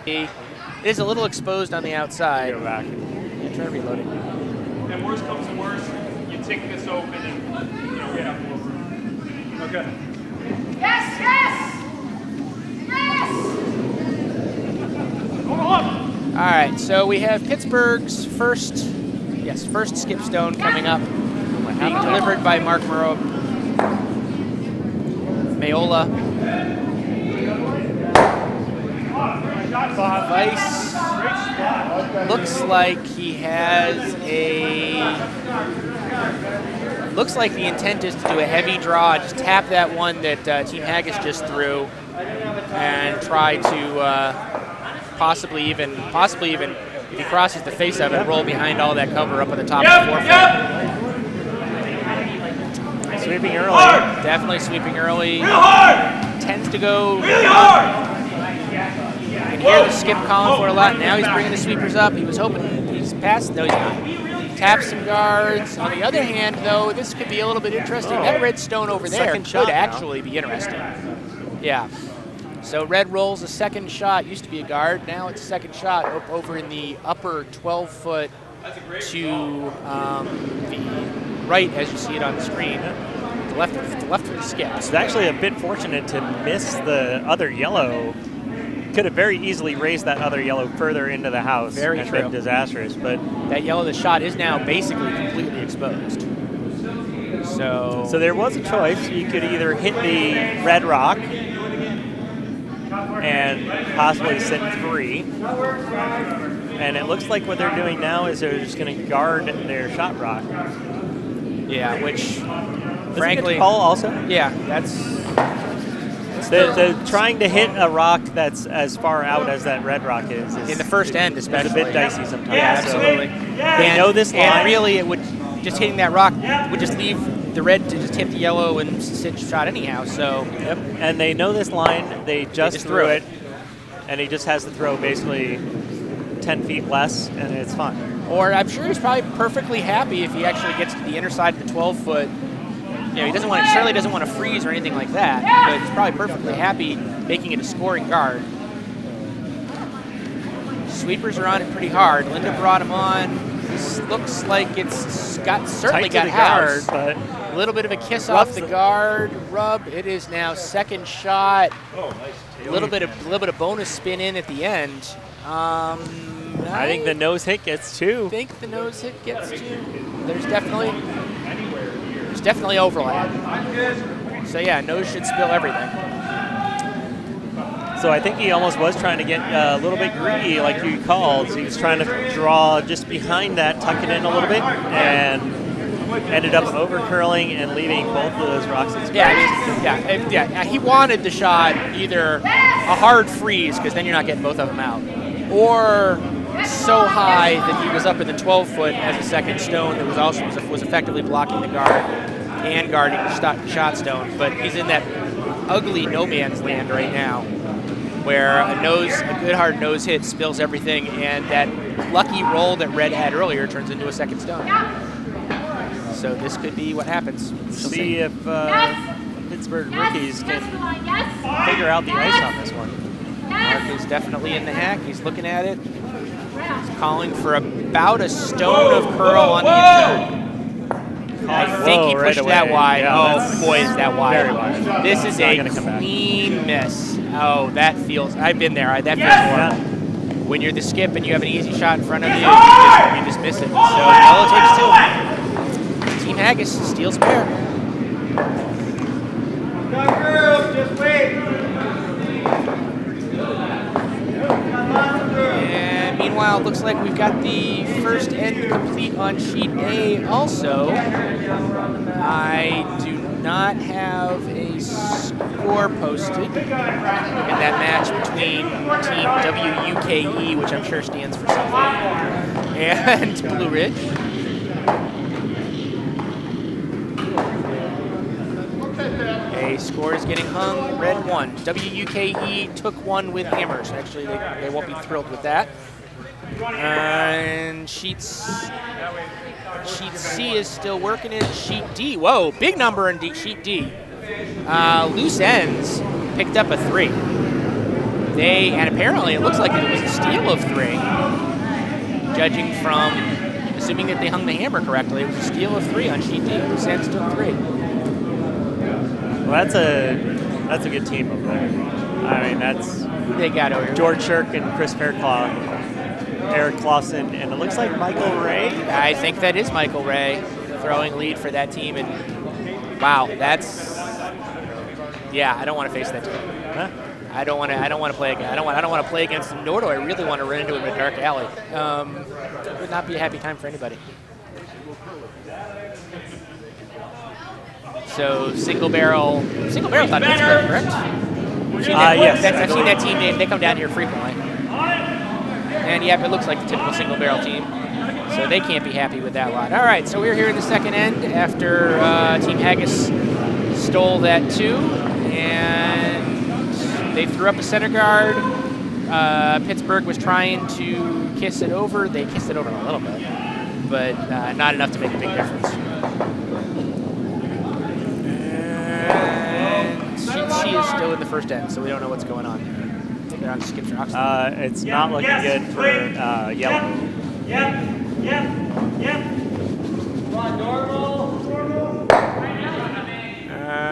It is a little exposed on the outside. Go back. Yeah, try reloading. And worst comes to worst, you take this open and get up over. Okay. Yes, yes! Yes! All right, so we have Pittsburgh's first skip stone coming up, being delivered by Mark Mayola. Vice looks like he has looks like the intent is to do a heavy draw, just tap that one that Team Haggis just threw, and try to possibly even if he crosses the face of it, roll behind all that cover up at the top of the 4 foot. Sweeping early. Definitely sweeping early. Real hard! Tends to go Really hard! You can hear the skip calling for a lot. Now he's bringing the sweepers up. He was hoping he's passed. No, he's not. Taps some guards. On the other hand, though, this could be a little bit interesting. That red stone over there could actually be interesting. Yeah. So red rolls a second shot. Used to be a guard. Now it's a second shot over in the upper 12-foot to the right, as you see it on the screen. The left of the skip. It's actually a bit fortunate to miss the other yellow. Could have very easily raised that other yellow further into the house. Very and true. been disastrous, but that yellow, the shot is now basically completely exposed. So there was a choice. You could either hit the red rock and possibly send 3. And it looks like what they're doing now is they're just going to guard their shot rock. Yeah, which Does frankly, it get to call also? Yeah, that's the trying to hit a rock that's as far out as that red rock is in the first end, especially. It's a bit dicey sometimes. Yeah, absolutely. They know this line. And really, it would just hitting that rock would just leave the red to just hit the yellow and sit shot anyhow. So. Yep. And they know this line. They just threw it, and he just has to throw basically 10 feet less, and it's fine. Or I'm sure he's probably perfectly happy if he actually gets to the inner side of the 12-foot. You know, he certainly doesn't want to freeze or anything like that, but he's probably perfectly happy making it a scoring guard. Sweepers are on it pretty hard. Linda brought him on. This looks like it's certainly got house. But a little bit of a kiss off the guard rub. It is now second shot. A little bit of bonus spin in at the end. I think the nose hit gets 2. I think the nose hit gets 2. There's definitely overlap. So yeah, nose should spill everything. So I think he almost was trying to get a little bit greedy, like you called. So he was trying to draw just behind that, tuck it in a little bit, and ended up over curling and leaving both of those rocks in space. Yeah. He wanted the shot either a hard freeze, because then you're not getting both of them out, or so high that he was up in the 12-foot as a second stone that was effectively blocking the guard and guarding the shot stone. But he's in that ugly no man's land right now, where a good hard nose hit spills everything, and that lucky roll that red had earlier turns into a second stone. So this could be what happens. See if Pittsburgh rookies can figure out the ice on this one. Mark is definitely in the hack. He's looking at it. He's calling for about a stone of curl on the inside. I think he pushed that wide. Yeah, boy, is that wide. Very wide. This is a clean miss. Oh, that feels, I've been there. That feels horrible. When you're the skip and you have an easy shot in front of you, you just miss it. So yellow takes 2. Team Haggis steals pair. Just wait. And meanwhile, it looks like we've got the first end complete on sheet A also. I do not have a score posted in that match between Team WUKE, which I'm sure stands for something, and Blue Ridge. A score is getting hung, red 1. WUKE took 1 with hammers. Actually, they won't be thrilled with that. And sheet C is still working it. Sheet D, whoa, big number in sheet D. Loose ends picked up a 3. and apparently it looks like it was a steal of 3. Judging from, assuming that they hung the hammer correctly, it was a steal of 3 on sheet D. Sandstone 3. Well, that's a good team over there. I mean, that's Who they got over here? George Shirk and Chris Fairclough, Eric Clausen, and it looks like Michael Ray. I think that is Michael Ray throwing lead for that team. And wow, that's I don't want to face that team. Huh? I don't want to play again. I don't want to play against them. Nor do I really want to run into him in a dark alley. It would not be a happy time for anybody. So single barrel's not Pittsburgh, correct? Yes. I've seen that team name. They come down here frequently. And yep, it looks like the typical single barrel team. So they can't be happy with that lot. All right, so we're here in the second end after Team Haggis stole that 2. And they threw up a center guard. Pittsburgh was trying to kiss it over. They kissed it over a little bit, but not enough to make a big difference. And she is still in the first end, so we don't know what's going on. They're on skips or oxygen. It's not looking good for yellow.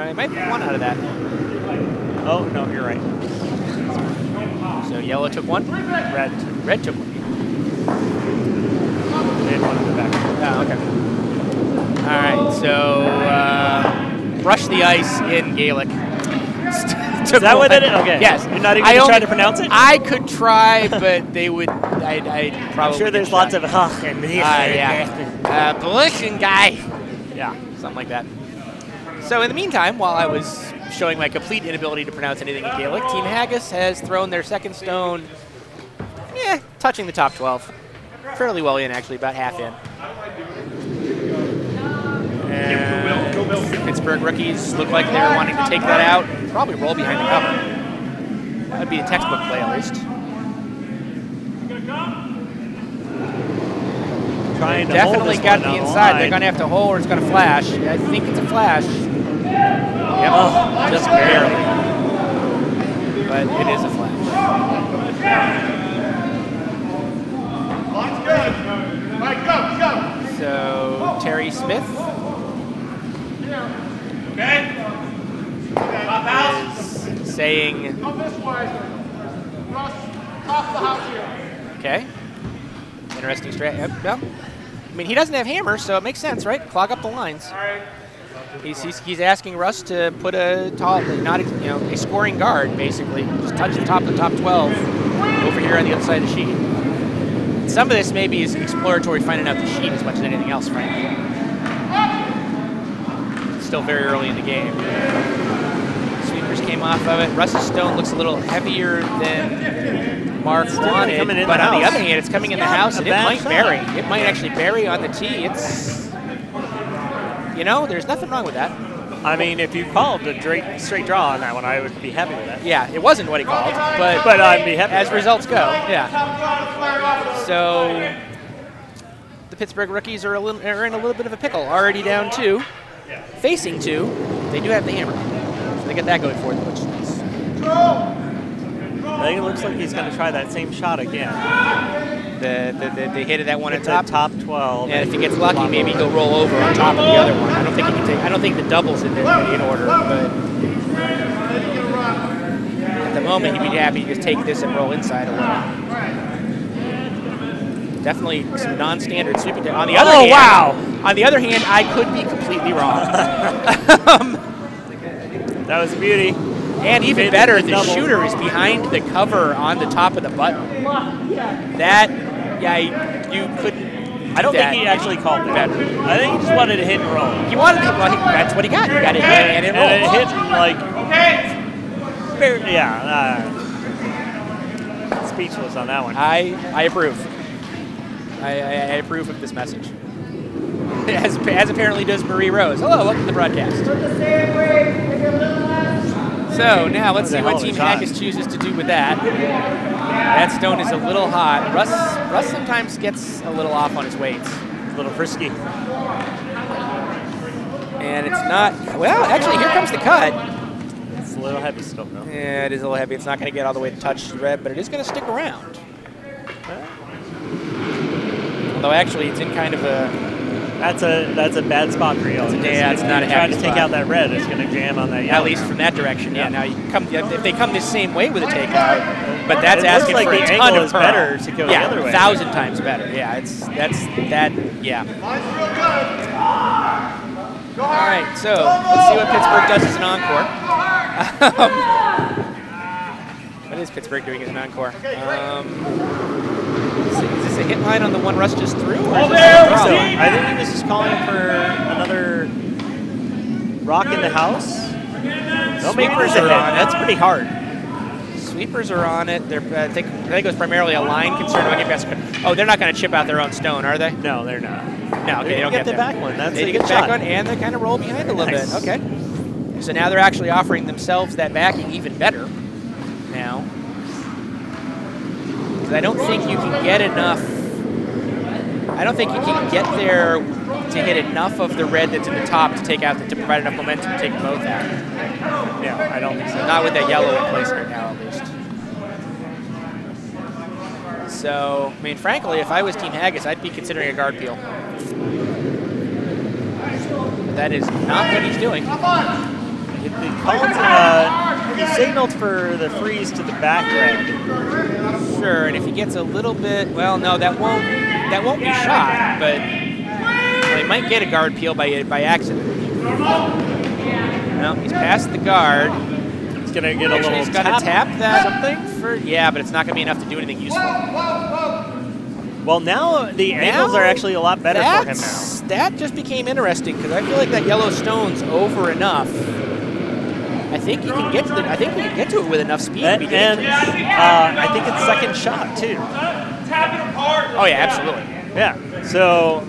It might be 1 out of that. Oh, no, you're right. So yellow took 1. Red took 1. They had 1 in the back. Oh, okay. All right, so brush the ice in Gaelic. Is that what it is? Okay. Yes. You're not even going to try to pronounce it? I could try, but they would. I'd probably. I'm sure there's lots of and yeah. Blishing guy. Yeah. Something like that. So in the meantime, while I was showing my complete inability to pronounce anything in Gaelic, Team Haggis has thrown their second stone, touching the top 12. Fairly well in, actually, about half in. And Pittsburgh rookies look like they're wanting to take that out. Probably roll behind the cover. That would be the textbook play, at least. Trying to Definitely hold got the the inside. They're going to have to hold or it's going to flash. I think it's a flash. Yep. Oh, just barely. But it is a flash. So Terry Smith is saying, okay, interesting strat. Yep, no. I mean, he doesn't have hammer, so it makes sense, right? Clog up the lines. He's asking Russ to put a tall, not a scoring guard, basically. Just touch the top of the top 12 over here on the other side of the sheet. Some of this maybe is exploratory, finding out the sheet as much as anything else, frankly. It's still very early in the game. Sweepers came off of it. Russ's stone looks a little heavier than Mark wanted, but on the other hand, it's coming in the house, and it might bury. It might actually bury on the tee. It's, there's nothing wrong with that. I mean, if you called a straight draw on that one, I would be happy with that. Yeah, it wasn't what he called, but I'd be happy as results go. Yeah. So the Pittsburgh rookies are in a little bit of a pickle. Already down 2, facing 2. They do have the hammer, so they get that going for them, which is nice. I think it looks like he's going to try that same shot again. They hit that one at top. Top 12. And if he gets lucky, maybe he'll roll over on top of the other one. I don't think he can take. I don't think the double's in order, but at the moment he'd be happy to just take this and roll inside a little. Definitely some non-standard sweeping. On the other hand, wow! On the other hand, I could be completely wrong. That was a beauty. And even better, the shooter is behind the cover on the top of the button. That, you couldn't. I don't think he actually called that. I think he just wanted to hit and roll. He wanted to hit, that's what he got. He got it and it rolled. And it hit speechless on that one. I approve. I approve of this message. As apparently does Marie Rose. Hello, welcome to the broadcast. So now let's see what Team Haggis chooses to do with that. That stone is a little hot. Russ sometimes gets a little off on his weights. A little frisky. And it's not, well, actually, here comes the cut. It's little heavy still, though. Yeah, it is a little heavy. It's not going to get all the way to touch red, but it is going to stick around. Although actually, it's in kind of a... That's a bad spot for yellow. Yeah, it's not a happy try to take spot. out that red, it's going to jam on that yellow. At least from that direction, yeah. Yeah. Now, you come if they come the same way with a takeout, but that's It looks asking like for the a ton angle of is curl. better to go the yeah, other way. 1,000 times better. Yeah, yeah. All right, so let's see what Pittsburgh does as an encore. What is Pittsburgh doing as an encore? Is this a hit line on the one Russ just threw? Or is this a draw line? I think he was just calling for another rock in the house. No, maybe there's a hit. That's pretty hard. Sweepers are on it. I think it was primarily a line concern. Oh, they're not going to chip out their own stone, are they? No, they're not. No, okay, they don't get the that. back one. That's they a get good the back shot. one, and they kind of roll behind a little Nice. bit. Okay. So now they're actually offering themselves that backing even better now. Because I don't think you can get enough. I don't think you can get there to hit enough of the red that's in the top to take out to provide enough momentum to take them both out. Yeah, I don't think so. Not with that yellow in place right now, at least. So, I mean, frankly, if I was Team Haggis, I'd be considering a guard peel. But that is not what he's doing. He signaled for the freeze to the back red. Sure, and if he gets a little bit, well, no, that won't be shot, but well, he might get a guard peel by accident. No, he's past the guard. He's gonna get a little. He's got to tap that something for but it's not gonna be enough to do anything useful. Well, now the angles are actually a lot better for him now. That just became interesting because I feel like that yellow stone's over enough. I think you can get to it with enough speed to be dangerous. And I think it's second shot too. Oh yeah, absolutely. Yeah. So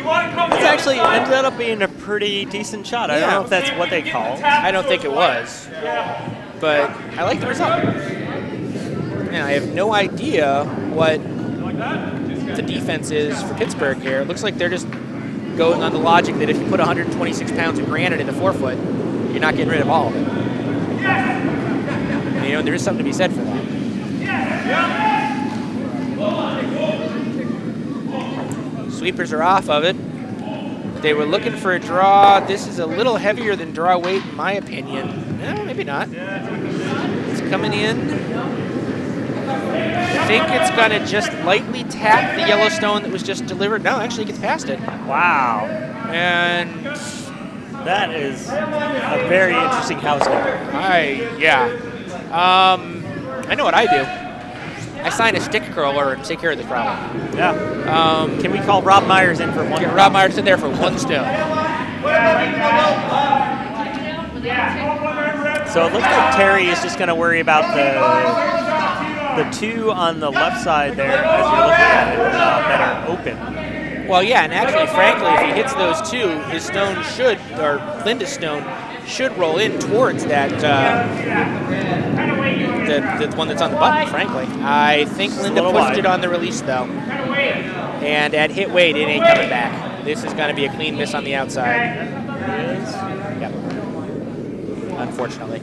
it's actually ended up being a pretty decent shot. I don't know if that's what they call. I don't think it was, but I like the result. Yeah, I have no idea what the defense is for Pittsburgh here. It looks like they're just going on the logic that if you put 126 pounds of granite in the 4-foot, you're not getting rid of all of it. And, there is something to be said for that. Sweepers are off of it. They were looking for a draw. This is a little heavier than draw weight, in my opinion. No, maybe not. It's coming in. I think it's going to just lightly tap the yellow stone that was just delivered. No, actually, it gets past it. Wow. And that is a very interesting house number. I know what I do. I sign a stick curler and take care of the problem. Yeah. Can we call Rob Myers in for one? Get Rob Myers in there for one stone. So it looks like Terry is just going to worry about the two on the left side there as you're looking at it that are open. Well, yeah, and actually, frankly, if he hits those two, his stone should, or Linda's stone, should roll in towards that, the one that's on the button, frankly. I think Linda pushed it on the release, though. And at hit weight, it ain't coming back. This is going to be a clean miss on the outside. Yep. Unfortunately.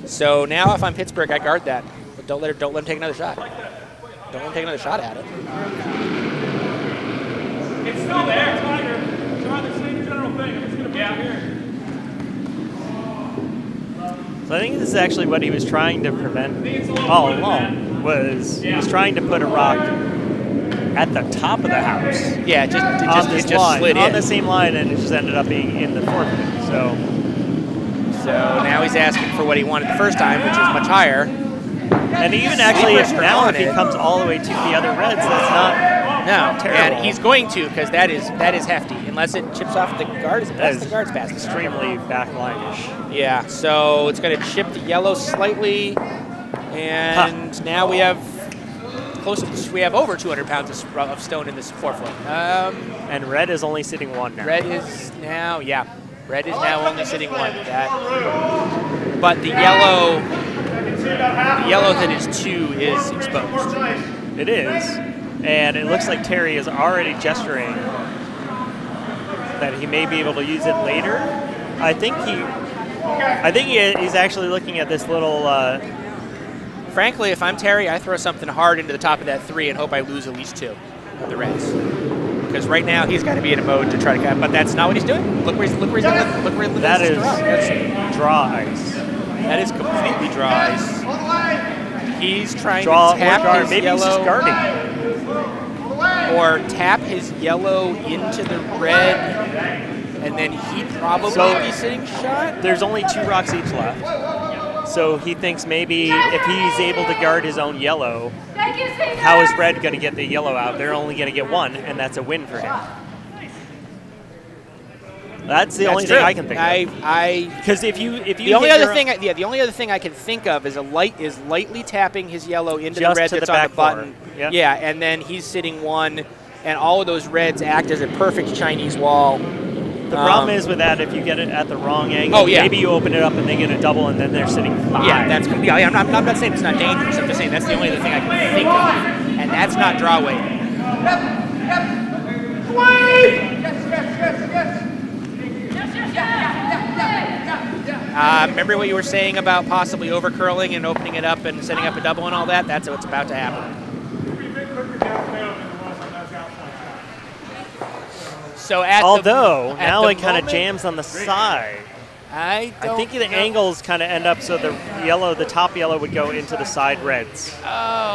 So now if I'm Pittsburgh, I guard that. But don't let him take another shot. Don't let him take another shot at it. It's still there, Tiger. Try the same general thing. It's going to be out here. So I think this is actually what he was trying to prevent all along, was he was trying to put a rock at the top of the house. Yeah, it just line, slid in. on the same line, and it just ended up being in the 4-foot. So now he's asking for what he wanted the first time, which is much higher. And even actually, if he comes all the way to the other reds, that's not terrible. And he's going to, because that is hefty, unless it chips off the guard. Is it past the guard's past? Extremely backline-ish. Yeah, so it's going to chip the yellow slightly, and now we have over 200 pounds of stone in this 4-foot. And red is only sitting one now. Red is now only sitting one. But the yellow that is 2 is exposed. It is, and it looks like Terry is already gesturing that he may be able to use it later. I think I think he's actually looking at this little. Frankly, if I'm Terry, I throw something hard into the top of that 3 and hope I lose at least 2 of the reds. Because right now he's got to be in a mode to try to cut, but that's not what he's doing. Look where he's going. Look where that is that's draw ice. That is completely draw ice. He's trying to tap his maybe yellow. He's just guarding. Or tap his yellow into the red, and then he'd probably be sitting shot. There's only 2 rocks each left. So he thinks maybe if he's able to guard his own yellow, how is red going to get the yellow out? They're only going to get 1, and that's a win for him. That's the only thing I can think of. Because if you the only other thing I can think of is lightly tapping his yellow into the red that's on the button. Yep. Yeah, and then he's sitting 1, and all of those reds act as a perfect Chinese wall. The problem is with that, if you get it at the wrong angle, maybe you open it up and they get a double, and then they're sitting 5. Yeah, I'm not saying it's not dangerous. I'm just saying that's the only other thing I can think of, and that's not draw weight. Remember what you were saying about possibly overcurling and opening it up and setting up a double and all that? That's what's about to happen. So now it kind of jams on the side. I think the angles kind of end up so the top yellow would go into the side reds. Oh,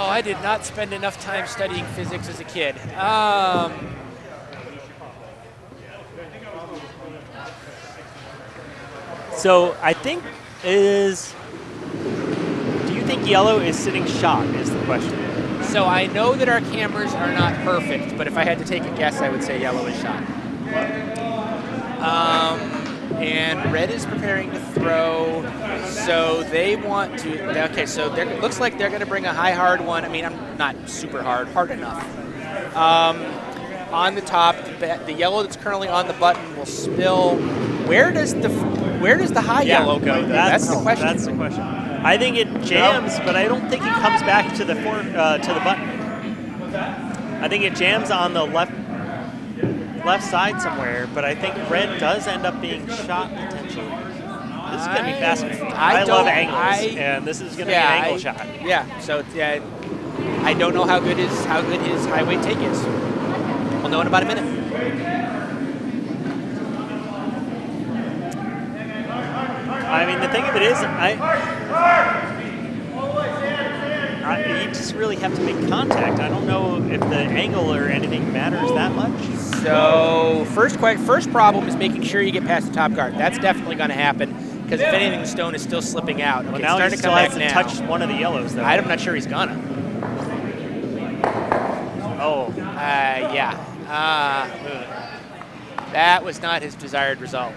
I did not spend enough time studying physics as a kid. So I think do you think yellow is sitting shot is the question. So I know that our cameras are not perfect, but if I had to take a guess, I would say yellow is shot. And red is preparing to throw, so they want to. Okay, so it looks like they're going to bring a high hard one. I mean, I'm not super hard enough. On the top, the yellow that's currently on the button will spill. Where does the high yellow go? That's the question. That's the question. I think it jams, but I don't think it comes back to the button. I think it jams on the left side somewhere, but I think red does end up being shot potentially. This is going to be fascinating. I love angles, and this is going to be an angle shot. Yeah. So I don't know how good his high weight take is. We'll know in about a minute. I mean, the thing of it is, you just really have to make contact. I don't know if the angle or anything matters that much. So first problem is making sure you get past the top guard. That's definitely going to happen because if anything, the stone is still slipping out. Okay, well, now he still has to touch one of the yellows, though. I'm not sure he's gonna. Oh. Yeah. That was not his desired result.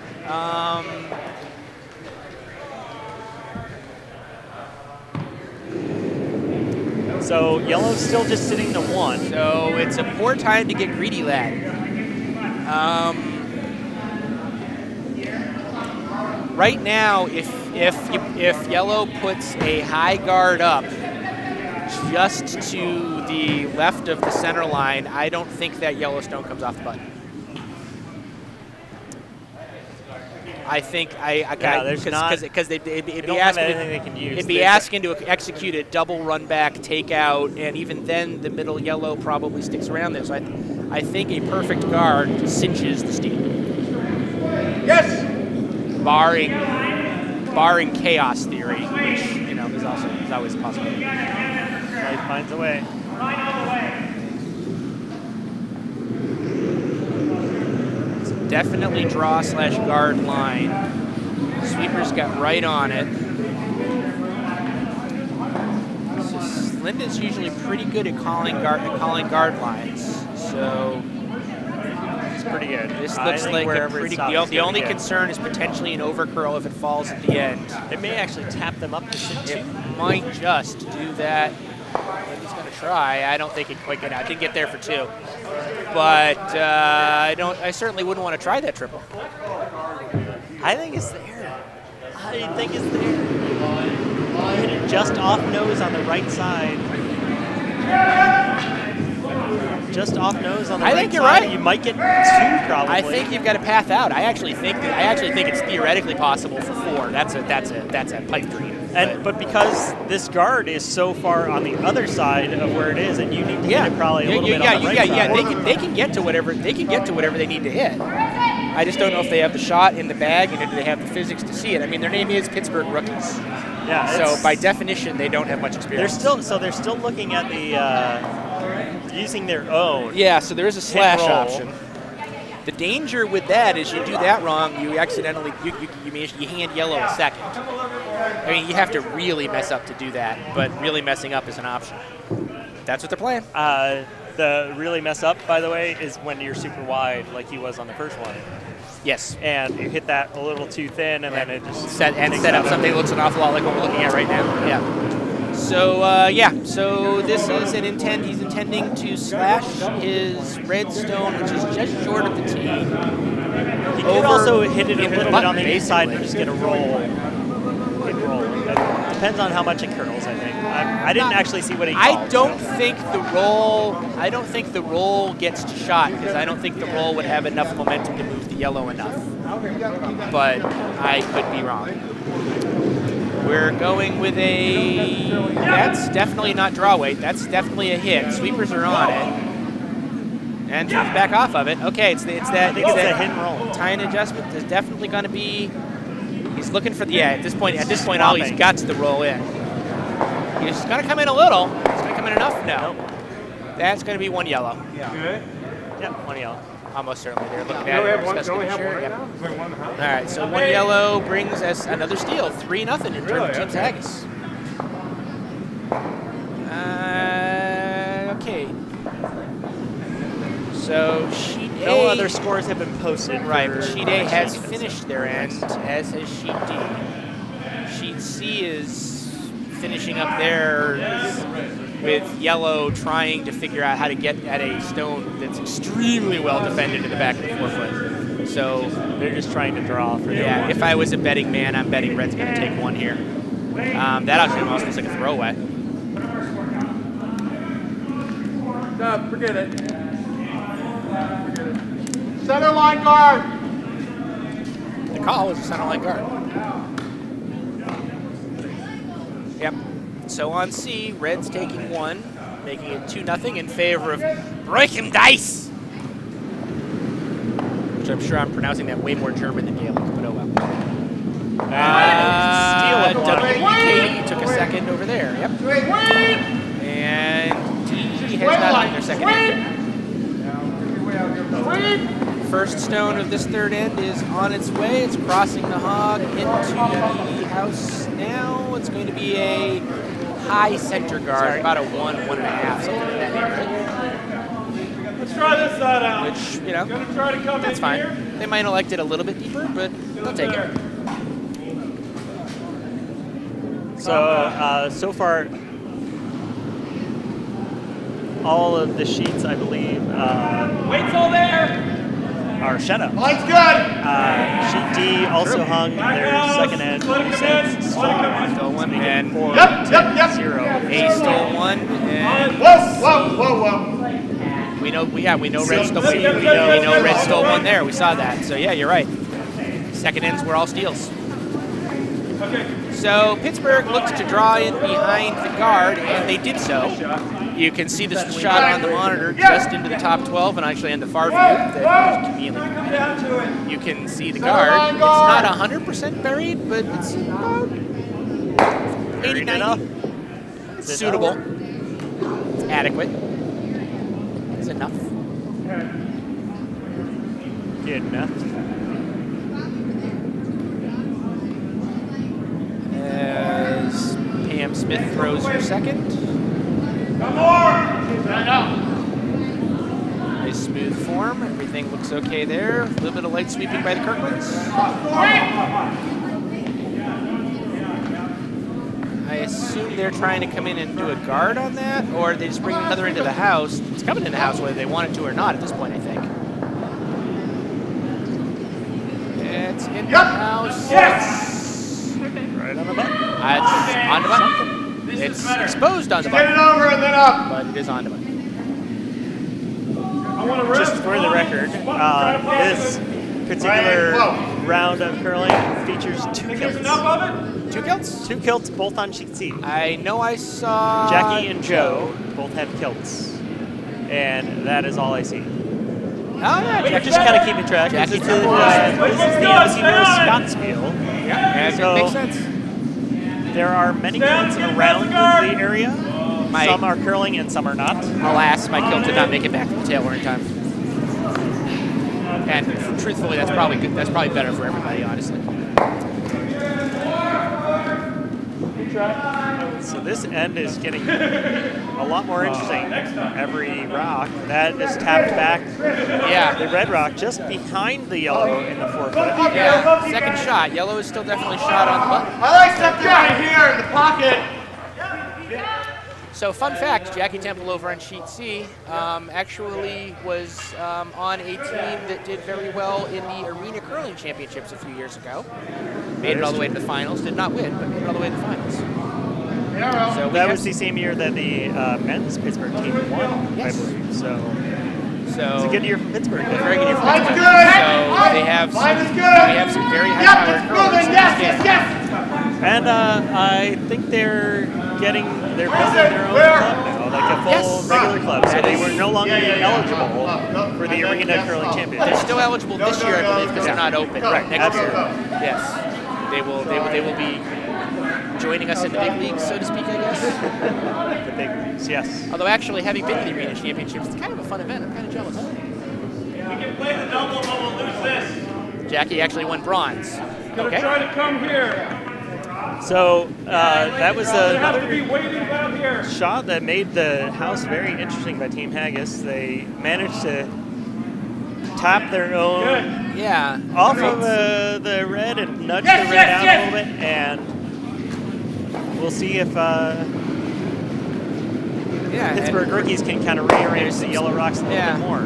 So yellow's still just sitting to 1. So it's a poor time to get greedy, lad. Right now, if yellow puts a high guard up just to the left of the center line, I don't think that yellow stone comes off the button. I think because it'd be asking to execute a double run back takeout, and even then the middle yellow probably sticks around there. So I think a perfect guard cinches the steal. Yes. Barring chaos theory, which is always a possibility. He finds a way. Definitely draw/guard line. Sweeper's got right on it. So Linda's usually pretty good at calling guard lines. So it's pretty good. This looks like a pretty. The only concern is potentially an overcurl if it falls at the end. It may actually tap them up to sit 2. It might just do that. He's going to try. I don't think it quite I didn't get there for 2. But I certainly wouldn't want to try that triple. I think it's there. Hit it just off nose on the right side. just off nose on the I right think you're side. right. You might get 2 probably. I think you've got a path out. I actually think it's theoretically possible for 4. That's a pipe dream. But because this guard is so far on the other side of where it is, and you need to hit it probably a little bit on the right side. They can get to whatever they need to hit. I just don't know if they have the shot in the bag and do they have the physics to see it. I mean, their name is Pittsburgh rookies. Yeah. So by definition, they don't have much experience. They're still looking at the using their own. Yeah. So there is a slash roll. option. The danger with that is you do that wrong, you accidentally you hand yellow a second. I mean, you have to really mess up to do that, but really messing up is an option. That's what they're playing. The really mess up, by the way, is when you're super wide, like he was on the first one. Yes. And you hit that a little too thin, and then it just set up something that looks an awful lot like what we're looking at right now. Yeah. So so this is an intent. He's intending to slash his red stone, which is just short of the tee. He could also hit it a little bit on the inside and just get a roll. Depends on how much it curls, I think. I didn't actually see what he called. I don't think the roll gets to shot because I don't think the roll would have enough momentum to move the yellow enough. But I could be wrong. We're going with that's definitely not draw weight. That's definitely a hit. Sweepers are on it. And he's back off of it. Okay, it's that a hit and roll. Tying adjustment is definitely going to be. He's looking for the at this point all he's got to the roll in. He's going to come in a little. He's going to come in enough. No. Nope. That's going to be 1 yellow. Yeah. Good. Yep, 1 yellow. Almost certainly. They're looking at it. All right, so 1 yellow brings us another steal. 3-0 in terms of Team Haggis. Okay. So sheet A. No other scores have been posted. Right, but sheet A has finished their end, as has sheet D. Sheet C is finishing up theirs with yellow trying to figure out how to get at a stone that's extremely well defended to the back of the 4-foot. So they're just trying to draw for their one. If I was a betting man, I'm betting red's going to take 1 here. That actually almost looks like a throwaway. No, forget it. Center line guard. The call was a center line guard. Yep. So on C, red's taking 1, making it 2-0 in favor of breaking dice. Which I'm sure I'm pronouncing that way more German than Gaelic, but oh well. WK took a second over there. Yep. And D has not gotten their second end. First stone of this third end is on its way. It's crossing the hog into the house now. It's going to be a high center guard, about a 1, 1.5, something like that. Let's try this side out. Which, you know, that's fine. They might elect it a little bit deeper, but they'll take it. So, so far, all of the sheets, I believe, Wait's all there. are shutouts. Line's good. Sheet D also hung their second end. Stole 1 and 4 Yep. 0. A stole 1 and Whoa. we know red stole. We know red stole 1 there. We saw that. So yeah, you're right. Second ends were all steals. So Pittsburgh looked to draw in behind the guard, and they did so. You can see this shot on the monitor just into the top 12, and actually in the far view that conveniently you can see the guard. It's not 100% buried, but it's about 80, 90. It's suitable. It's adequate. It's enough. Good enough. As Pam Smith throws her second. One more. Nice smooth form. Everything looks okay there. A little bit of light sweeping by the Kirklands. I assume they're trying to come in and do a guard on that, or they just bring another into the house. It's coming in the house whether they want it to or not at this point, I think. It's in the house. Yes. Right on the button. It's on the button. It's exposed on the Get button. it over and then up. But it is on the button. just for the record, this particular round of curling features 2 kilts. 2 kilts? 2 kilts, both on sheet C. I know I saw Jackie and Joe both have kilts, and that is all I see. Oh yeah, We're just kind of keeping track. This is the Embassy Row Bonspiel. Yeah, so it makes sense. There are many kilts around the area. Some are curling and some are not. Alas, my kilt did not make it back to the tailor in time. And truthfully, that's probably good. That's probably better for everybody, honestly. So this end is getting a lot more interesting. Every rock that is tapped back. Yeah, the red rock just behind the yellow in the 4 foot. Yeah, second shot. Yellow is still definitely shot on the button. I like something right here in the pocket. So fun fact, Jackie Temple over on sheet C actually was on a team that did very well in the Arena Curling Championships a few years ago. Made it all the way to the finals. Did not win, but made it all the way to the finals. So that was the same year that the men's Pittsburgh team won, yes. I believe. So it's a good year for Pittsburgh. Very good year for Pittsburgh. Good. So they have some very high-powered curlers. Yes. And I think they're building their own club now, like a full regular club. So they were no longer eligible for the Arena Curling Championship. They're still eligible this year, I believe, because they're not open. Right, Next year. absolutely. Yes. They will be joining us in the big leagues, so to speak, I guess. The big leagues, yes. Although actually, having been to the Arena Championships, it's kind of a fun event. I'm kind of jealous. We can play the double, but we'll lose this. Jackie actually won bronze. Okay. Try to come here. So that was Have to be waiting down here. shot that made the house very interesting by Team Haggis. They managed to tap their own off of the red and nudge the red out a little bit, and we'll see if Pittsburgh rookies can kind of rearrange the yellow rocks a little bit more.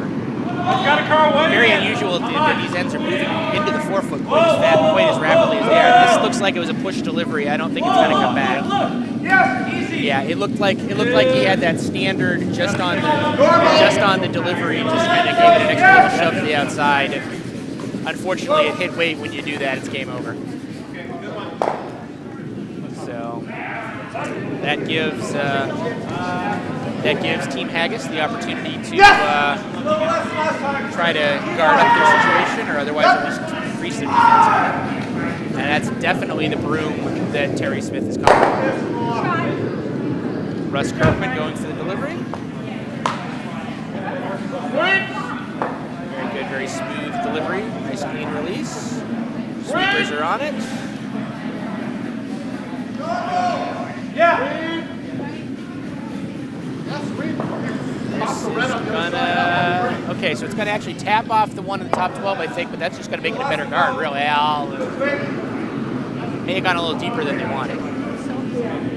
Got a car waiting. Very unusual that these ends are moving into the 4 foot quite as rapidly as they are. This looks like it was a push delivery. I don't think it's going to come back. Yes, easy. Yeah, it looked like he had that standard just on the delivery, just kind of gave it an extra little shove to the outside. And unfortunately, it hit weight. When you do that, it's game over. So that gives Team Haggis the opportunity to try to guard up their situation, or otherwise at least increase their defense. And that's definitely the broom that Terry Smith is calling. Russ Kirkman going for the delivery. Very good, very smooth delivery. Nice clean release. Sweepers are on it. Okay, so it's going to actually tap off the one in the top 12, I think, but that's just going to make it a better guard, really. May have gone a little deeper than they wanted.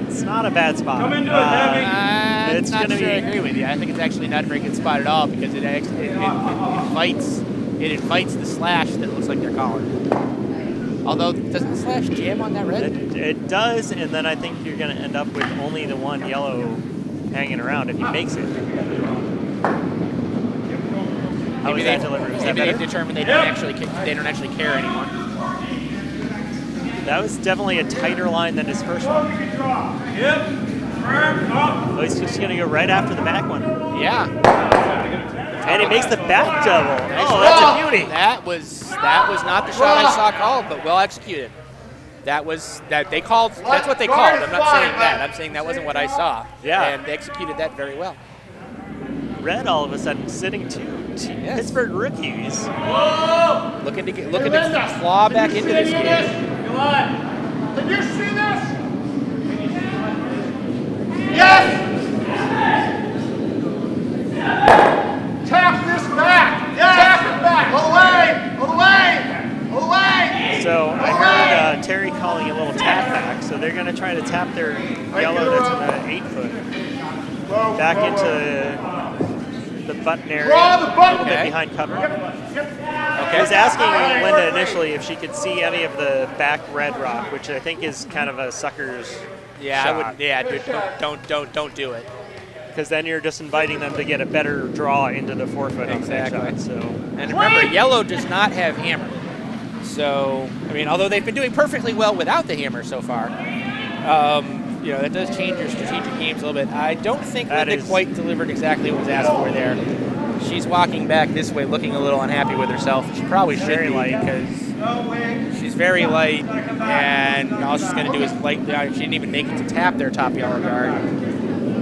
It's not a bad spot. Come into it, heavy. It's not sure I agree with you. I think it's actually not a very good spot at all, because it invites the slash that it looks like they're calling. Although, doesn't the slash jam on that red? It does, and then I think you're going to end up with only the one yellow hanging around if he makes it. How was that delivery? Was that Maybe better? they've determined they don't actually care anymore. That was definitely a tighter line than his first one. Oh, he's just going to go right after the back one. Yeah. And he makes the back double. Oh, that's a beauty. That was not the shot I saw called, but well executed. That's what they called. I'm not saying that. I'm saying that wasn't what I saw. Yeah. And they executed that very well. Red all of a sudden sitting two Pittsburgh rookies. Looking to claw back into this game. Can you see this? Yes! Tap this back! Yes! Tap it back! All the way! So I heard Terry calling a little tap back, so they're going to try to tap their yellow that's in the 8 foot back into the button area, a little bit behind cover. I was asking Linda initially if she could see any of the back red rock, which I think is kind of a sucker's shot. I would. Yeah, don't do it. because then you're just inviting them to get a better draw into the forefoot on the next shot. So. And remember, yellow does not have hammer. So, I mean, although they've been doing perfectly well without the hammer so far, you know, that does change your strategic games a little bit. I don't think Linda quite delivered exactly what was asked for there. She's walking back this way looking a little unhappy with herself. She probably should be because she's very light, and all she's going to do is light. She didn't even make it to tap their top yellow guard.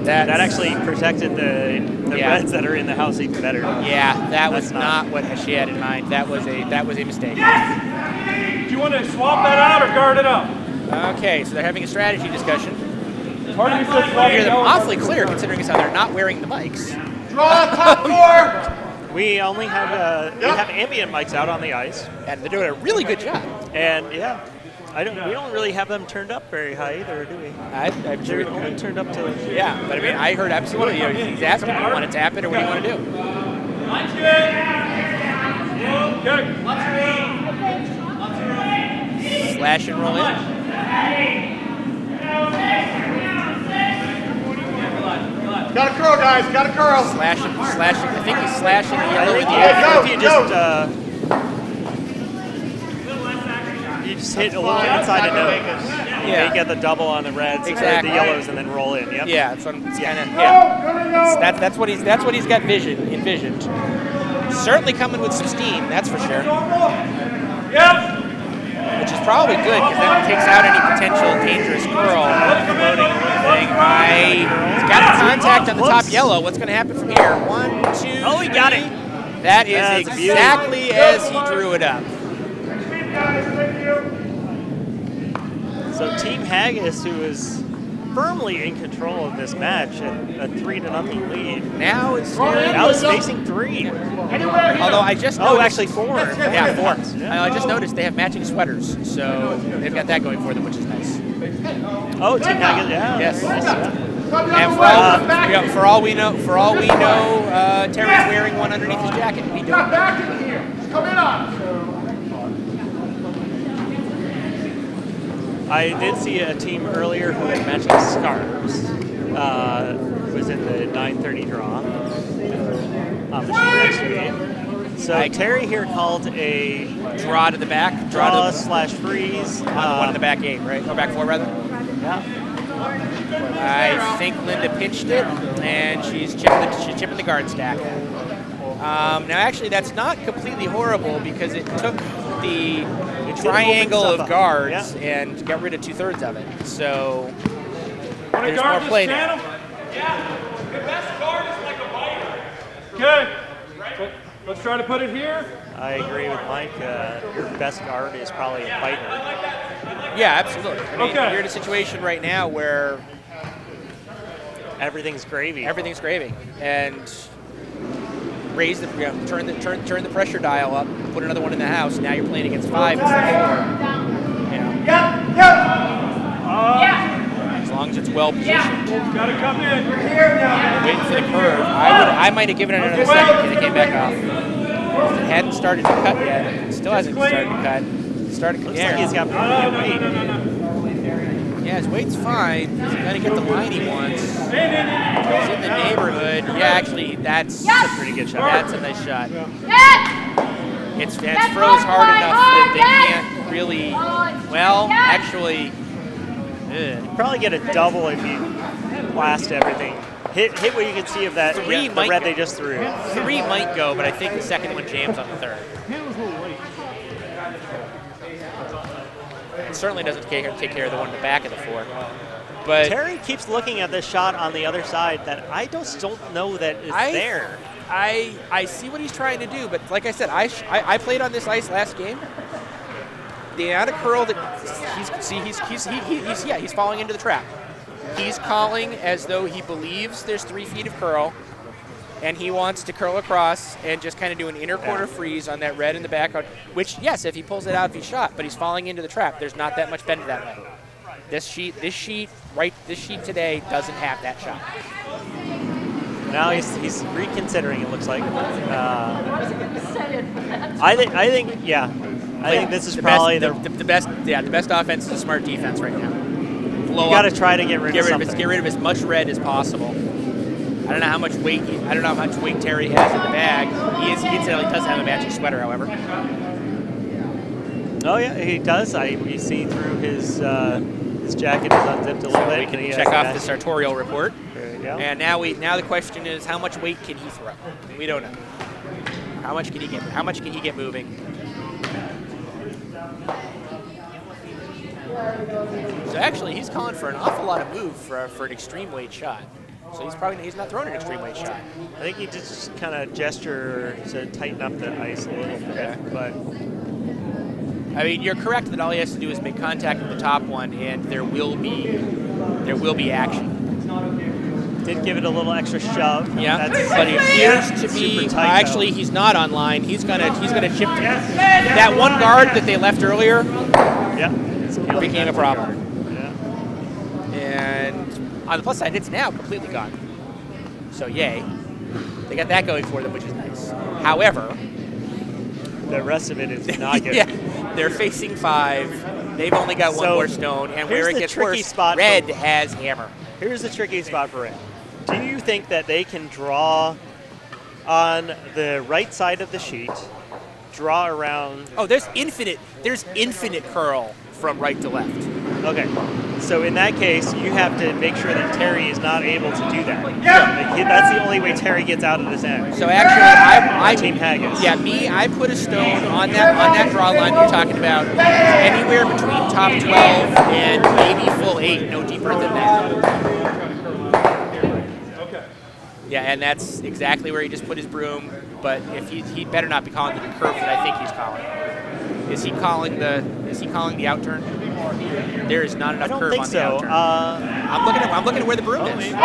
That actually protected the reds that are in the house even better. Yeah, that was not what she had in mind. That was a mistake. Do you want to swap that out or guard it up? Okay, so they're having a strategy discussion. Part of you says I hear them awfully clear considering how they're not wearing the mics. Draw top 4. We only have we have ambient mics out on the ice, and they're doing a really good job. And yeah, we don't really have them turned up very high either, do we? I'm sure they're only turned up to. Yeah, but I mean, I heard absolutely. You know, he's asking, do you want to tap it or what do you want to do? Slash and roll in. Got a curl, guys. Got a curl. Slashing. I think he's slashing the yellow with the you just hit a little inside a nose. Yeah. You get the double on the reds, exactly. the yellows, and then roll in. Yep. Yeah, it's kind of yeah. That's what he's got envisioned. Certainly coming with some steam, that's for sure. Yep. Which is probably good because then it takes out any potential dangerous curl floating thing. He's got the contact on the top yellow. What's going to happen from here? 1, 2. Oh, he got it. That is exactly as he drew it up. So Team Haggis, who is firmly in control of this match, a 3-0 lead. Now it's facing 3. Although I just noticed, actually 4. Yeah, 4. Yeah. I just noticed they have matching sweaters, so they've got that going for them, which is nice. Oh, Team Haggis, yeah. Yes. And for all we know, Terry's wearing one underneath his jacket. He doing Got back in here. Come in on. I did see a team earlier who had matching scarves. Was in the 9:30 draw on the sheet next to me. So Terry here called a draw to the back, draw slash freeze on the one in the back 8, right? Or back 4 rather. Yeah. I think Linda pitched it, and she's chipping the guard stack. Now, actually, that's not completely horrible because it took the triangle of guards and got rid of 2/3 of it. So there's more play now. Yeah, the best guard is like a biter. Good. Let's try to put it here. I agree with Mike. Your best guard is probably a biter. Yeah, absolutely. I mean, you're in a situation right now where everything's gravy. Everything's gravy, and raise the turn the pressure dial up. Put another one in the house. Now you're playing against 5 instead of 4. As long as it's well positioned. Gotta come in. Waiting for the curve. I might have given it another second because it came back off. It hadn't started to cut yet. It still hasn't started to cut. Looks like he's got plenty of weight. Yeah, his weight's fine. He's going to get the line he wants. He's in the neighborhood. Yeah, actually, that's a pretty good shot. That's a nice shot. It's froze hard enough that they can't really, well, actually. You probably get a double if you blast everything. Hit what you can see of that the red they just threw. 3 might go, but I think the second one jams on the 3rd. It certainly doesn't take care of the one in the back of the 4. But Terry keeps looking at this shot on the other side that I just don't know that is there. I see what he's trying to do, but like I said, I played on this ice last game. The amount of curl that he's falling into the trap. He's calling as though he believes there's 3 feet of curl, and he wants to curl across and just kind of do an inner corner freeze on that red in the back, which, yes, if he pulls it out, if he shot, but he's falling into the trap. There's not that much bend that way. This sheet today doesn't have that shot. Now he's reconsidering, it looks like. I think this is probably the best offense is a smart defense right now. You got to try to get rid of something. Get rid of as much red as possible. I don't know how much weight. I don't know how much weight Terry has in the bag. He incidentally does have a matching sweater, however. Oh yeah, he does. We see through his jacket is unzipped a little bit. We can check off the sartorial report. There you go. And now the question is, how much weight can he throw? We don't know. How much can he get? How much can he get moving? So actually, he's calling for an awful lot of move for an extreme weight shot. So he's not throwing an extreme weight shot. I think he just kind of gesture to tighten up the ice a little bit, but. I mean, you're correct that all he has to do is make contact with the top one, and there will be action. Did give it a little extra shove. Yeah, but he appears to be. Actually, he's not online. He's gonna chip that one guard that they left earlier. Yeah, became a problem. Yeah. And on the plus side, it's now completely gone. So yay, they got that going for them, which is nice. However, the rest of it is not good. Yeah, they're facing 5. They've only got one more stone, and where it gets worse, Red has hammer. Here's the tricky spot for Red. Do you think that they can draw on the right side of the sheet, draw around? Oh, there's infinite curl from right to left. Okay, so in that case, you have to make sure that Terry is not able to do that. Yeah. Like, that's the only way Terry gets out of this end. So actually, Team Haggis. Yeah, I put a stone on that draw line you're talking about, anywhere between top 12 and maybe full 8, no deeper than that. Yeah, and that's exactly where he just put his broom. But if he better not be calling the curve that I think he's calling. Is he calling the outturn? There is not enough curve on the outturn. I'm looking at where the broom is. I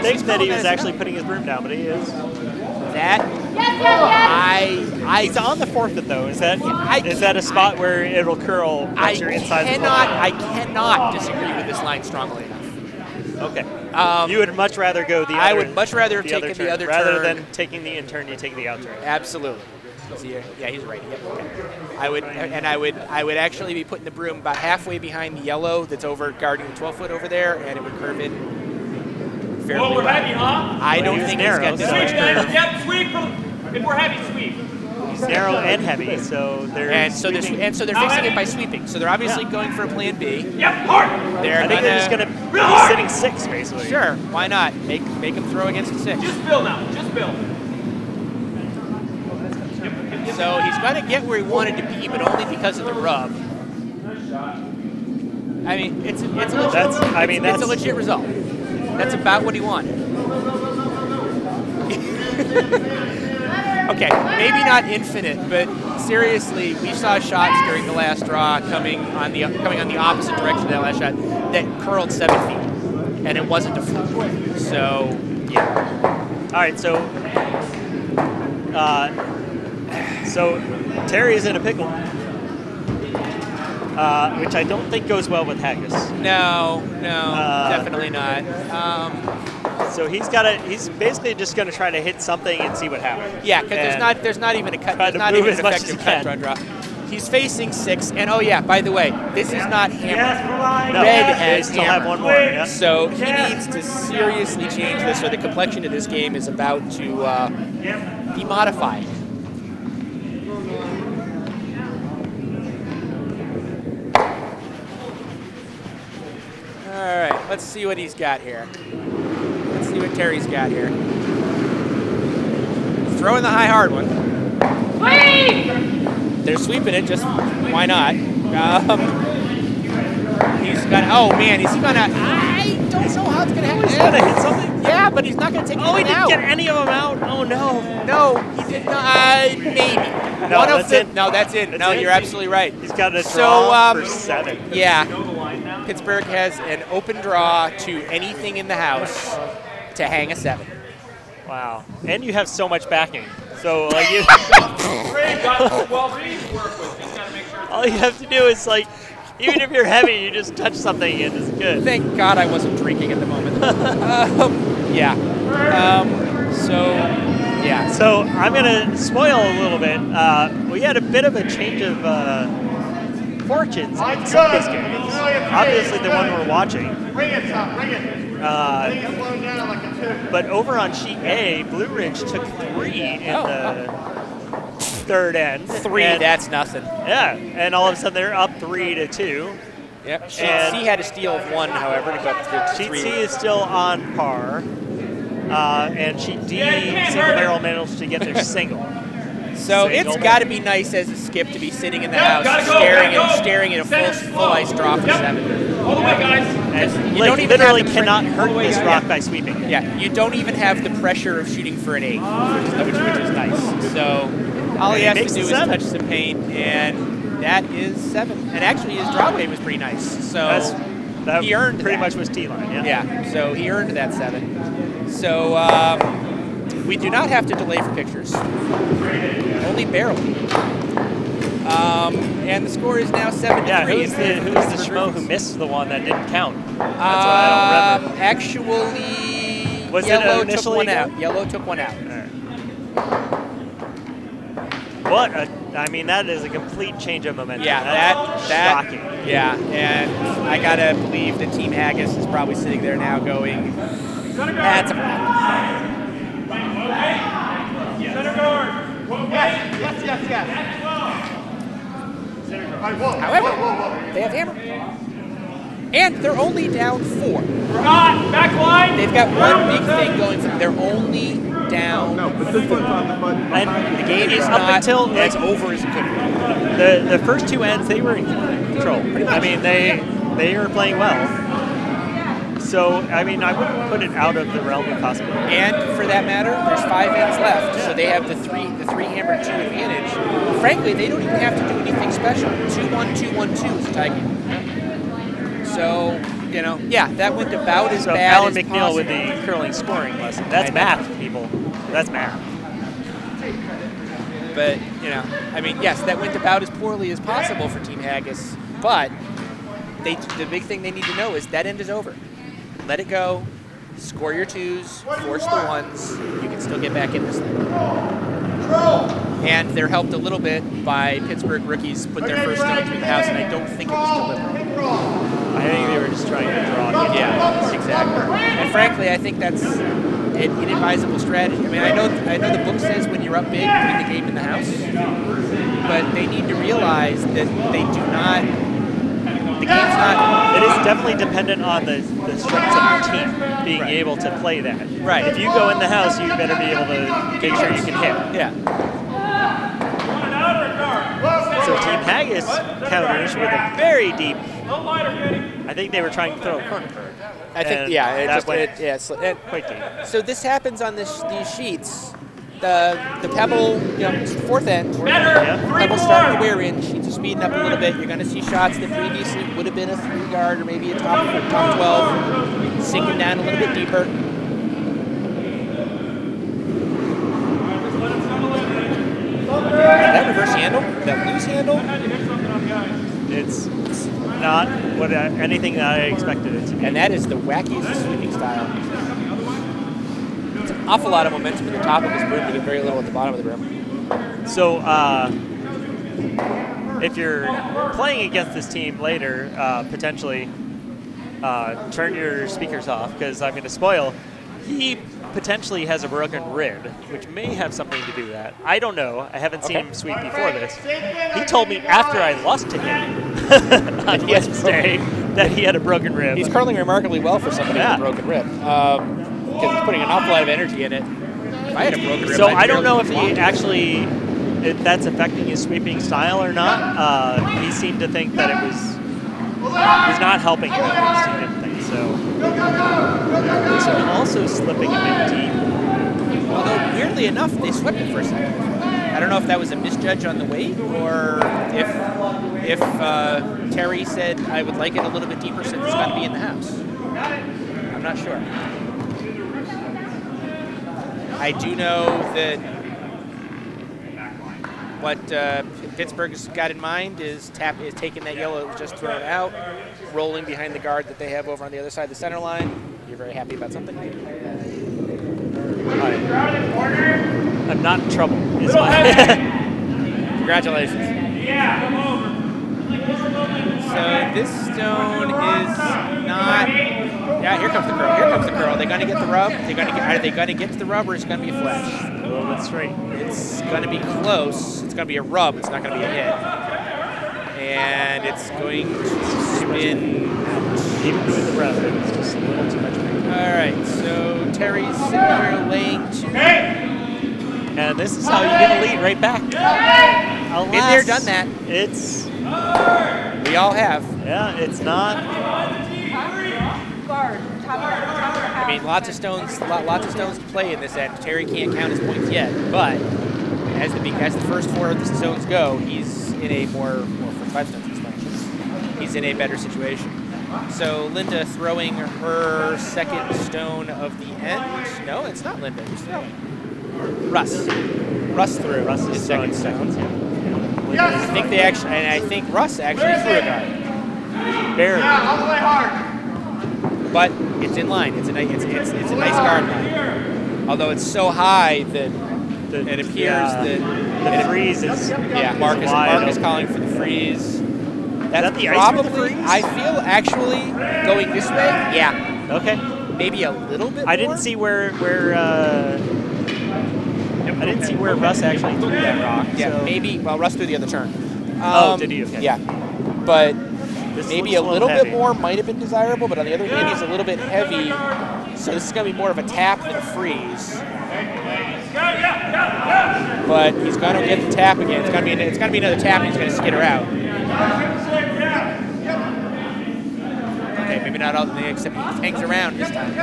think that he was actually putting his broom down, but he is. He's on the forfeit though. Is that a spot where it'll curl once you're inside the floor? I cannot disagree with this line strongly enough. Okay. You would much rather go the other. I would much rather have taken the other turn. Rather than taking the in turn, you take the out turn. Absolutely. Yeah, he's right. Yep. Okay. I would actually be putting the broom about halfway behind the yellow that's over guarding the 12-foot over there, and it would curve in fairly well. We're heavy, huh? I don't think he's got this much curve. Yep, sweep. If we're heavy, sweep. He's narrow and heavy, so they're they're fixing it by sweeping. So they're obviously going for a plan B. Yep, hard. I think they're just going to be sitting 6 basically. Sure, why not? Make him throw against the 6. Just Bill now. Just Bill. So he's going to get where he wanted to be, but only because of the rub. I mean, it's a legit result. That's about what he wanted. Okay, maybe not infinite, but seriously, we saw shots during the last draw coming on the opposite direction of that last shot that curled 7 feet, and it wasn't a fluke. So yeah. All right, so Terry is in a pickle, which I don't think goes well with Haggis. No, definitely not. So he's basically just going to try to hit something and see what happens. Yeah, because there's not even a cut. There's not even an effective cut draw. He's facing 6, and oh yeah, by the way, this is not hammer. Red has still have one more. Yeah. So he needs to seriously change this, or the complexion of this game is about to be modified. All right, let's see what he's got here. Let's see what Terry's got here. He's throwing the high hard one. They're sweeping it, just why not? He's got, oh man, is he gonna, I don't know how it's gonna happen. He's gonna hit something? Yeah, but he's not gonna take he didn't get any of them out. Oh no. No, he did not, maybe. No, that's it. No, that's it. No, you're absolutely right. He's got a draw for 7. Yeah. Pittsburgh has an open draw to anything in the house to hang a 7. Wow. And you have so much backing. So like you all you have to do is like, even if you're heavy, you just touch something and it's good. Thank God I wasn't drinking at the moment. Yeah. So I'm going to spoil a little bit. We had a bit of a change of fortunes in some of these games. Obviously, the one we're watching. Bring it, Tom, bring it. Bring it blown down like a 2. But over on sheet A, Blue Ridge took 3 in the third end. 3, and, that's nothing. Yeah, and all of a sudden they're up 3-2. Yep. Sheet C had a steal of 1, however, to go up to 3. Sheet C is still on par, and Sheet D, single barrel managed to get their single. So it's got to be nice as a skip to be sitting in the house, staring at a full ice draw for 7. All the way, guys. And you don't even literally have the cannot hurt this rock by sweeping it. Yeah, you don't even have the pressure of shooting for an 8, which is nice. So all he has to do is touch some paint, and that is 7. And actually, his draw weight was pretty nice. So he earned pretty that. much was T-line, yeah. Yeah, so he earned that 7. So we do not have to delay for pictures. Only barely. And the score is now 7-3. Yeah, who's the schmo who missed the one that didn't count? That's what I don't remember. Actually, was Yellow it took one out. Yellow took one out. I mean, that is a complete change of momentum. Yeah, that's shocking. Yeah, and I gotta believe that Team Haggis is probably sitting there now going, that's a problem. Center guard. Yes. However, they have hammer. And they're only down 4. Back line. They've got one big thing going for them. They're only down 4. And the game is up not until as over as it could be. the first 2 ends, they were in control. I mean, they were playing well. So, I mean, I wouldn't put it out of the realm of possibility. And for that matter, there's 5 ends left, so they have the three hammer 2 advantage. Frankly, they don't even have to do anything special. 2-1, 2-1-2 is a tie game. So, yeah, that went about as bad Alan as McNeil possible. with the curling scoring lesson. That's math, people. That's math. But, I mean, yes, that went about as poorly as possible for Team Haggis, but the big thing they need to know is that end is over. Let it go, score your 2s, force the 1s, you can still get back in this thing. And they're helped a little bit by Pittsburgh rookies put their first stone through the house, and I don't think it was deliberate. I think they were just trying to draw. Yeah, exactly. And frankly, I think that's an inadvisable strategy. I mean, I know the book says when you're up big, win the game in the house, but they need to realize that they do not. The game's not. It is definitely dependent on the strengths of your team being able to play that. Right. If you go in the house, you better be able to make sure you can hit. Yeah. So Team Haggis counters with a very deep. I think they were trying to throw a corner curve. I think, Quick game. So this happens on these sheets. The pebble, it's the 4th end. Pebble starting to wear in. Sheets are speeding up a little bit. You're going to see shots that previously would have been a 3-yard or maybe a top 12, sinking down a little bit deeper. That reverse handle, that loose handle. It's not anything that I expected it to be. And that is the wackiest sweeping style. It's an awful lot of momentum at the top of this broom to get very little at the bottom of the broom. So if you're playing against this team later, potentially turn your speakers off, because I'm going to spoil. He potentially has a broken rib, which may have something to do with that. I don't know. I haven't seen him sweep before this. He told me after I lost to him on Wednesday that he had a broken rib. He's curling remarkably well for somebody with a broken rib, because he's putting an awful lot of energy in it. If I had a broken rib, so I don't know if he actually, if that's affecting his sweeping style or not. He seemed to think that it was not helping him. At least he didn't think so. So also slipping a bit deep. Although weirdly enough, they swept it for a second. I don't know if that was a misjudge on the weight, or if Terry said I would like it a little bit deeper since it's going to be in the house. I'm not sure. I do know that what Pittsburgh's got in mind is taking that yellow that was just thrown out, rolling behind the guard that they have over on the other side of the center line. You're very happy about something? I'm not in trouble. Congratulations. Yeah, come over. So this stone is not. Yeah, here comes the curl. Here comes the curl. Are they going to get the rub? Are they going to get to the rub, or is it going to be a flash? A little bit straight. It's going to be close. It's going to be a rub. It's not going to be a hit. And it's going to spin. Even with the rub, it's just a little too much. All right, so Terry's sitting here laying 2. And this is how you get a lead right back. Alas, Been there, done that. It's. We all have. Yeah, it's not. I mean, lots of stones to play in this end. Terry can't count his points yet, but as the first 4 of the stones go, he's in a more 5 stones he's playing. He's in a better situation. So Linda throwing her second stone of the end. No, it's not Linda. Who's throwing? Russ. Russ threw his second stone. I think they actually, and I think Russ actually threw a guard. Barely. Yeah, all the way hard. But it's in line. It's a nice guard line. Although it's so high that it appears that the freeze is. Yeah, Marcus calling for the freeze. That's the ice probably. for the freeze? I feel actually going this way. Yeah. Okay. Maybe a little bit. I didn't see where Russ actually threw that rock. Yeah, so. maybe. Well, Russ threw the other turn. Did he? Okay. Yeah, but This maybe a looks little heavy. bit more might have been desirable. But on the other hand, he's a little bit heavy, so this is going to be more of a tap than a freeze. But he's going to get the tap again. It's going to be another tap, and he's going to skitter out. Okay, maybe not all, except he hangs around this time.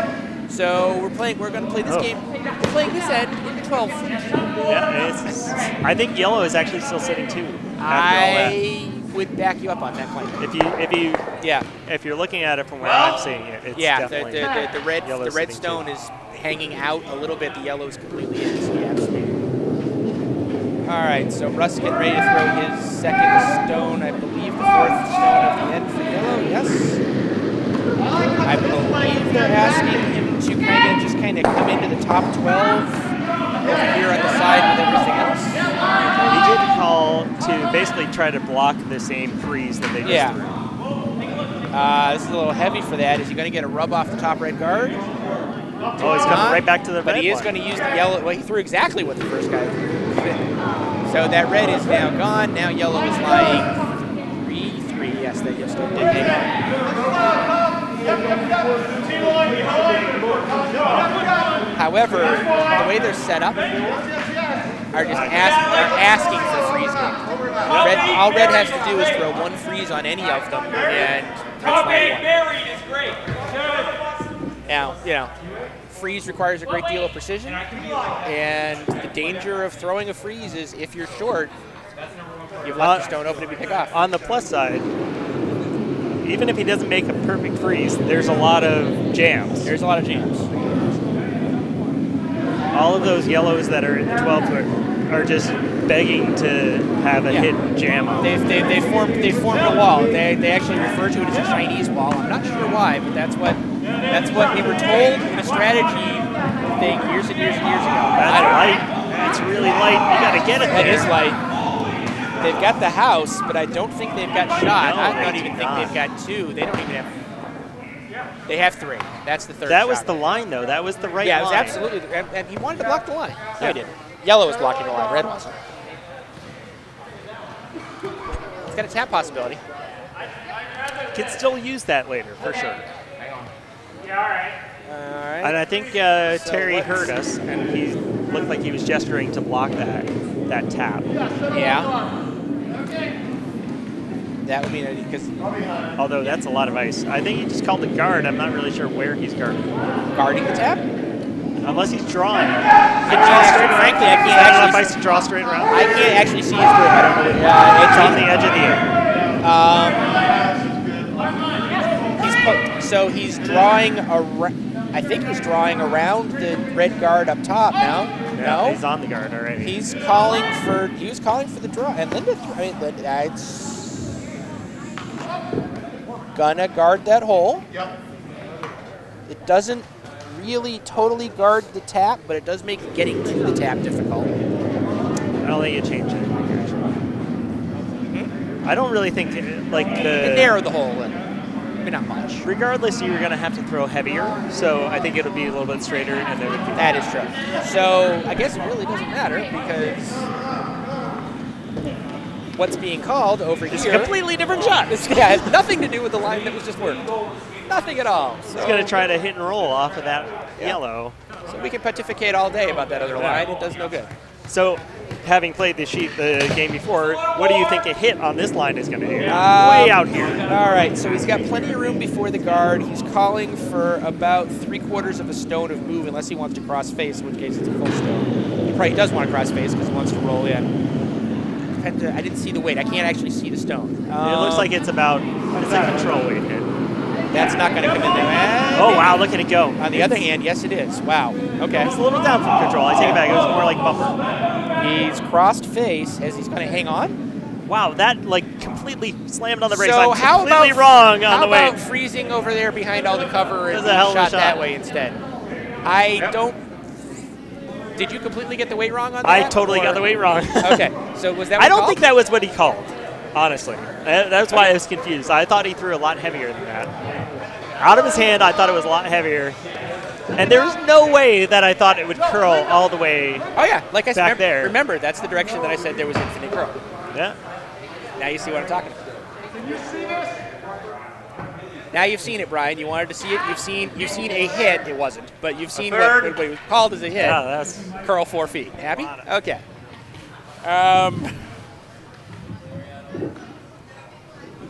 So we're going to play this game. We're playing this end in 12. Yeah, I think yellow is actually still sitting 2. I would back you up on that claim. If you're looking at it from where I'm seeing it, it's definitely the red stone is hanging out a little bit. The yellow is completely in. So yeah, all right, so Russ getting ready to throw his second stone. I believe the 4th stone of the end for yellow. Yes. I believe they're asking him to kind of come into the top 12 over here on the side with everything else. He did call to basically try to block the same freeze that they just threw. This is a little heavy for that. Is he going to get a rub off the top red guard? Oh, he's coming right back to the red. But he is going to use the yellow. Well, he threw exactly what the first guy threw. So that red is now gone. Now yellow is lying 3-3. Yes, they just did hang on. However, the way they're set up are just asking for freeze game. All red has to do is throw 1 freeze on any of them, and that's one. Now, freeze requires a great deal of precision, and the danger of throwing a freeze is if you're short, you've left your stone open to be picked off. On the plus side, even if he doesn't make a perfect freeze, there's a lot of jams. There's a lot of jams. All of those yellows that are in the 12-foot are just begging to have a hidden jam on. They formed a wall. They actually refer to it as a Chinese wall. I'm not sure why, but that's what we were told in a strategy thing years and years and years ago. That's light. That's really light. You got to get it there. It is light. They've got the house, but I don't think they've got shot. No, I don't even think they've got 2. They don't even have. They have 3. That's the 3rd. That was shot. the line, though. That was the right line. Yeah, it was absolutely. And he wanted to block the line. No, he didn't. Yellow was blocking the line. Red wasn't. It's got a tap possibility. Can still use that later, for sure. Yeah, all right. And I think Terry heard us, and he looked like he was gesturing to block that tap. Yeah. That would mean because Although that's a lot of ice. I think he just called the guard. I'm not really sure where he's guarding. guarding the tap. Unless he's drawing. Frankly, I can't Enough actually. ice to draw straight around. I can't actually see his grip. I don't believe. It's on the edge of the air. So he's drawing I think he's drawing around the red guard up top now. Yeah, No, he's on the guard already. he was calling for the draw, and Linda. It's gonna guard that hole. It doesn't really totally guard the tap, but it does make getting to the tap difficult. I don't think it changed anything, actually. I don't really think like It narrowed the hole, but not much. Regardless, you're going to have to throw heavier, so I think it'll be a little bit straighter, and then that is true. So I guess it really doesn't matter because what's being called over it's here a completely different shot. Yeah, it has nothing to do with the line that was just worked. Nothing at all. So, he's going to try to hit and roll off of that yellow. So we can pontificate all day about that other line. It does no good. So, having played the game before, what do you think a hit on this line is going to do? Way out here. All right, so he's got plenty of room before the guard. He's calling for about 3/4 of a stone of move, unless he wants to cross face, in which case it's a full stone. He probably does want to cross face because he wants to roll in. I didn't see the weight. I can't actually see the stone. It looks like it's a control weight hit. That's not going to come in there. Oh, wow, look at it go. On the other hand, yes, it is. Wow. Okay. It's a little down from control. I take it back. It was more like bumper. He's crossed face as he's going to hang on. Wow, that like completely slammed on the brakes. So I'm how completely about, wrong on how the way. about freezing over there behind all the cover and That's a hell of a shot shot that way instead? I don't. Did you completely get the weight wrong on that? I totally got the weight wrong. Okay, so was that what I don't called? think that was what he called, honestly. That's why I was confused. I thought he threw a lot heavier than that. Out of his hand, I thought it was a lot heavier. And there was no way that I thought it would curl all the way Oh, yeah. Like I said, there. Remember, that's the direction that I said there was infinite curl. Yeah. Now you see what I'm talking about. Can you see this? Now you've seen it, Brian. You wanted to see it. You've seen a hit. It wasn't, but you've seen what it was called as a hit. Yeah, that's Curl 4 feet. Happy? Okay.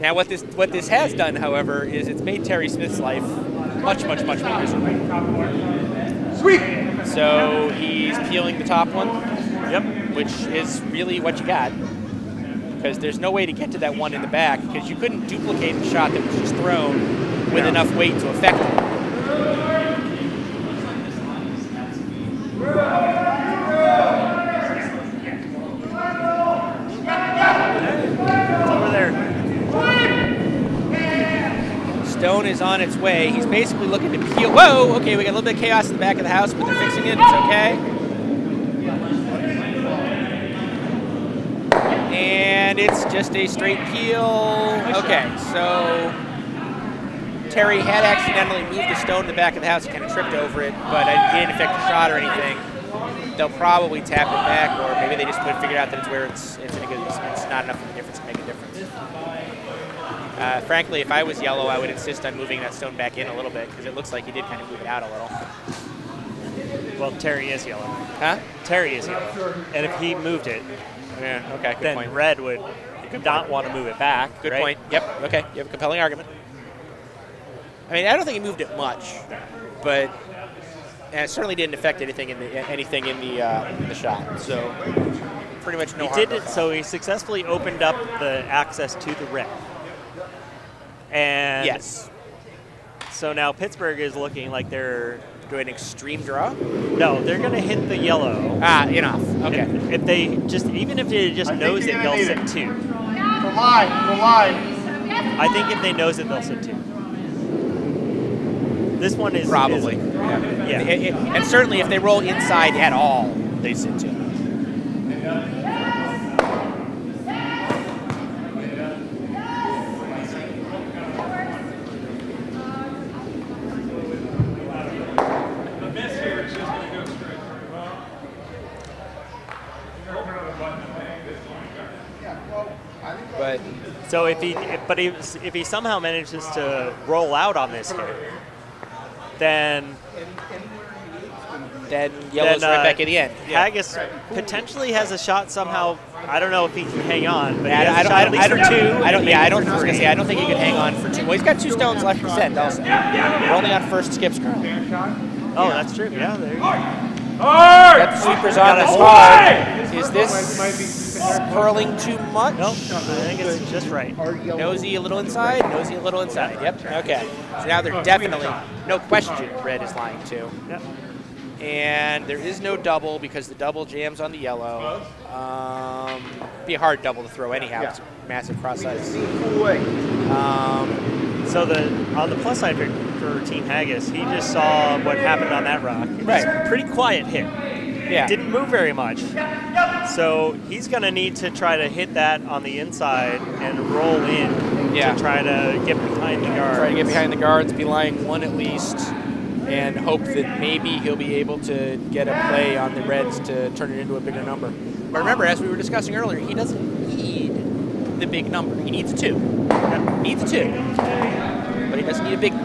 Now what this has done, however, is it's made Terry Smith's life much more miserable. Sweet. So he's peeling the top one. Yep. Which is really what you got. Because there's no way to get to that one in the back because you couldn't duplicate the shot that was just thrown with enough weight to affect it. It's over there. Stone is on its way. He's basically looking to peel. Whoa! Okay, we got a little bit of chaos in the back of the house, but they're fixing it. It's okay. And it's just a straight peel. Okay, so Terry had accidentally moved the stone in the back of the house, kind of tripped over it, but it didn't affect the shot or anything. They'll probably tap it back, or maybe they just figured out that it's where it's not enough of a difference to make a difference. Frankly, if I was yellow, I would insist on moving that stone back in a little bit because it looks like he did kind of move it out a little. Well, Terry is yellow. Huh? Terry is yellow. And if he moved it, Yeah, okay, good then point. red would not want to move it back. Good right? point. Yep, okay, you have a compelling argument. I mean, I don't think he moved it much, but it certainly didn't affect anything in the shot. So pretty much no He harm. did it, so he successfully opened up the access to the red. And Yes. so now Pittsburgh is looking like they're Do an extreme draw? no, they're going to hit the yellow. Ah, enough. Okay. If they just even if they just nose it, they'll sit 2. For line. I think if they nose it, they'll sit 2. This one is Probably. Yeah. And certainly if they roll inside at all, they sit 2. But So if he somehow manages to roll out on this hit, then yellow's right back at the end. Yeah. Haggis potentially has a shot somehow. I don't know if he can hang on, but he I has a shot at least for 2. I don't for 3. I don't think he could hang on for 2. Well, he's got 2 stones left to send also. We're only on first skips curl. Oh, that's true. Yeah, there you go. Got the sweepers on this hard. Is this curling too much? Nope, I think it's just right. Nosy a little inside, nosy a little inside. Yep, okay. So now they're definitely, no question, red is lying too. Yep. And there is no double because the double jams on the yellow. Be a hard double to throw anyhow. It's a massive cross size. So on the plus side for Team Haggis, he just saw what happened on that rock. It was a pretty quiet hit. Yeah. Didn't move very much. So he's going to need to try to hit that on the inside and roll in to try to get behind the guards. Try to get behind the guards, be lying one at least, and hope that maybe he'll be able to get a play on the Reds to turn it into a bigger number. But remember, as we were discussing earlier, he doesn't need the big number. He needs a 2. He needs a 2. But he doesn't need a big one.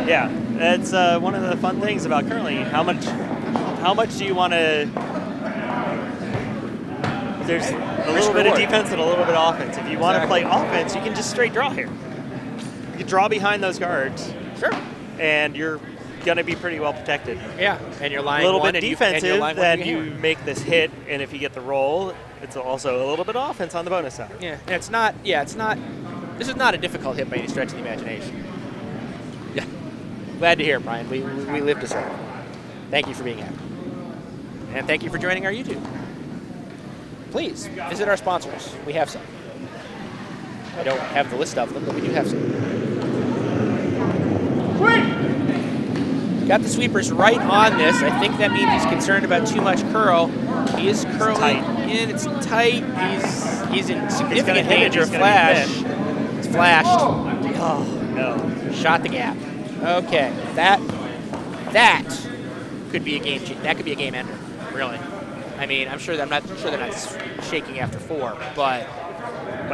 Yeah, that's one of the fun things about curling. How much do you want to... There's a little bit of defense and a little bit of offense. If you want to play offense, you can just straight draw here. You can draw behind those guards. Sure. And you're going to be pretty well protected. Yeah, and you're lying a little one bit and defensive, then you hammer. make this hit, and if you get the roll, it's also a little bit of offense on the bonus side. Yeah, and it's not, this is not a difficult hit by any stretch of the imagination. Yeah. Glad to hear it, Brian. We live to serve. Thank you for being here. And thank you for joining our YouTube. Please visit our sponsors. We have some. I don't have the list of them, but we do have some. Got the sweepers right on this. I think that means he's concerned about too much curl. He is curling in. It's tight. He's in significant danger of flash. It's flashed. Oh, no. Shot the gap. Okay. That could be a game. That could be a game ender, really. I mean, I'm not sure they're not shaking after 4, but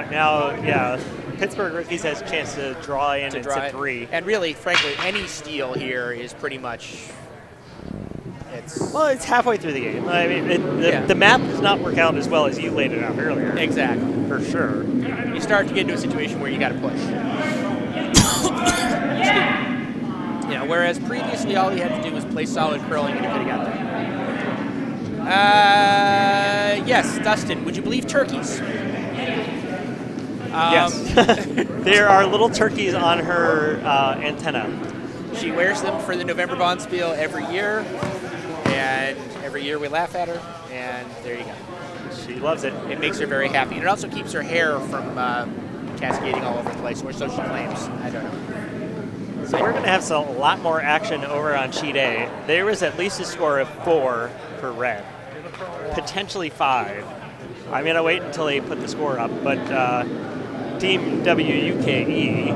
now, yeah, Pittsburgh Rookies has a chance to draw in and sit 3. And really, frankly, any steal here is pretty much well, it's halfway through the game. I mean, the map does not work out as well as you laid it out earlier. Exactly, for sure. You start to get into a situation where you got to push. Whereas previously all he had to do was play solid curling and he could have got there. Yes, Dustin, would you believe turkeys? Yes. There are little turkeys on her antenna. She wears them for the November Bonspiel every year, and every year we laugh at her, and there you go. She loves it. It makes her very happy. And it also keeps her hair from cascading all over the place, or so she claims. I don't know. So we're going to have a lot more action over on Sheet A. There was at least a score of 4 for Red, potentially 5. I'm going to wait until they put the score up, but Team WUKE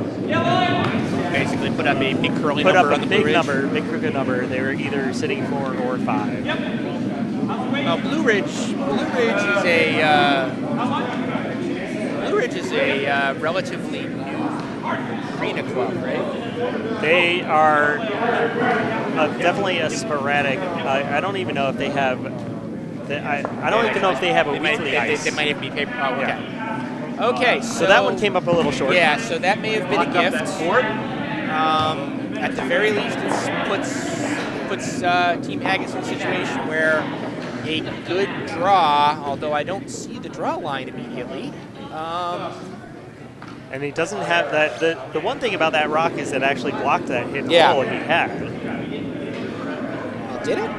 basically put up a big curly number. Put up a big crooked number. They were either sitting 4 or 5. Blue Ridge is a relatively new arena club, right? They are definitely a sporadic. I don't even know if they have. I don't even know if they have a weekly ice. They might have to be paper. Oh, okay. Yeah. Okay, so that one came up a little short. Yeah, so that may have been a gift. At the very least, it puts Team Haggis in a situation where a good draw, although I don't see the draw line immediately. And he doesn't have that. The one thing about that rock is it actually blocked that hit hole he had. Oh, did it?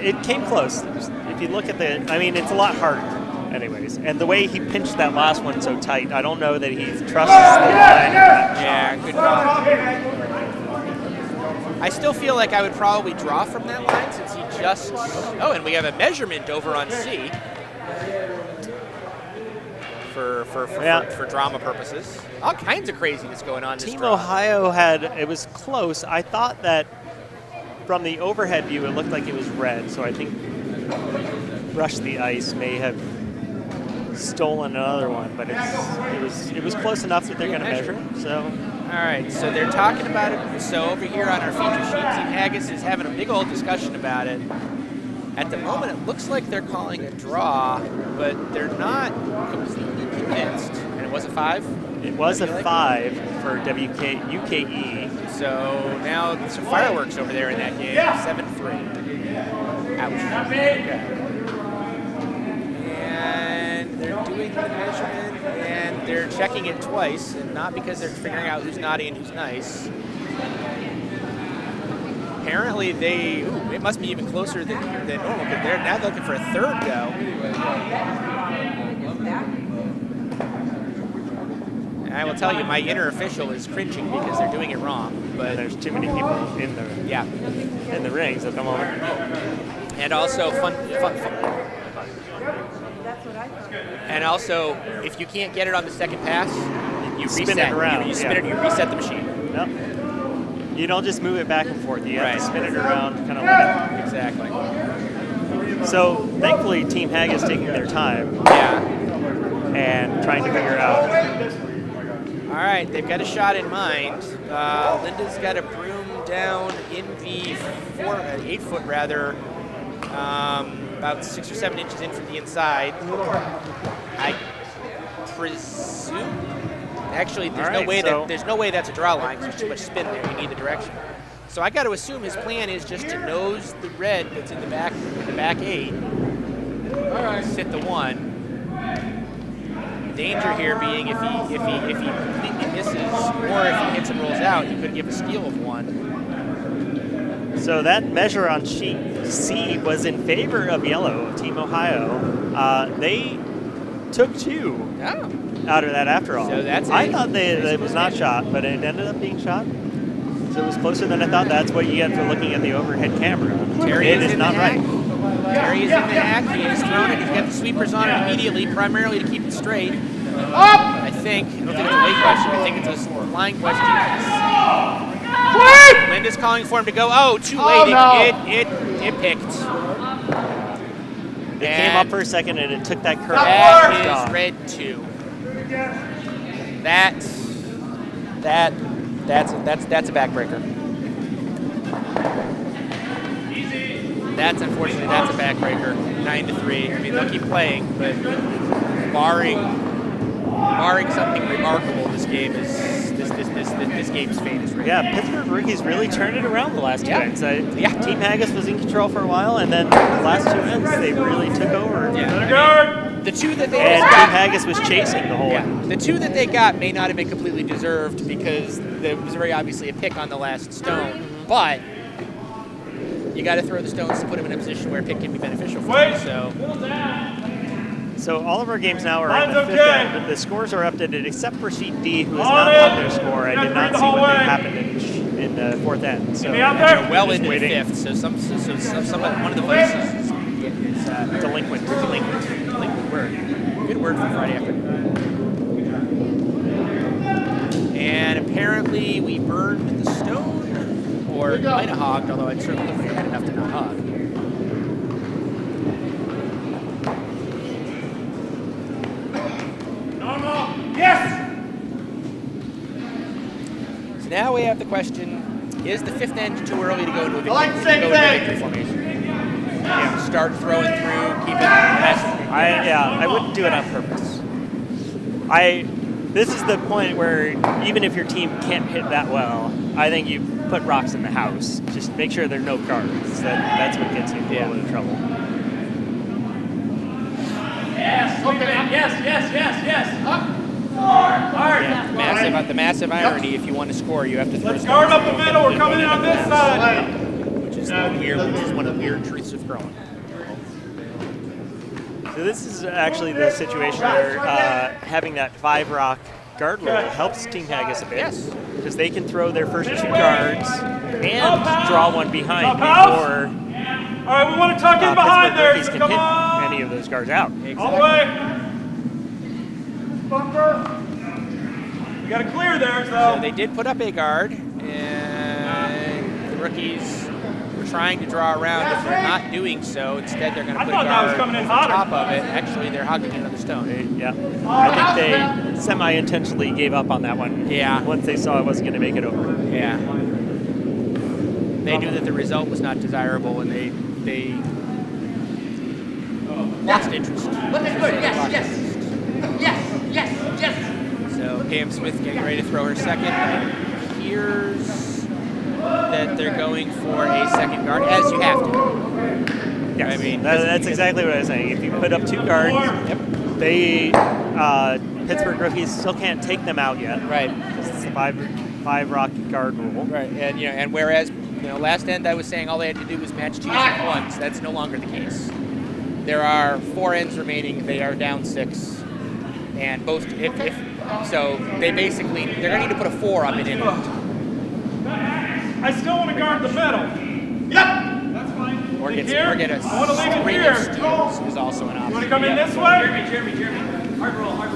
It came close. If you look at I mean, it's a lot harder, anyways. And the way he pinched that last one so tight, I don't know that he trusts the line. Yeah, good call. I still feel like I would probably draw from that line since he just. Oh, and we have a measurement over on C. For drama purposes. All kinds of craziness going on. Team Ohio it was close. I thought that from the overhead view it looked like it was red, so I think Rush the Ice may have stolen another one, but it was close enough that they're going to measure. So. All right, so they're talking about it. So over here on our feature sheet, Team Haggis is having a big old discussion about it. At the moment, it looks like they're calling a draw, but they're not completely convinced. And it was a 5? It was a 5 for UKE. So now some fireworks over there in that game. 7-3. Ouch. Okay. And they're doing the measurement, and they're checking it twice, and not because they're figuring out who's naughty and who's nice. Apparently it must be even closer than normal, because they're now looking for a 3rd go. And I will tell you, my inner official is cringing because they're doing it wrong. But there's too many people in the rings at the moment. And also And also, if you can't get it on the second pass, you Spin reset. it around. You spin it. You reset the machine. Yep. You don't just move it back and forth. You have to spin it around, kind of Exactly. So thankfully, Team Hag is taking their time. Yeah. And trying to figure out. All right, they've got a shot in mind. Linda's got a broom down in the 8 foot rather, about 6 or 7 inches in from the inside. I presume. Actually, there's no way that's a draw line. There's too much spin there. You need the direction. So I got to assume his plan is just to nose the red that's in the back 8. All right. Sit the 1. Danger here being if he completely misses or if he hits and rolls out, you could give a steal of 1. So that measure on sheet C was in favor of yellow, Team Ohio. They took 2 out of that after all. So that's I thought it was not shot, but it ended up being shot. So it was closer than I thought. That's what you get for looking at the overhead camera. It is not right. Terry is in the hack. He has thrown it. He's got the sweepers on it immediately, primarily to keep it straight. I think. I don't think it's a weight question. I think it's a line question. Linda's calling for him to go. Oh, too late. It picked. It came up for a second and it took that curve. That is red 2. That's a backbreaker. That's unfortunately that's a backbreaker. 9-3. I mean they'll keep playing, but barring something remarkable, this game is this game's fate is right. Yeah, Pittsburgh rookies really turned it around the last 2 ends. Team Haggis was in control for a while, and then the last 2 ends they really took over. The 2 that they Team Haggis was chasing the whole end. The 2 that they got may not have been completely deserved because there was very obviously a pick on the last stone, but you got to throw the stones to put them in a position where a pick can be beneficial for you. So all of our games now are in the 5th end. The scores are updated except for Sheet D, who has not won their score. I did not see what happened in the 4th end. So they're well into the 5th. So one of the voices is delinquent word. Good word for Friday afternoon. And apparently we burned the stone, or might have hogged, although I'd certainly forget enough to not hog. Yes! So now we have the question, is the 5th end too early to go into a victory formation? Yeah, start throwing through, keep it messing. I wouldn't do it on purpose. This is the point where even if your team can't hit that well, I think you put rocks in the house. Just make sure there are no cards. That's what gets you in a little bit of trouble. Yes! Up! Hard! Yeah, the massive irony, if you want to score, you have to throw. Let's guard up the middle, we're coming in on this side! Which is one of the weird truths of throwing. So this is actually the situation where having that 5 rock guard rule helps Team Haggis a bit. Yes. Because they can throw their first 2 cards and draw one behind before all right, we want to tuck in behind there. rookies can hit any of those cards out. Exactly. All the way. Bumper. We got to clear there, So they did put up a guard, and the rookies were trying to draw around, but they're not doing so. Instead, they're going to put a guard on top of it. Actually, they're hogging another stone. Yeah. I think they semi-intentionally gave up on that one. Yeah. Once they saw it wasn't going to make it over. Yeah. They knew that the result was not desirable, and they lost interest. Yes. So Pam Smith getting ready to throw her second. It appears that they're going for a second guard, as you have to. Yes. I mean, that's exactly what I was saying. If you put up 2 guards, they Pittsburgh rookies still can't take them out yet. Right. It's the 5 rock guard rule. Right, and whereas last end I was saying all they had to do was match 2s and 1s. That's no longer the case. There are 4 ends remaining. They are down 6, and both so they basically they're going to need to put a 4 up in end. I still want to guard the middle. Yep. That's fine. Or Think get here? a I want to leave it string here. of steals is also an You want to option. come in this way? Jeremy. Hard roll. Good.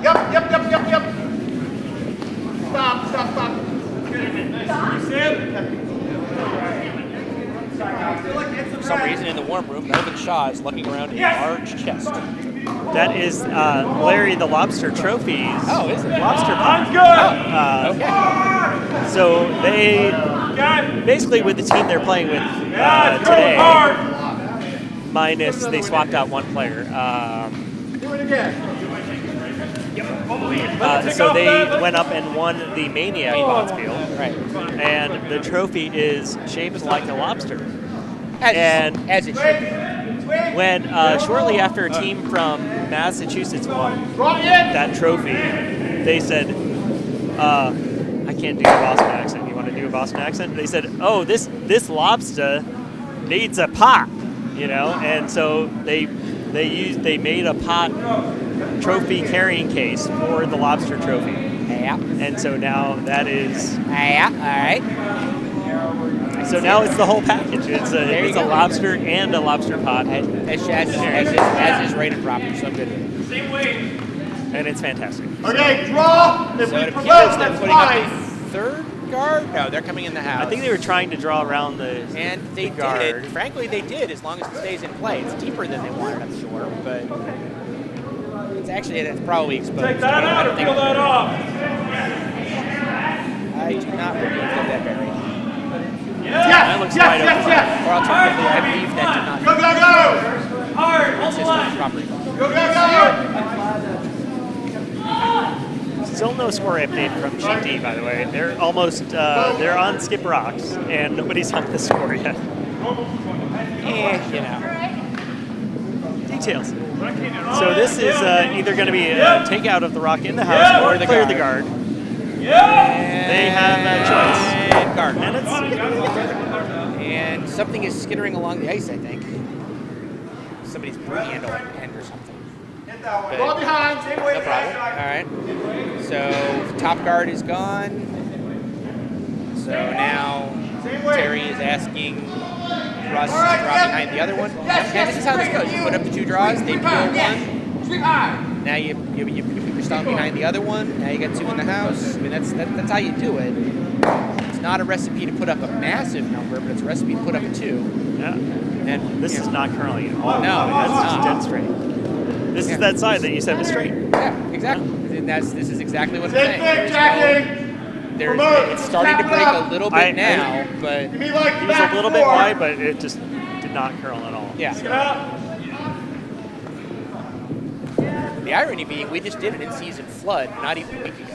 Yep. Stop. Sam? For some reason in the warm room, Melvin Shaw is looking around a large chest. That is Larry the Lobster Trophies. Oh, is it? Lobster I'm pot. good. Okay. So they Okay. basically with the team they're playing with Yeah, go today, hard. minus they swapped out one player. Do it again. So they went up and won the Maniac Bonspiel, Right. and the trophy is shaped like a lobster. As it should be. When shortly after a team from Massachusetts won Drop it. that trophy, they said, I can't do a Boston accent. You want to do a Boston accent? They said, oh, this lobster needs a pot, you know? And so they made a pot trophy carrying case for the lobster trophy. Yeah. And so now that is, Yeah. All right. so now it's the whole package. It's There you a go. lobster and a lobster pot, As is rated proper, so I'm good with it. Same weight. and it's fantastic. Okay, draw. If So we it appears prevent, they're that's putting up fine. a third guard. No, they're coming in the house. I think they were trying to draw around the And they guard. did. Frankly, they did, as long as it stays in play. It's deeper than they wanted, I'm sure, but that's probably exposed. Take that out or peel that off. I do not believe that buried. That looks wide open. Or alternatively, I believe that did not Go. Hard. Hold the consist line. of property. Go. Still no score update from Sheet D, by the way. They're almost, they're on Skip Rocks, and nobody's on the score yet. You know. Details. So this is either going to be a takeout of the rock in the house or the clear guard. the guard. Yeah. They have a choice. And guard. And it's And something is skittering along the ice, I think. Somebody's broom handle end or something. But Go behind. Same way. no problem. All right. So top guard is gone. So now Terry is asking Russ to drop behind the other one. And this is how this goes. You put up the two draws, they peel one. Sweep high. Now you put your stone behind the other one. Now you got two in the house. I mean, that's how you do it. It's not a recipe to put up a massive number, but it's a recipe to put up a two. Yeah. And This is not curling at all. No, that's it's just not. dead straight. This is that side that you said was straight. Yeah, exactly. And this is exactly what I'm Same saying. thing, Jackie. It's starting to break a little bit now, but Give me like He was back a little bit four. wide, but it just did not curl at all. yeah. Get out. The irony being, we just did an in-season flood not even a week ago.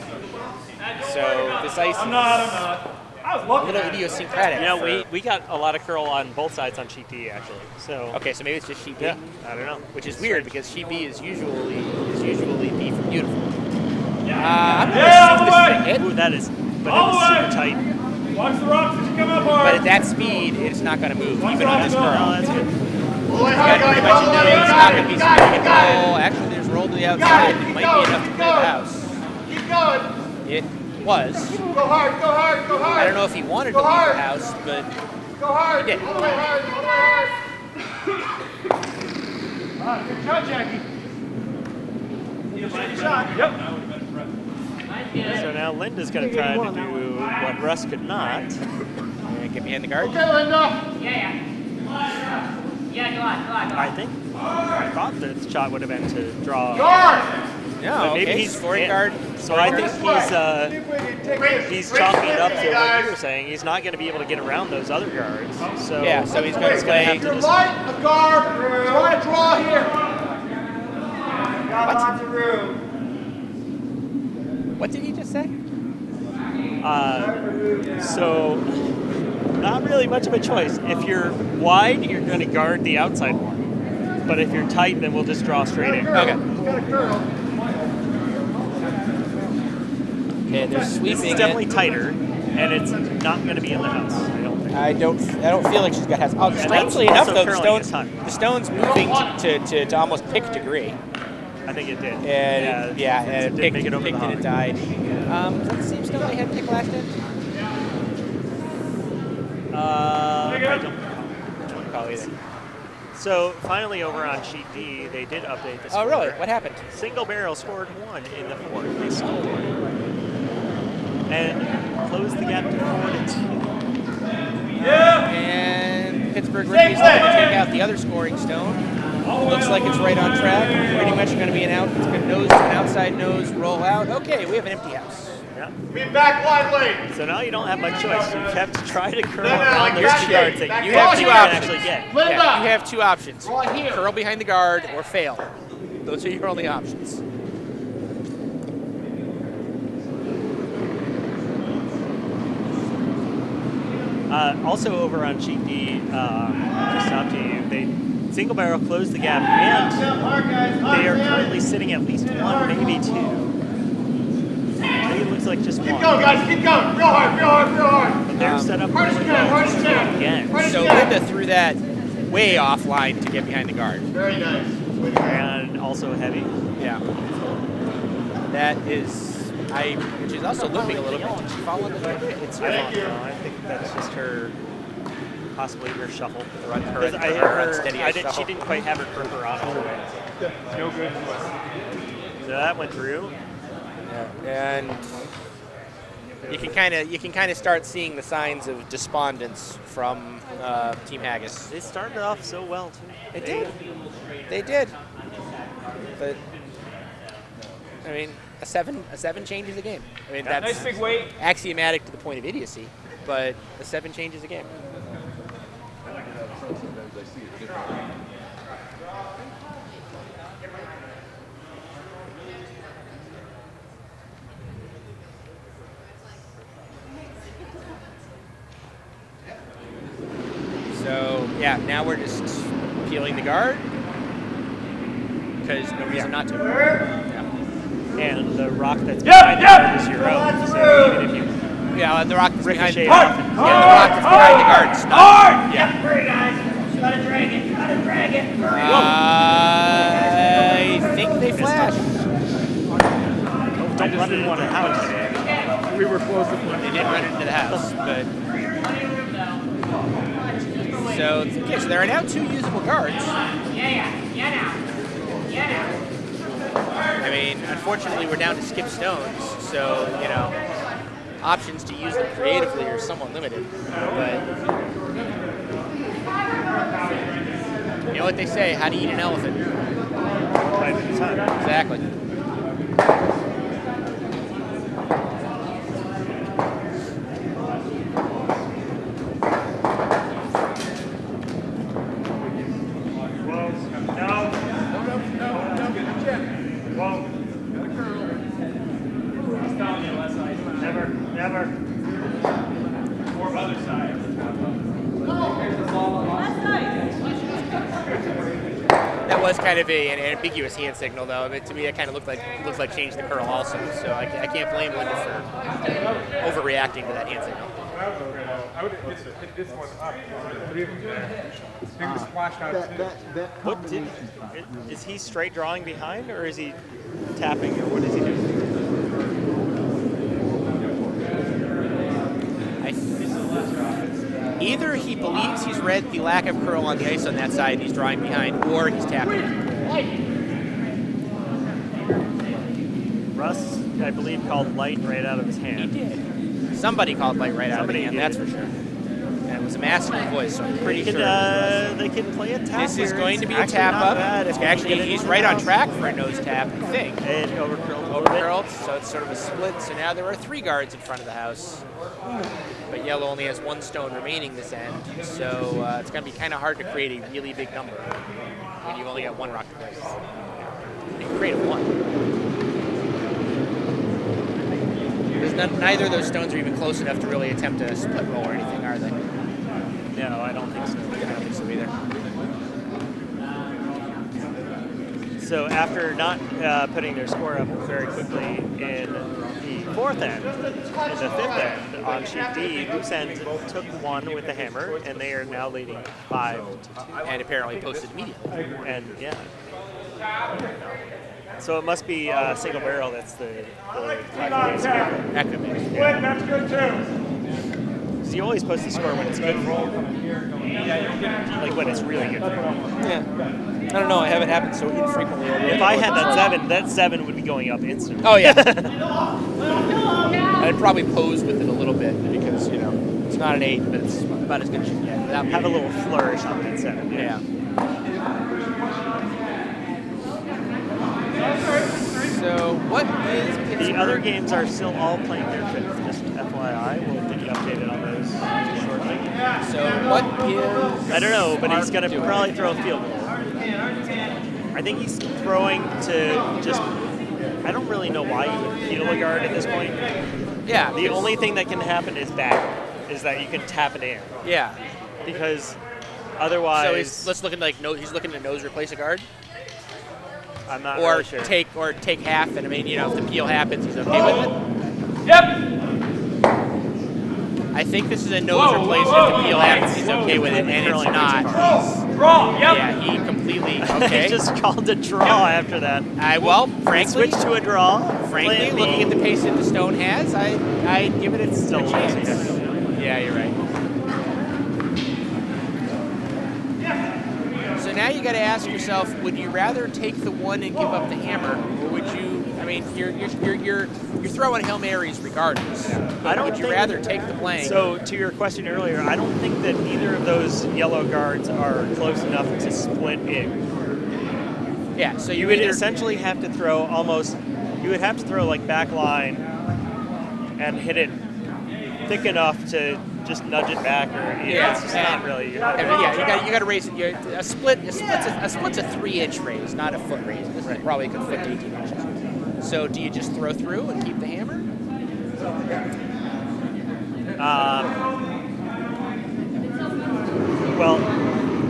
So this ice I'm is not. I was a looking little at it. idiosyncratic. You know, for- we got a lot of curl on both sides on Sheet D, actually. So, Okay, so maybe it's just sheet B, yeah, I don't know. which is weird because sheet B is usually B for beautiful. I'm going to Yeah, assume this is a hit, Ooh, that is, but All it was the way. super tight. Watch the rocks as you come up but hard. at that speed, it's not going to move even on this Oh, curl. that's good. All the way You high, got pretty guys. much All the know way it's high. not going to be Got something it, you got can it. go. Actually, there's roll to the Got outside. it. It might Go, be enough to keep clear the going. house. Keep going. It was. Go hard. Go hard. Go hard. I don't know if he wanted to Go leave hard. the house, but Go hard. He did. All the way hard. All the way hard. Good shot, Jackie. Yep. So now Linda's going to try to do what Russ could not. get behind the guard. Okay, Linda. I think. I thought the shot would have been to draw. Guard. No, But maybe okay, he's scoring yeah. guard. So I think he's chalking it up to what guys. you were saying. He's not going to be able to get around those other guards. So Yeah, so he's going to play. have to You're just light, a guard. Try to draw here. Got lots of room. What did he just say? So not really much of a choice. If you're wide, you're going to guard the outside more. But if you're tight, then we'll just draw straight in. Okay. He's got a curl. Okay, they're This sweeping is definitely it. tighter, and it's not going to be in the house, I don't think. I don't feel like she's got house. Oh, strangely that's enough, also though, curling a ton. the stone's moving to almost pick degree. I think it did. And it it did picked, make it over the picked and it hump. died. Is that the same stone they had pick last end? I don't know either. So finally, over on sheet D, they did update the score. Oh, really? What happened? Single Barrel scored 1 in the fourth. They stole 1 and closed the gap to 4-2. And Pittsburgh Rookies looking to take out the other scoring stone. Looks like it's right on track. Pretty much going to be an out. It's going to nose to an outside nose, roll out. Okay, we have an empty house. Yeah. Be back lively. So now you don't have much choice. You have to try to curl No, around like those that 2 guards that shape. you have two can options. actually get. Yeah, you have 2 options. Curl behind the guard or fail. Those are your only options. Also over on sheet D, just up to you, Single Barrel closed the gap, and they are currently sitting at least 1, maybe 2. Maybe it looks like just 1. Keep going, guys. Keep going. Real hard, real hard, real hard. But they're set up Hard as really you can, well hard as you can. again. So Linda threw that way offline to get behind the guard. Very nice. And also heavy. Yeah. That is, which is also looping a little bit. Did she fall on the guard? It's I don't know. I think that's just her, possibly her shuffle. Her Because unsteady shuffle. she didn't quite have her gripper on it. No good. So that went through. And you can kind of start seeing the signs of despondence from Team Haggis. They started off so well too. They did. But I mean, a seven changes a game. I mean, that's Nice big weight. axiomatic to the point of idiocy, but a 7 changes a game. So yeah, now we're just peeling the guard because no reason not to. Yeah. And the rock that's behind the guard is your own. So even if you Yeah, the rock that's behind the ricochet guard. off and Yeah, the rock that's behind the guard. Is not, yeah. Hurry, guys. Gotta drag it. Gotta drag it. Hurry. I think they flash. don't run into the house. We were close to They did run into the house, but so okay. So there are now 2 usable guards. I mean, unfortunately, we're down to skip stones, so you know, options to use them creatively are somewhat limited. But you know what they say: how to eat an elephant. Right at the time. Exactly. That was kind of an ambiguous hand signal, though. I mean, to me, it kind of looked like change the curl also. So I can't blame Linda for overreacting to that hand signal. I would hit this one up. 3 of them there. Thing was splashed out too. What did, is he straight drawing behind, or is he tapping, or what is he doing? Either he believes he's read the lack of curl on the ice on that side and he's drawing behind, or he's tapping. Russ, I believe, called light right out of his He hand. did. Somebody called light right out of the Somebody hand, did. that's for sure. And it was a masculine voice, so I'm pretty They sure. could, they can play a tap. This is here. going It's to be a actually tap not up. bad if you Actually, get it he's into right the on house. track for a nose tap, I think. And overcurled a little bit. Overcurled, so it's sort of a split. So now there are 3 guards in front of the house. But yellow only has 1 stone remaining this end, so it's going to be kind of hard to create a really big number when you've only got 1 rock to place. You can create a 1. There's neither of those stones are even close enough to really attempt a split roll or anything, are they? No, I don't think so. I don't think so either. So after not putting their score up very quickly in the 4th end, in the 5th end on sheet D, Loose End took 1 with the hammer, and they are now leading 5-2. And apparently posted immediately. And yeah. So it must be Single Barrel that's the That could be. Split, that's good too. Because you always post the score when it's good for you. Like when it's really good for you. Yeah. I don't know. I have it happen so infrequently. If I had that 7 would be going up instantly. Oh, yeah. I'd probably pose with it a little bit because, you know, it's not an 8, but it's about as good as you can get. Have a little flourish on that 7. Yeah. So, what is Pittsburgh? The other games are still all playing their 5th. Just FYI, we'll get you updated on those shortly. So, what is... I don't know, but he's going to probably throw a field goal. I think he's throwing to just... I don't really know why you would peel a guard at this point. Yeah. The only thing that can happen is back, is that you can tap it in. Yeah. Because otherwise... So he's looking like he's looking to nose replace a guard? I'm not really sure. Take half, and I mean, you know, if the peel happens, he's okay with it? Yep. I think this is a nose replacement. If the peel happens, he's okay with it, and it's not. Draw. Yep. Yeah, he completely, okay. He just called a draw after that. Well, frankly, switch to a draw. Frankly, looking at the pace that the Stone has, I'd give it a Still chance. Yeah, you're right. So now you got to ask yourself: would you rather take the 1 and give up the hammer, or would you? I mean, you're throwing Hail Marys regardless. Yeah. Would you rather take the blank? So to your question earlier, I don't think that either of those yellow guards are close enough to split in. Yeah. So you would essentially have to throw almost. You would have to throw like back line and hit it thick enough to just nudge it back, or it's just not really. You got to raise it. A split's a 3-inch raise, not a foot raise. This is probably a good foot to 18 inches. So do you just throw through and keep the hammer? Well,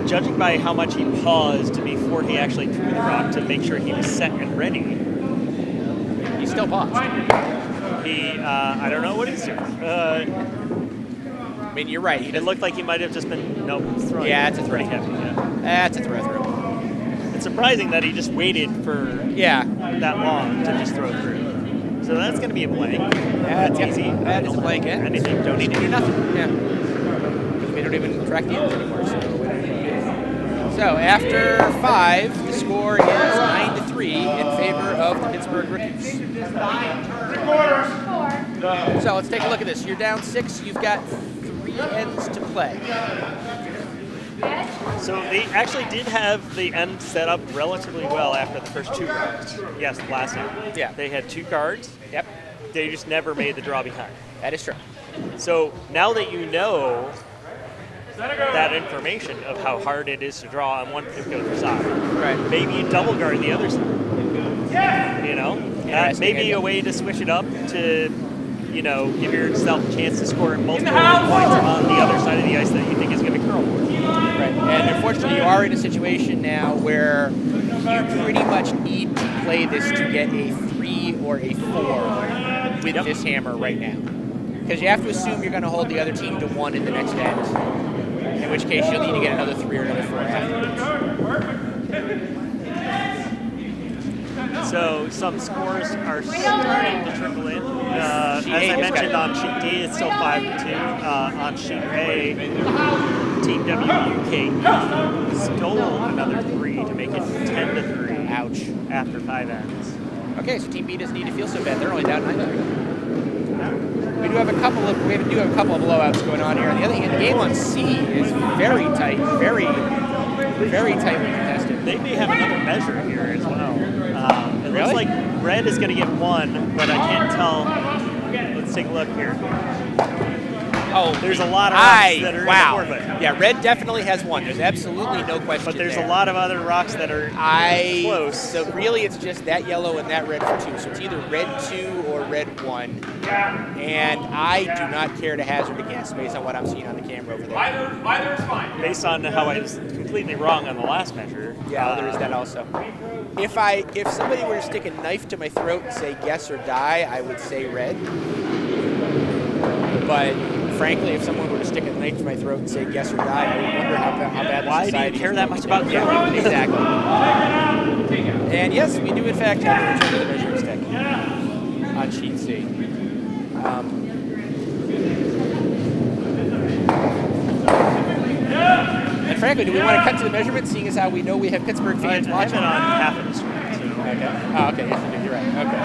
judging by how much he paused before he actually threw the rock to make sure he was set and ready, he still paused. I don't know what he's doing. I mean, you're right. It looked like he might have just been throwing. Yeah, it's a throw. Heavy, That's a throw. It's surprising that he just waited for that long to just throw through. So that's going to be a blank. That's easy. That is a blank. Anything. Don't need to do nothing. Yeah. Because we don't even track the ends anymore. So after 5, the score is 9-3 in favor of the Pittsburgh Rookies. So let's take a look at this. You're down 6. You've got 3 ends to play. So they actually did have the end set up relatively well after the first 2 rounds. Yes, last time. Yeah. They had 2 cards. Yep. They just never made the draw behind. That is true. So now that you know that information of how hard it is to draw on one particular side, right? Maybe you double guard the other side. You know, maybe a way to switch it up to, you know, give yourself a chance to score multiple points on the other side of the ice that you think is going to curl more. Right, and unfortunately, you are in a situation now where you pretty much need to play this to get a 3 or a 4 with this hammer right now, because you have to assume you're going to hold the other team to 1 in the next end. In which case, you'll need to get another 3 or another 4 afterwards. So some scores are starting to trickle in. As I mentioned on Sheet D, it's still 5-2. On Sheet A, Team WUKE stole another 3 to make it 10-3. Ouch. After 5 ends. Okay, so Team B doesn't need to feel so bad. They're only down 9-3. We do have a couple of blowouts going on here. On the other hand, the game on C is very tight, very tightly contested. They may have another measure here as well. It looks like red is going to get 1, but I can't tell. Let's take a look here. Oh, there's a lot of rocks that are in the forfeit. Yeah, red definitely has 1. There's absolutely no question. But there's there. a lot of other rocks that are close. So really, it's just that yellow and that red for 2. So it's either red 2 or red 1. And I do not care to hazard a guess based on what I'm seeing on the camera over there. Either is fine. Based on how I was completely wrong on the last measure. Yeah, there is that also. If somebody were to stick a knife to my throat and say guess or die, I would say red. But frankly, if someone were to stick a knife to my throat and say guess or die, I would wonder how bad the society is. Why do you care that much about killing? Yeah, exactly. And yes, we do in fact have a return to the measuring stick on sheet C. frankly, do we want to cut to the measurement, seeing as how we know we have Pittsburgh fans I'm watching? on half of the screen. So. Okay. Oh, okay. Yes, you do. You're right. Okay.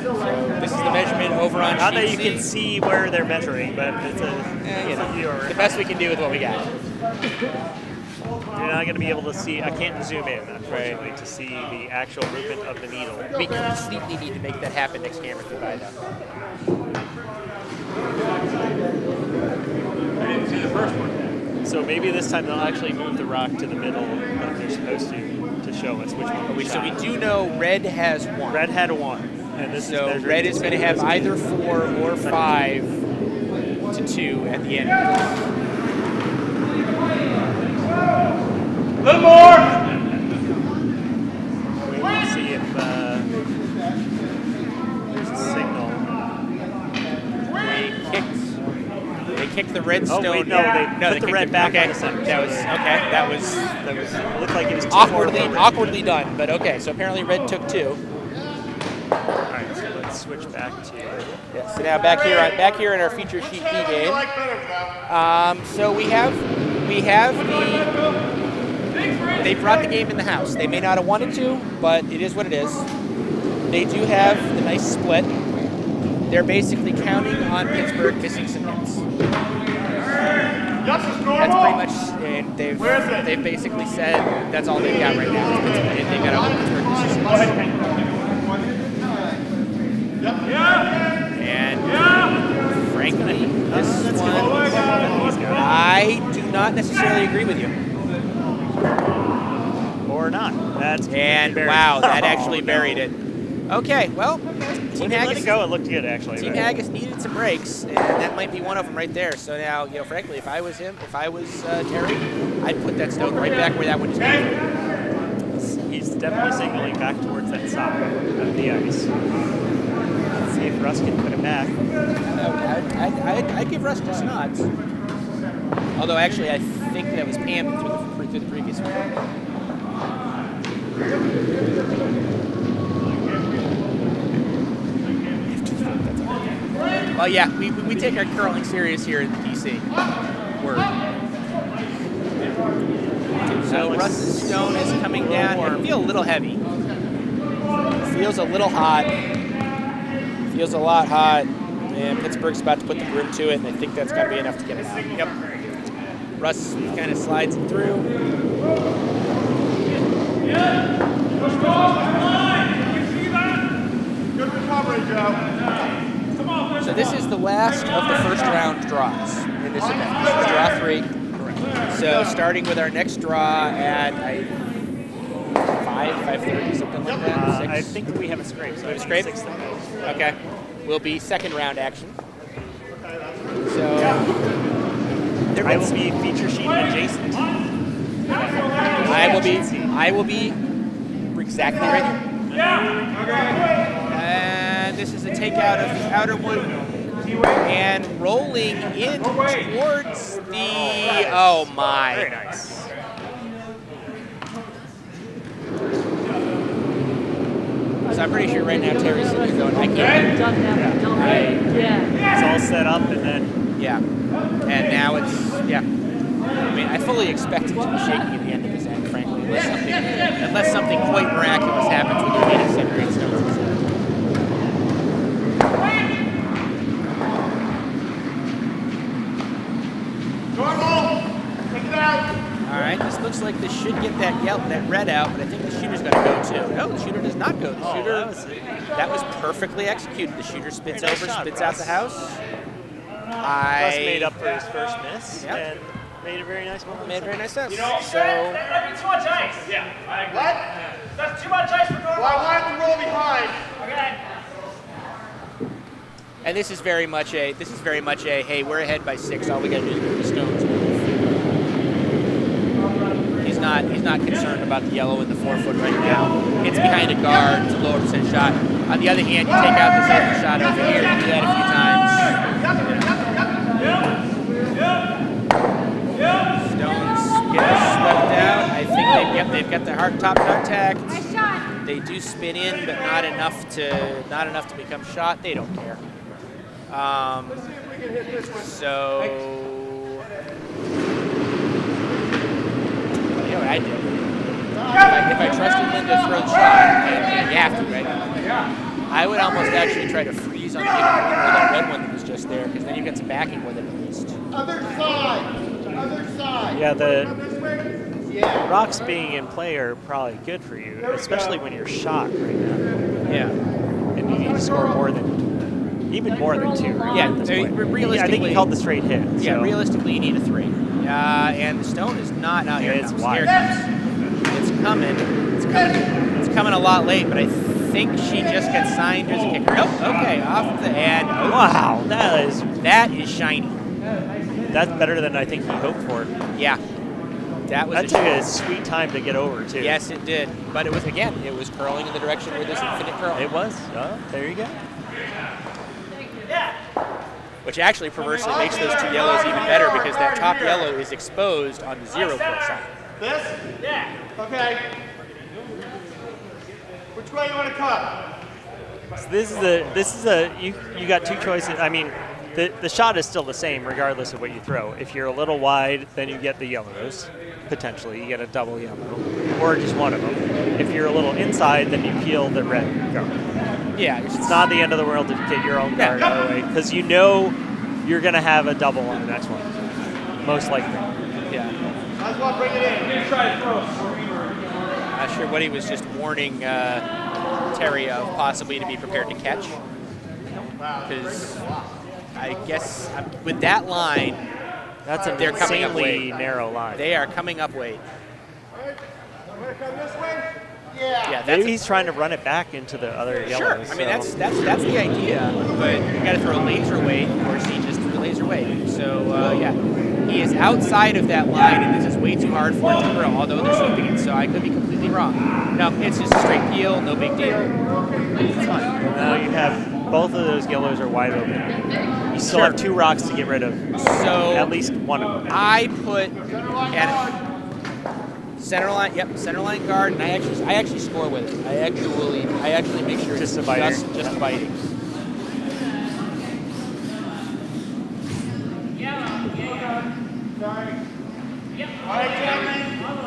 So this is the measurement over on Not that sheet you C. can see where they're measuring, but it's a, the best we can do with what we got. You're not going to be able to see. I can't zoom in, unfortunately, to see the actual movement of the needle. We completely need to make that happen next camera through by though. I didn't see the first one. So maybe this time they'll actually move the rock to the middle like they're supposed to show us which one. So we do know red has 1. Red had 1. And this so is red is going to have either 4 or 5 to 2 at the end. A little more! Wait to see if there's a signal. They kicked the red stone. Oh wait, no, they put the red back on the center. That was it looked like it was awkwardly done, but okay. So apparently red took 2. All right, so let's switch back to. Yeah. So now back here in our feature sheet B game. So we have they brought the game in the house. They may not have wanted to, but it is what it is. They do have the nice split. They're basically counting on Pittsburgh missing some hits. That's pretty much, and they've basically said that's all they've got right now. They've got all Pittsburgh missing some hits. And frankly, this one, I do not necessarily agree with you. Or not. That's and wow, that actually buried it. Okay, well, Team Haggis. Let it go. It looked good, actually. Team Haggis needed some breaks, and that might be one of them right there. So now, frankly, if I was him, if I was Terry, I'd put that stone right back where that one is. He's definitely signaling back towards that side of the ice. Let's see if Russ can put it back. I'd give Russ just nods. Although, actually, I think that was Pam through the previous one. Well, yeah, we take our curling serious here in DC. Word. So Russ's stone is coming down. It feels a little heavy. It feels a little hot. Feels a lot hot. And Pittsburgh's about to put the broom to it, and I think that's got to be enough to get it out. Yep. Russ kind of slides it through. Good recovery, Joe. So this is the last of the first round draws in this event. This is draw 3. Correct. So starting with our next draw at 5:30, something like that. 6. I think we have a scrape. So we have a scrape? 6. Okay. Will be second round action. So I will be feature sheet adjacent. I will be exactly right here. And this is a takeout of the outer one and rolling in towards the, oh my. Very nice. So I'm pretty sure right now Terry's sitting there going, I can't. It's all set up and then. Yeah. And now it's, yeah. I mean, I fully expect it to be shaky at the end of this end, frankly, unless something quite miraculous happens with your hand center and stones. All right, this looks like this should get that red out, but I think the shooter's going to go too. No, the shooter does not go. The shooter, that was perfectly executed. The shooter spits over, spits out the house. Russ made up for his first miss and made a very nice one. Made a very nice test. That might be too much ice. Yeah, I agree. What? That's too much ice for going. Well, I wanted to roll behind. Okay. And this is very much a hey, we're ahead by 6. All we got to do is move the stones. He's not concerned about the yellow in the 4-foot right now. It's behind a guard. It's a lower percent shot. On the other hand, you take out this other shot over here. You do that a few times. Stones get swept out. I think they've got their top contact. They do spin in, but not enough to become shot. They don't care. So I did. If I trusted Lynn to throw the shot, and you have to, right? I would almost actually try to freeze on the corner of that red one that was just there, because then you get some backing with it at least. Other side. Other side. Yeah, the rocks being in play are probably good for you, especially when you're shot right now. Yeah. And you need to score more than, even more than 2. Really, Yeah, at this point. realistically. I think he called the straight hit. Yeah, so. realistically, you need a 3. And the stone is not out here. It's Here wide. it comes. It's coming. It's coming. It's coming a lot late, but I think she just gets signed as a kicker. Nope. Okay, off the and Wow, that is shiny. That's better than I think he hoped for. Yeah, that was. That took a sweet time to get over too. Yes, it did. But it was curling in the direction where there's infinite curl. It was. Oh, there you go. Which actually perversely makes those 2 yellows even better, because that top yellow is exposed on the 0 curl side. This? Yeah. Okay. Which way you want to cut? So this is a you got 2 choices. I mean, the shot is still the same regardless of what you throw. If you're a little wide, then you get the yellows. Potentially, you get a double yellow, or just one of them. If you're a little inside, then you peel the red guard. Yeah, it's not the end of the world to get your own guard out of the way, because you know you're going to have a double on the next one, most likely. Yeah. Might as well bring it in. Try to throw. Not sure what he was just warning Terry of, possibly to be prepared to catch. Because I guess with that line, that's an they're coming up insanely weight. narrow line. They are coming up weight. Want to come this way? Yeah. Yeah, Maybe he's trying to run it back into the other yellows. Sure. I mean, that's the idea, but you got to throw laser weight, or she just threw laser weight. So yeah, he is outside of that line, and this is way too hard for it to curl. Although they're sweeping it, so I could be completely wrong. No, it's just a straight peel, no big deal. It's fine. Now you have both of those yellows are wide open. You still have 2 rocks to get rid of. So at least one of them. I put at center line. Yep, center line guard, and I actually score with it. I actually make sure Just it's a biter. just a biting. All right, gentlemen,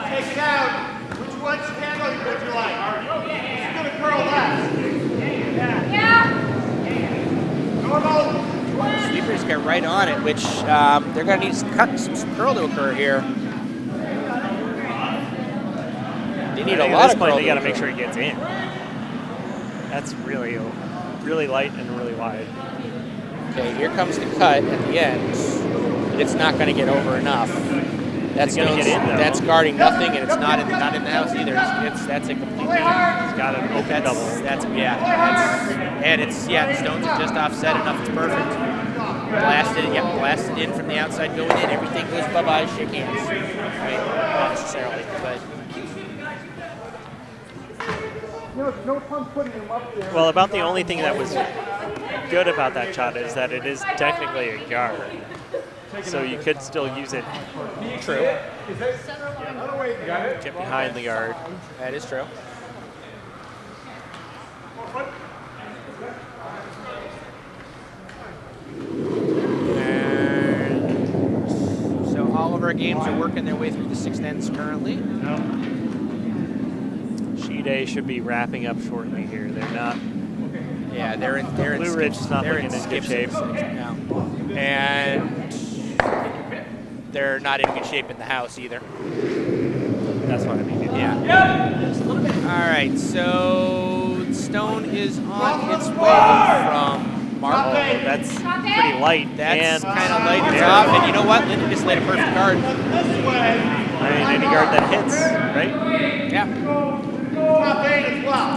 take it out. Which one's handle would you like? Who's going to curl left? Normal. Sweepers get right on it, which they're going to need some curl to occur here. They need a lot of curl. They got to make sure he gets in. That's really light and really wide. Okay, here comes the cut at the end. But it's not going to get over enough. That's going to get in, though. That's guarding nothing, and it's not in the house either. That's a completely. He's got an open double. The stones are just offset enough. It's perfect. Blasted in from the outside, going in. Everything goes bye-bye. Shake hands. I mean, not necessarily, but. No pump putting him up there. Well, about the only thing that was good about that shot is that it is technically a guard. So you could still use it. True. Get behind the guard. That is true. And so all of our games are working their way through the 6th ends currently. She-Day should be wrapping up shortly here. They're not. Yeah, they're in Blue Ridge is not looking in good shape. No. And they're not in good shape in the house either. That's what I mean. Yeah. All right, so Stone is on its way from Marble. That's pretty light. That's kind of light. It's off, and you know what? Linda just laid a perfect guard. I mean, any guard that hits, right? Yeah. Top 8 as well.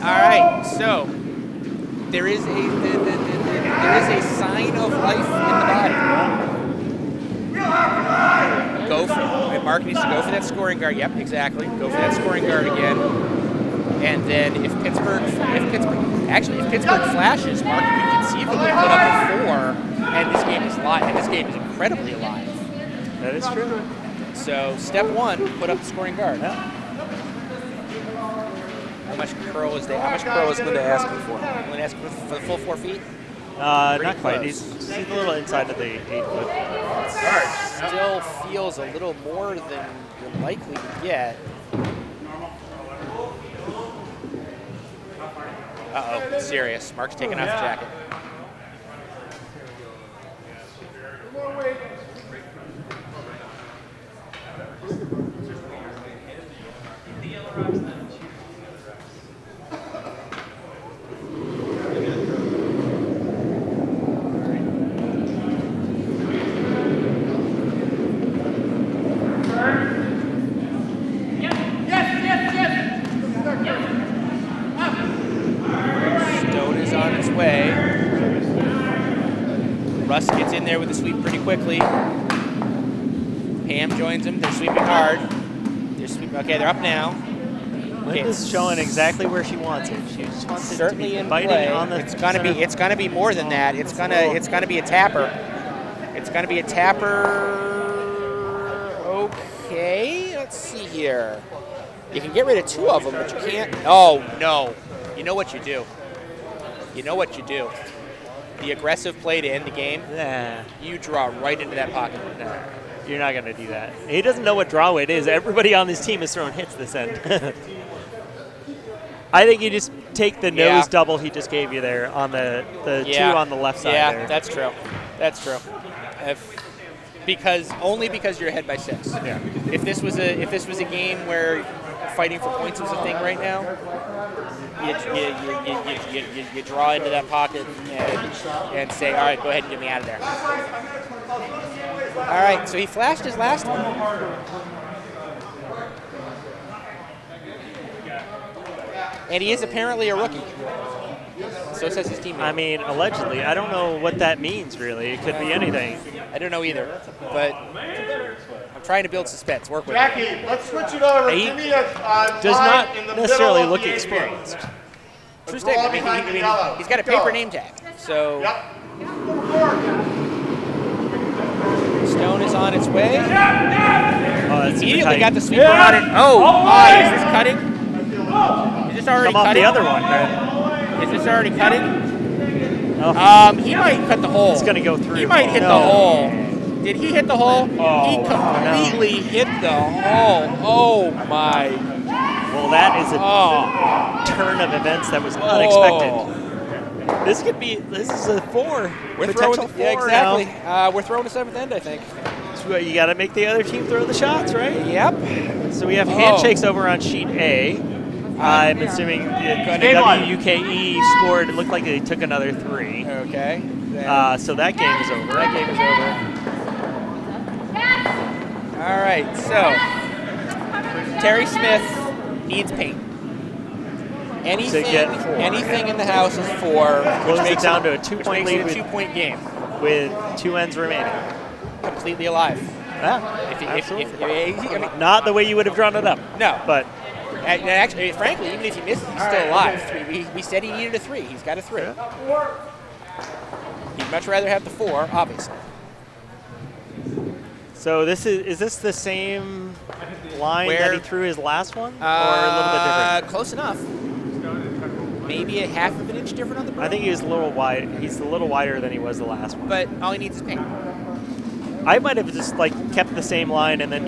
All right, so there is a sign of life in the body. Go for it. Mark needs to go for that scoring guard. Yep, exactly. Go for that scoring guard again. And then if Pittsburgh flashes, Mark could conceivably put up a 4, and this game is live. And this game is incredibly alive. That is true. So step 1, put up the scoring guard. How much curl is Linda asking for? Linda asking for the full 4 feet? Not quite. He's a little inside of the 8 foot. Still feels a little more than you're likely to get. Uh-oh, serious. Mark's taking off the jacket. Russ gets in there with the sweep pretty quickly. Pam joins him. They're sweeping hard. Okay, they're up now. Linda's showing exactly where she wants it. She just wants it to be biting on the. It's gonna be more than that. It's gonna be a tapper. It's gonna be a tapper. Okay, let's see here. You can get rid of 2 of them, but you can't. Oh no! You know what you do. You know what you do. The aggressive play to end the game. Nah. You draw right into that pocket. Nah. You're not going to do that. He doesn't know what draw weight is. Everybody on this team is throwing hits this end. I think you just take the nose double he just gave you there on the 2 on the left side there. Yeah, that's true. That's true. Because you're ahead by 6. Yeah. If this was a game where fighting for points was a thing right now, you draw into that pocket and say, all right, go ahead and get me out of there. All right, so he flashed his last one. And he is apparently a rookie. So says his teammate. I mean, allegedly. I don't know what that means, really. It could be anything. I don't know either. But I'm trying to build suspense. Work with Jackie, it. let's switch it over. Give me a does not in the necessarily middle of look the experienced. True statement. I mean, he's got a paper name tag. So Stone is on its way. Immediately got the sweeper on it. Is this cutting? Is this already Come off cutting? the other one, right? Is this already cutting? Oh. He might cut the hole. It's going to go through. He might hit the hole. Did he hit the hole? He completely hit the hole. Oh, my. Well, that is a turn of events that was unexpected. This is a 4. Potential 4 yeah, exactly. now. We're throwing a 7th end, I think. So you got to make the other team throw the shots, right? Yep. So we have handshakes over on sheet A. I'm assuming the WUKE scored. It looked like they took another 3. Okay. So that game is over. That game is over. All right. So Terry Smith needs paint. Anything in the house is 4, which makes it down to a 2-point lead. A 2-point game with 2 ends remaining. Completely alive. Yeah, absolutely. Not the way you would have drawn it up. No, but. Actually, frankly, even if he misses, he's still alive. We said he needed a 3. He's got a 3. He'd much rather have the 4, obviously. So is this the same line that he threw his last one, or a little bit different? Close enough. Maybe a half of an inch different on the broom. I think he was a little wide. He's a little wider than he was the last one. But all he needs is paint. I might have just kept the same line and then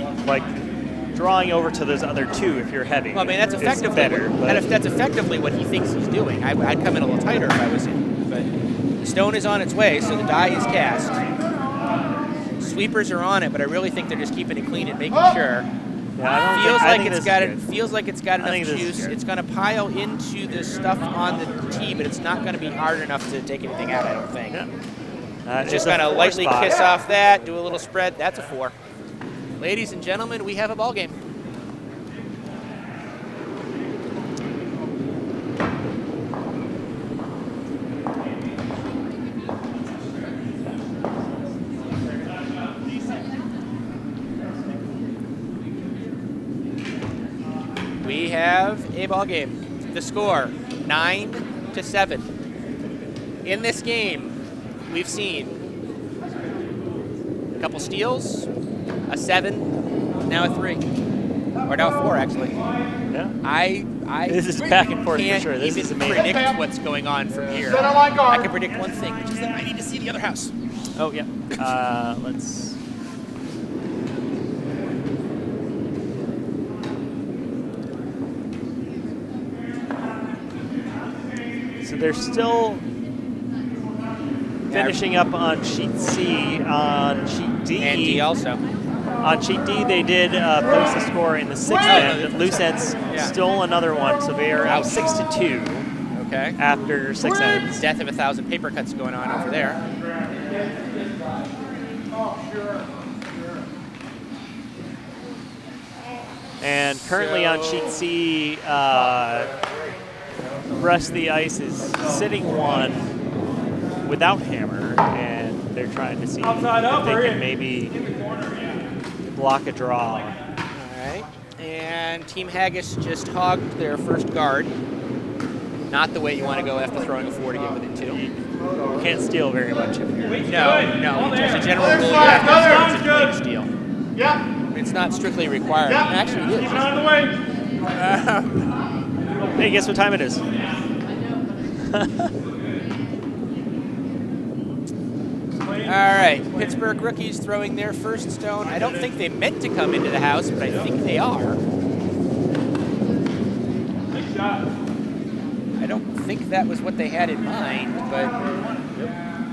drawing over to those other 2 if you're heavy. Well, I mean, that's effectively better. That's effectively what he thinks he's doing. I'd come in a little tighter if I was him. But the stone is on its way, so the die is cast. Sweepers are on it, but I really think they're just keeping it clean and making sure. Yeah, Feels like it's got enough juice. It's going to pile into the stuff on the tee, but it's not going to be hard enough to take anything out, I don't think. Yeah. Just going to lightly kiss off that, do a little spread. That's a 4. Ladies and gentlemen, we have a ball game. We have a ball game. The score, 9-7. In this game, we've seen a couple steals, a 7, now a 3, or now a 4 actually. Yeah. This is back and forth for can't sure. This is even amazing. predict what's going on from here. Center line guard. I can predict one thing, which is that I need to see the other house. Oh, yeah. Let's... So they're still finishing up on sheet C. On sheet D. And D also. On sheet D, they did post a score in the 6th end. Loose ends stole another one, so they are out 6-2. Okay. After 6 ends. Death of 1,000 paper cuts going on over there. And currently on sheet C, Rush the Ice is sitting one without hammer, and they're trying to see if they can maybe block a draw. All right. And Team Haggis just hogged their first guard. Not the way you want to go after throwing a 4 to get within 2. You can't steal very much if you're... No. As a general rule, you have to start to steal. Yeah. It's not strictly required. Yeah. Actually, it is. Keep it on the way. Hey, guess what time it is? All right. Pittsburgh rookies throwing their first stone. I don't think they meant to come into the house, but I think they are. Big shot. I don't think that was what they had in mind, but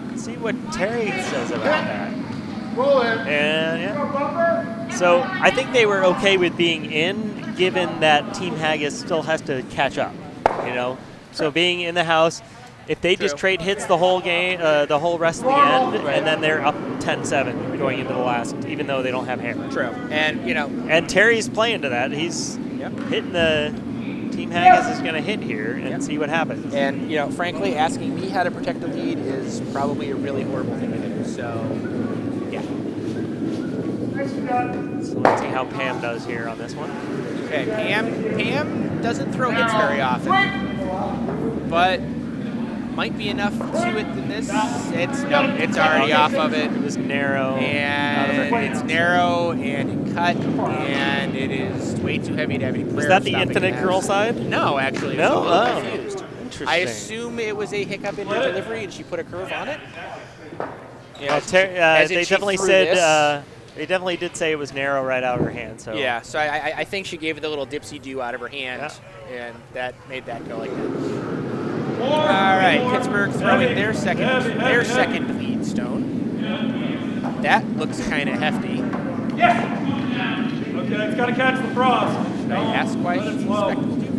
Let's see what Terry says about that. Roll in. And yeah. So I think they were okay with being in, given that Team Haggis still has to catch up. You know, so being in the house, if they just trade hits the whole game, the whole rest of the end, and then they're up 10-7 going into the last, even though they don't have hammer. true. And And Terry's playing to that. He's hitting the Team Haggis is going to hit here and see what happens. And frankly, asking me how to protect the lead is probably a really horrible thing to do. So, yeah. So let's see how Pam does here on this one. Okay, Pam doesn't throw hits very often, but might be enough to it than this. It's already off of it. It was narrow. And it's narrow and it cut, and it is way too heavy to have any prayer. Was that the stopping infinite that. curl side? No, actually. No? I was a little confused. Interesting. I assume it was a hiccup in her delivery, and she put a curve on it. Yeah, they definitely said they definitely did say it was narrow right out of her hand. So yeah, so I think she gave it the little dipsy-do out of her hand, and that made that go like that. All right, Pittsburgh throwing their second lead stone. That looks kind of hefty. Okay, it's got to catch the frost. Should I ask why she's expected to?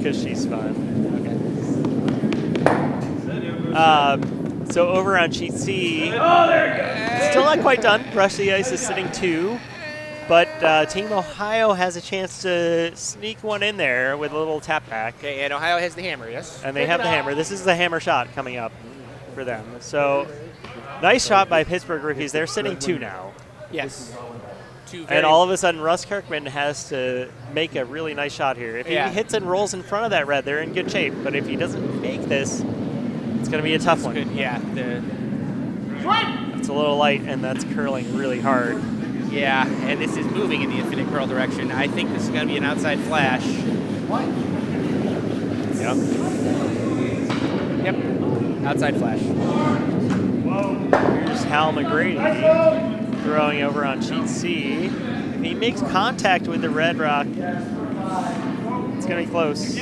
because she's fun. Okay. So over on sheet C, still not quite done. Rush the Ice is sitting 2, but Team Ohio has a chance to sneak one in there with a little tap back. Okay, and Ohio has the hammer, yes? And they have the hammer. This is the hammer shot coming up for them. So nice shot by Pittsburgh rookies. They're sitting 2 now. Yes. And all of a sudden, Russ Kirkman has to make a really nice shot here. If he hits and rolls in front of that red, they're in good shape. But if he doesn't make this, it's going to be a tough one. Good. Yeah. It's a little light, and that's curling really hard. Yeah, and this is moving in the infinite curl direction. I think this is going to be an outside flash. Yep. Outside flash. Here's Hal McGrady throwing over on sheet C. If he makes contact with the red rock, it's going to be close.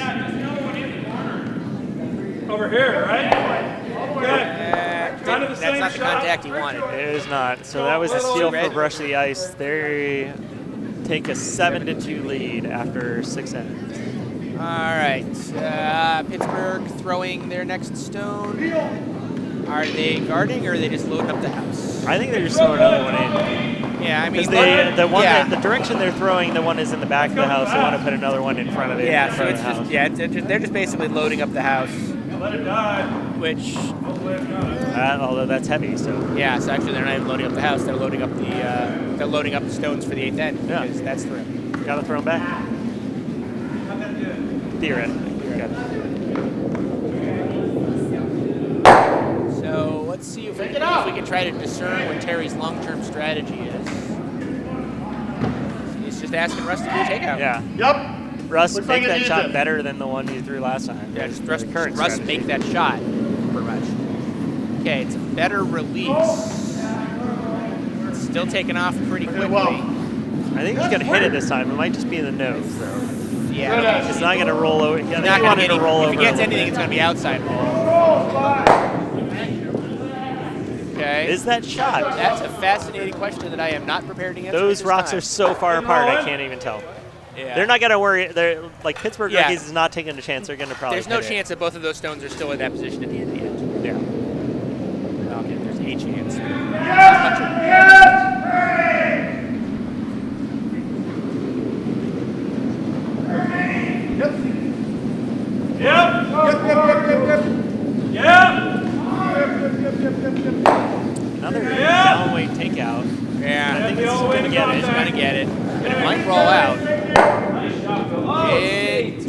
Over here, right? Okay. Kind of the That's same not the shot. contact he wanted. It is not. So that was a steal for Brush the Ice. They take a 7-2 lead after 6 ends. All right. Pittsburgh throwing their next stone. Are they guarding or are they just loading up the house? I think they're just throwing another one in. Yeah, I mean, Because the direction they're throwing, the one is in the back of the house. They want to put another one in front of it. Yeah, so it's just they're just basically loading up the house. Let it die. Which, although that's heavy, so. yeah, so actually they're not even loading up the house. They're loading up the stones for the 8th end because that's the rim. Got to throw them back. Theoretically. So let's see if we can try to discern what Terry's long-term strategy is. He's just asking Russ to do a takeout. Yeah. Yep. Russ Looks make like it that needs shot it. better than the one you threw last time. Yeah, is just the Russ strategy. make that shot, pretty much. Okay, it's a better release. It's still taking off pretty quickly. I think he's going to hit it this time. It might just be in the nose, though. Yeah, It's not going to roll over. Yeah, he's not going to get roll over. If he gets a little anything, bit. it's going to be outside ball. Okay. Is that shot? That's a fascinating question that I am not prepared to answer. Those at this rocks time. are so far apart, I can't even tell. Yeah. They're not going to worry. They're like Pittsburgh Yeah. Rockies is not taking a chance. They're going to probably. There's no hit it. chance that both of those stones are still in that position at the end of the end. Yeah. Okay, there's a chance. Another downweight takeout. Yeah, I think it's going to get it. It's going to get it, but it might roll out.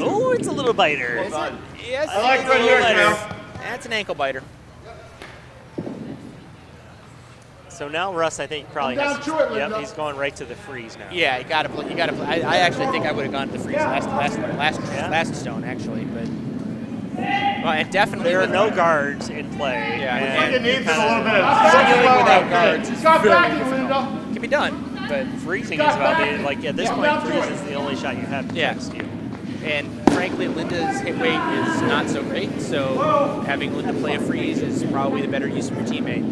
Oh, it's a little biter. Yes, I like it's a right little here, biter. Cam. That's an ankle biter. So now Russ, I think, probably Come has down to. to it, Yep, Linda. he's going right to the freeze now. Yeah, you got to play. You got to play. I actually think I would have gone to the freeze last stone actually, but well, and definitely There are with- no guards in play. Yeah. and Looks like it needs you a kinda- little bit of Sealing without guards is Stop very backing, difficult. Linda. It can be done, but Freezing is about the, like, at this Yeah, point, down to freeze it. is the only shot you have Yeah. against you. and frankly, Linda's hit weight is not so great. So having Linda play a freeze is probably the better use of your teammate.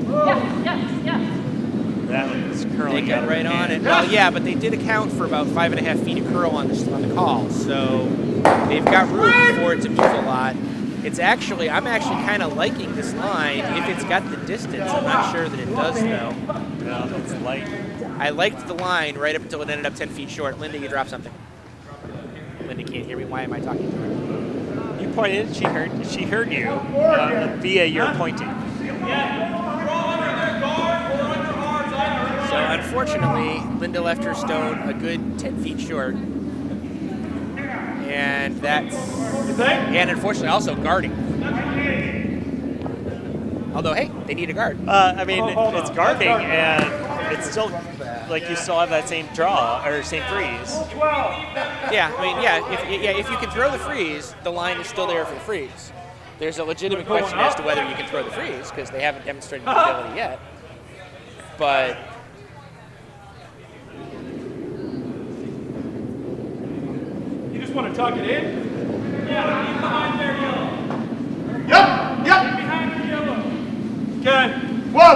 That was They curling got out of right her on hand. it. Well, yeah, but they did account for about 5.5 feet of curl on the call, so they've got room for it to move a lot. I'm actually kind of liking this line if it's got the distance. I'm not sure that it does though. Yeah, it's light. I liked the line right up until it ended up 10 feet short. Linda, you dropped something. Linda can't hear me. Why am I talking to her? You pointed. She heard you via your pointing. So unfortunately, Linda left her stone a good 10 feet short. And unfortunately also guarding. Although, hey, they need a guard. I mean, it's guarding, and it's still, like, you still have that same draw, or same freeze. Yeah, I mean, if you can throw the freeze, the line is still there for the freeze. There's a legitimate question as to whether you can throw the freeze, because they haven't demonstrated the ability yet. But You just want to tuck it in? Yeah, keep behind there, yellow. Yep. Keep behind there, yellow. Okay. Whoa.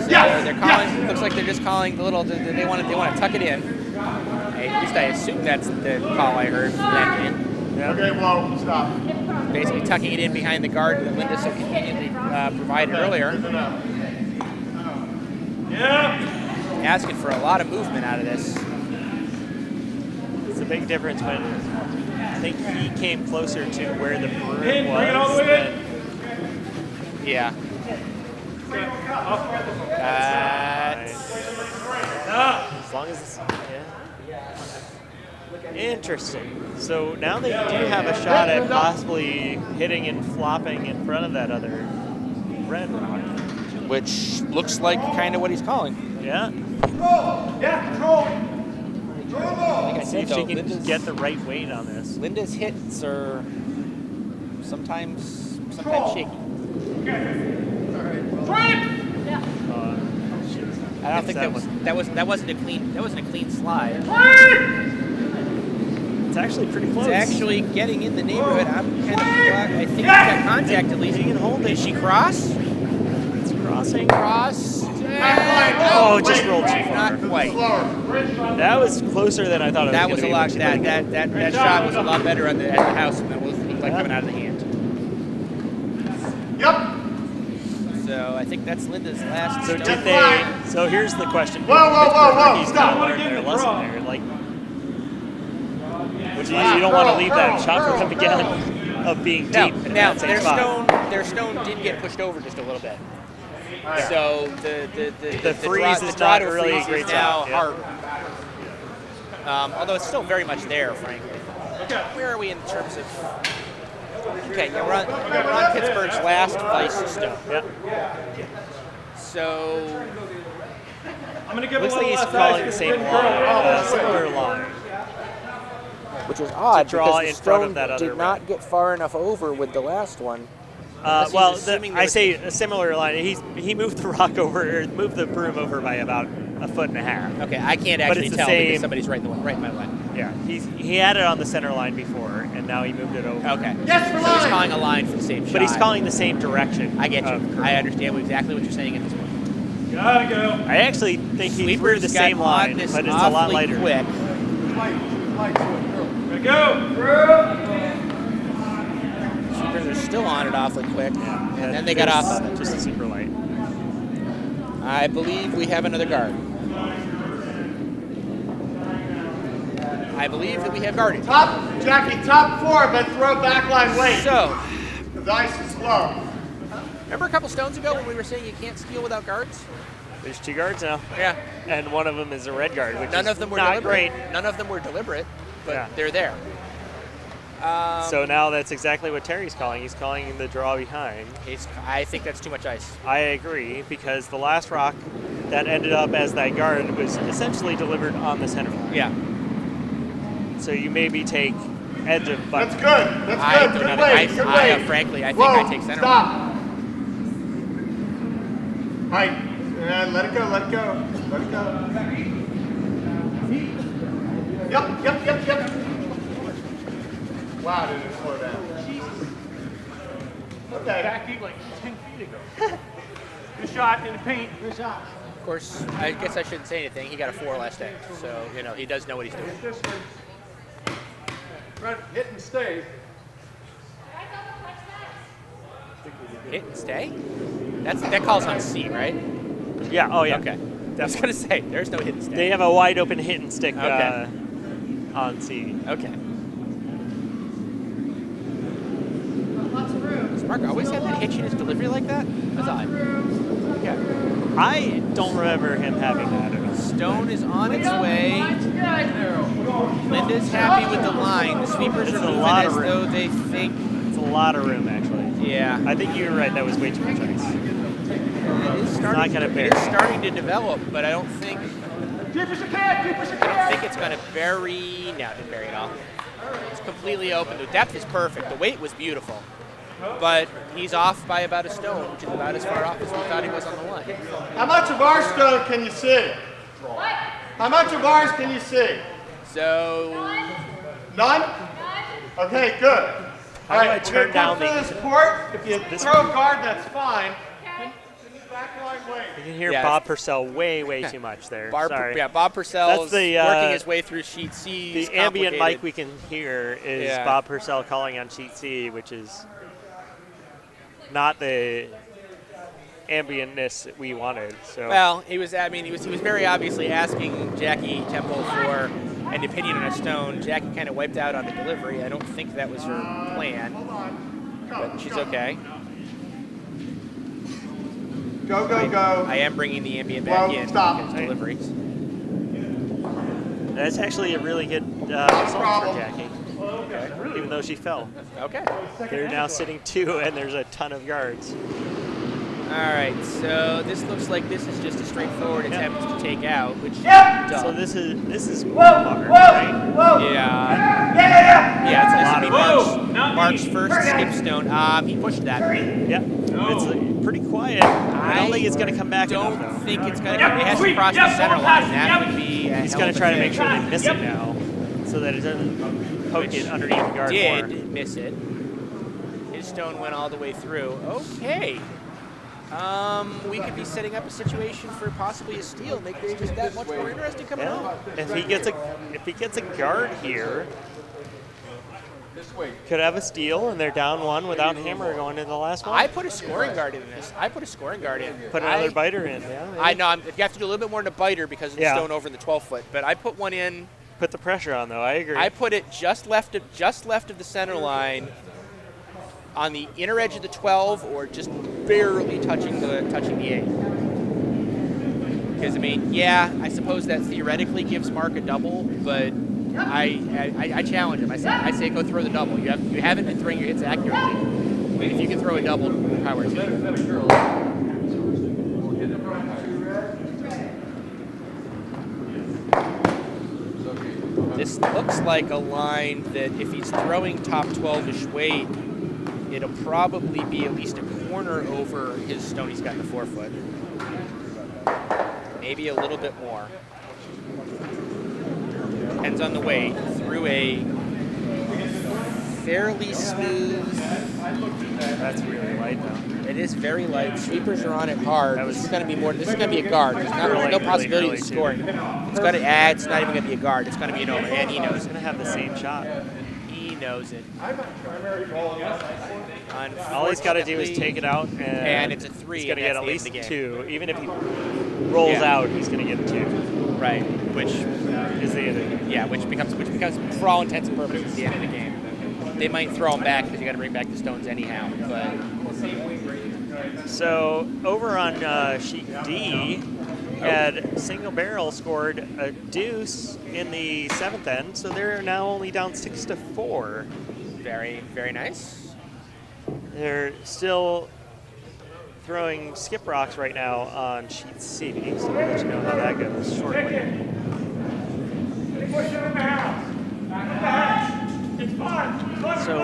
so they're calling. Looks like they're just calling the little. They want to tuck it in. At least I assume that's the call I heard. Okay, whoa, stop. Basically tucking it in behind the guard that Linda so conveniently provided earlier. Yeah. Asking for a lot of movement out of this. It's a big difference when I think he came closer to where the broom Bring it all the was. way in. Yeah. As long as it's, interesting. So now they do have a shot at possibly hitting and flopping in front of that other red rock. Which looks like kind of what he's calling. Yeah. Yeah, control. Like I See said, if she though, can get the right weight on this. Linda's hits are sometimes shaky. I don't think that wasn't a clean slide. It's actually pretty close. It's actually getting in the neighborhood. I'm kind of glad. I think he's got contact at least. He can hold it. Did she cross? It's crossing. Cross. Oh, it just rolled too far. Not quite. That was closer than I thought it was. That was a gonna lot. be. That shot was a lot better at the house than it was like coming out of the hand. Yep. So I think that's Linda's last. So stone. did they? So here's the question. Whoa, He's stop. got to learn their lesson Draw. there. Like, which means you don't want to leave that shot for them again of being deep in Now that same spot. their stone did get pushed over just a little bit. So the freeze is draw not to really a freeze great is now shot, yeah. hard. Although it's still very much there, frankly. Where are we in terms of? Okay, yeah, we're on Pittsburgh's last vice stone. Yep. So I'm going to give Looks a like little he's less calling ice. the same Didn't line, curl. similar line. which was odd draw because the in front of stone that other did not get far enough over with the last one. Well, I say a similar line. He moved the rock over, or moved the broom over by about 1.5 feet. Okay, I can't But actually it's the tell same- because somebody's right in my line. Yeah, he had it on the center line before, and now he moved it over. Okay. Yes, for So he's line. calling a line for the same shot. But he's calling the same direction. I get you. of curl. I understand exactly what you're saying at this point. Gotta go. I actually think he threw Sweeper's the got same line, oddness but it's a lot awfully lighter. quick. Gotta go. Sweepers are still on it awfully quick, Yeah, and then they got off of it. Just a super light. I believe we have another guard. I believe that we have guarded. Jackie, top 4, but throw backline weight. So, The ice is slow. remember a couple stones ago when we were saying you can't steal without guards? There's 2 guards now, Yeah. and one of them is a red guard, which None is of them were not deliberate. great. None of them were deliberate, but Yeah. they're there. So now that's exactly what Terry's calling. He's calling the draw behind. I think that's too much ice. I agree, because the last rock that ended up as that guard was essentially delivered on the center line. Yeah. So you maybe take edge of That's button. good. That's I good. do Good not. weight. Good weight. Frankly, I think Whoa, I take center. Stop. Right. Let it go. Let it go. Let it go. Yep. Wow, did it slow down? Okay. Back deep like 10 feet ago. Good shot in the paint. Good shot. Of course, I guess I shouldn't say anything. He got a 4 last day, so he does know what he's doing. This way. Right, hit and stay. Hit and stay? That calls on C, right? Yeah, oh yeah. Okay. I was gonna say there's no hit and stay. They have a wide open hit and stick Okay. on C. Okay. Does Mark always have that hitch in his delivery like that? That's odd. Okay. I don't remember him having that at all. Stone is on its way. Linda's happy with the line. The sweepers It's are a moving lot as of room. though they think. It's a lot of room, actually. Yeah. I think you were right. That was way too much ice. It is starting, not gonna bear. It is starting to develop, but I don't think Deep as you can, deep as you can. I think it's going to bury. No, it didn't bury at all. It's completely open. The depth is perfect. The weight was beautiful. But he's off by about a stone, which is about as far off as we thought he was on the line. How much of our stone can you see? How much of ours can you see? So, None? Okay, good. How do I turn down through the- this port. If you this- throw a guard, that's fine. Backline weight. You can hear Yeah, Bob Purcell way too much there. Sorry. Bob Purcell's That's the, working his way through sheet C. The ambient mic we can hear is Yeah. Bob Purcell calling on sheet C, which is not the ambientness that we wanted. So Well, he was very obviously asking Jackie Temple for an opinion on a stone. Jackie kind of wiped out on the delivery. I don't think that was her plan, but she's okay. Go, go, go. I am bringing the ambient back Whoa, in stop. because deliveries. that's actually a really good result for problem. Jackie, even though she fell. Okay. They're now sitting 2, and there's a ton of yards. All right. So this looks like this is just a straightforward attempt to take out, which is So dumb. this is Mark, right? Yeah. Yeah, it's That's a going lot to of be Mark's first skip stone. He pushed that. Yeah, it's pretty quiet. I don't think it's going to come back enough, Don't though. think it's going to come. It has to cross the center line. That would be He's going to try to make sure they miss it now, so that it doesn't poke it underneath the guard more. Did miss it. His stone went all the way through. Okay. We could be setting up a situation for possibly a steal. Make this just that much more interesting coming Yeah. on. If he gets a guard here, could have a steal, and they're down 1 without Hammer going into the last one. I put a scoring guard in this. I put a scoring guard in. Put another biter in. Yeah. maybe. I know. You have to do a little bit more than a biter because of the Yeah. stone over in the 12-foot. But I put one in. Put the pressure on, though. I agree. I put it just left of the center line, on the inner edge of the 12, or just barely touching the 8. Because I suppose that theoretically gives Mark a double, but I challenge him. I say go throw the double. You haven't been throwing your hits accurately. If you can throw a double, power to you. This looks like a line that if he's throwing top 12-ish weight, it'll probably be at least a corner over his stone he's got in the forefoot. Maybe a little bit more. Depends on the weight. Through a fairly smooth. That's really light though. It is very light. Sweepers are on it hard. This is going to be more. This is going to be a guard. There's no possibility of scoring. It's going to add. It's not even going to be a guard. It's going to be an over, and he knows. He's going to have the same shot. He knows it. All he's got to do is take it out, and it's a 3. He's going to get at least 2. Even if he rolls out, he's going to get a 2. Right. Which is the end of the game. Yeah. Which becomes for all intents and purposes the end of the game. They might throw him back because you got to bring back the stones anyhow. But so over on sheet D, had single barrel scored a deuce in the 7th end, so they're now only down 6-4. Very, very nice. They're still throwing skip rocks right now on sheet C, so we'll let you know how that goes shortly. So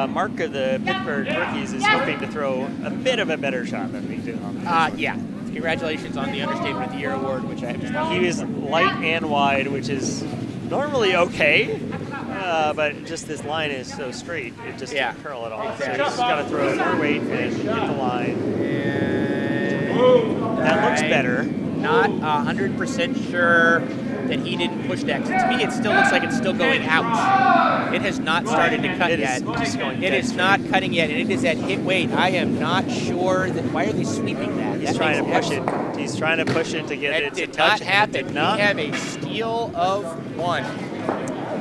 Mark of the Pittsburgh Rookies is hoping to throw a bit of a better shot than we did on this. Yeah. Congratulations on the Understatement of the Year award, which I have just He was light and wide, which is normally okay, but just this line is so straight, it just didn't curl at all. Exactly. So he's got to throw more weight and hit the line. And that looks better. Not 100% sure that he didn't push that. To me, it still looks like it's still going out. It has not started to cut yet. It is not cutting yet, and it is at hit weight. I am not sure that. Why are they sweeping that? He's trying to push it. He's trying to push it to get it to touch. That did not happen. We have a steal of 1.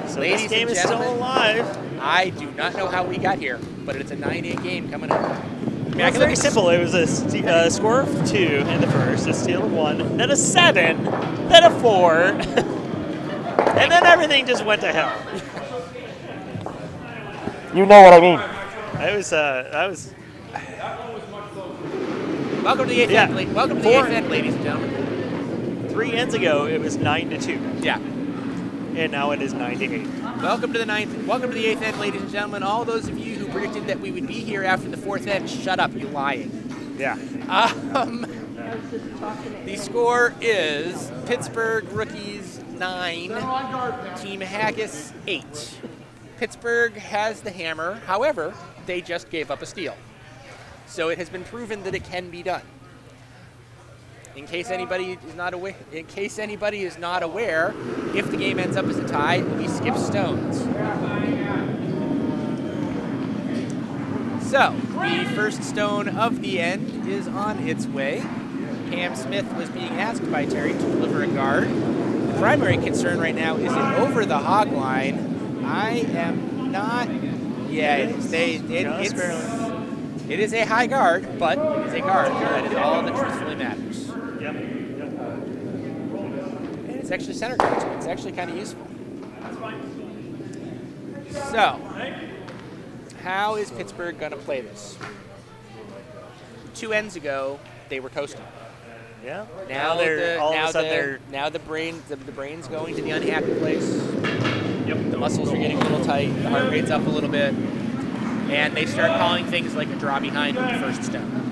So Ladies this game and is still gentlemen, alive. I do not know how we got here, but it's a 9-8 game coming up. It's very simple. It was a score of 2 in the first, a steal of 1, then a 7, then a 4, and then everything just went to hell. You know what I mean. That was. Welcome to the 8th end. Welcome to the 8th end, ladies and gentlemen. 3 ends ago, it was 9-2. Yeah. And now it is 9-8. Welcome to the 9th. Welcome to the 8th end, ladies and gentlemen. All those of you who predicted that we would be here after the 4th end, shut up, you lying. Yeah. The score is Pittsburgh Rookies 9, Team Haggis 8. Pittsburgh has the hammer. However, they just gave up a steal. So it has been proven that it can be done. In case anybody is not aware, if the game ends up as a tie, we skip stones. So the first stone of the end is on its way. Cam Smith was being asked by Terry to deliver a guard. The primary concern right now is it over the hog line. I am not. Yeah, it is. It is a high guard, but it is a guard. That is all that truthfully matters. Yep. And it's actually center guard, so it's actually kind of useful. So, how is Pittsburgh going to play this? 2 ends ago, they were coasting. Yeah. Now the brain's going to the unhappy place. Yep. The muscles are getting a little tight. The heart rate's up a little bit. And they start calling things like a draw behind with the first stone.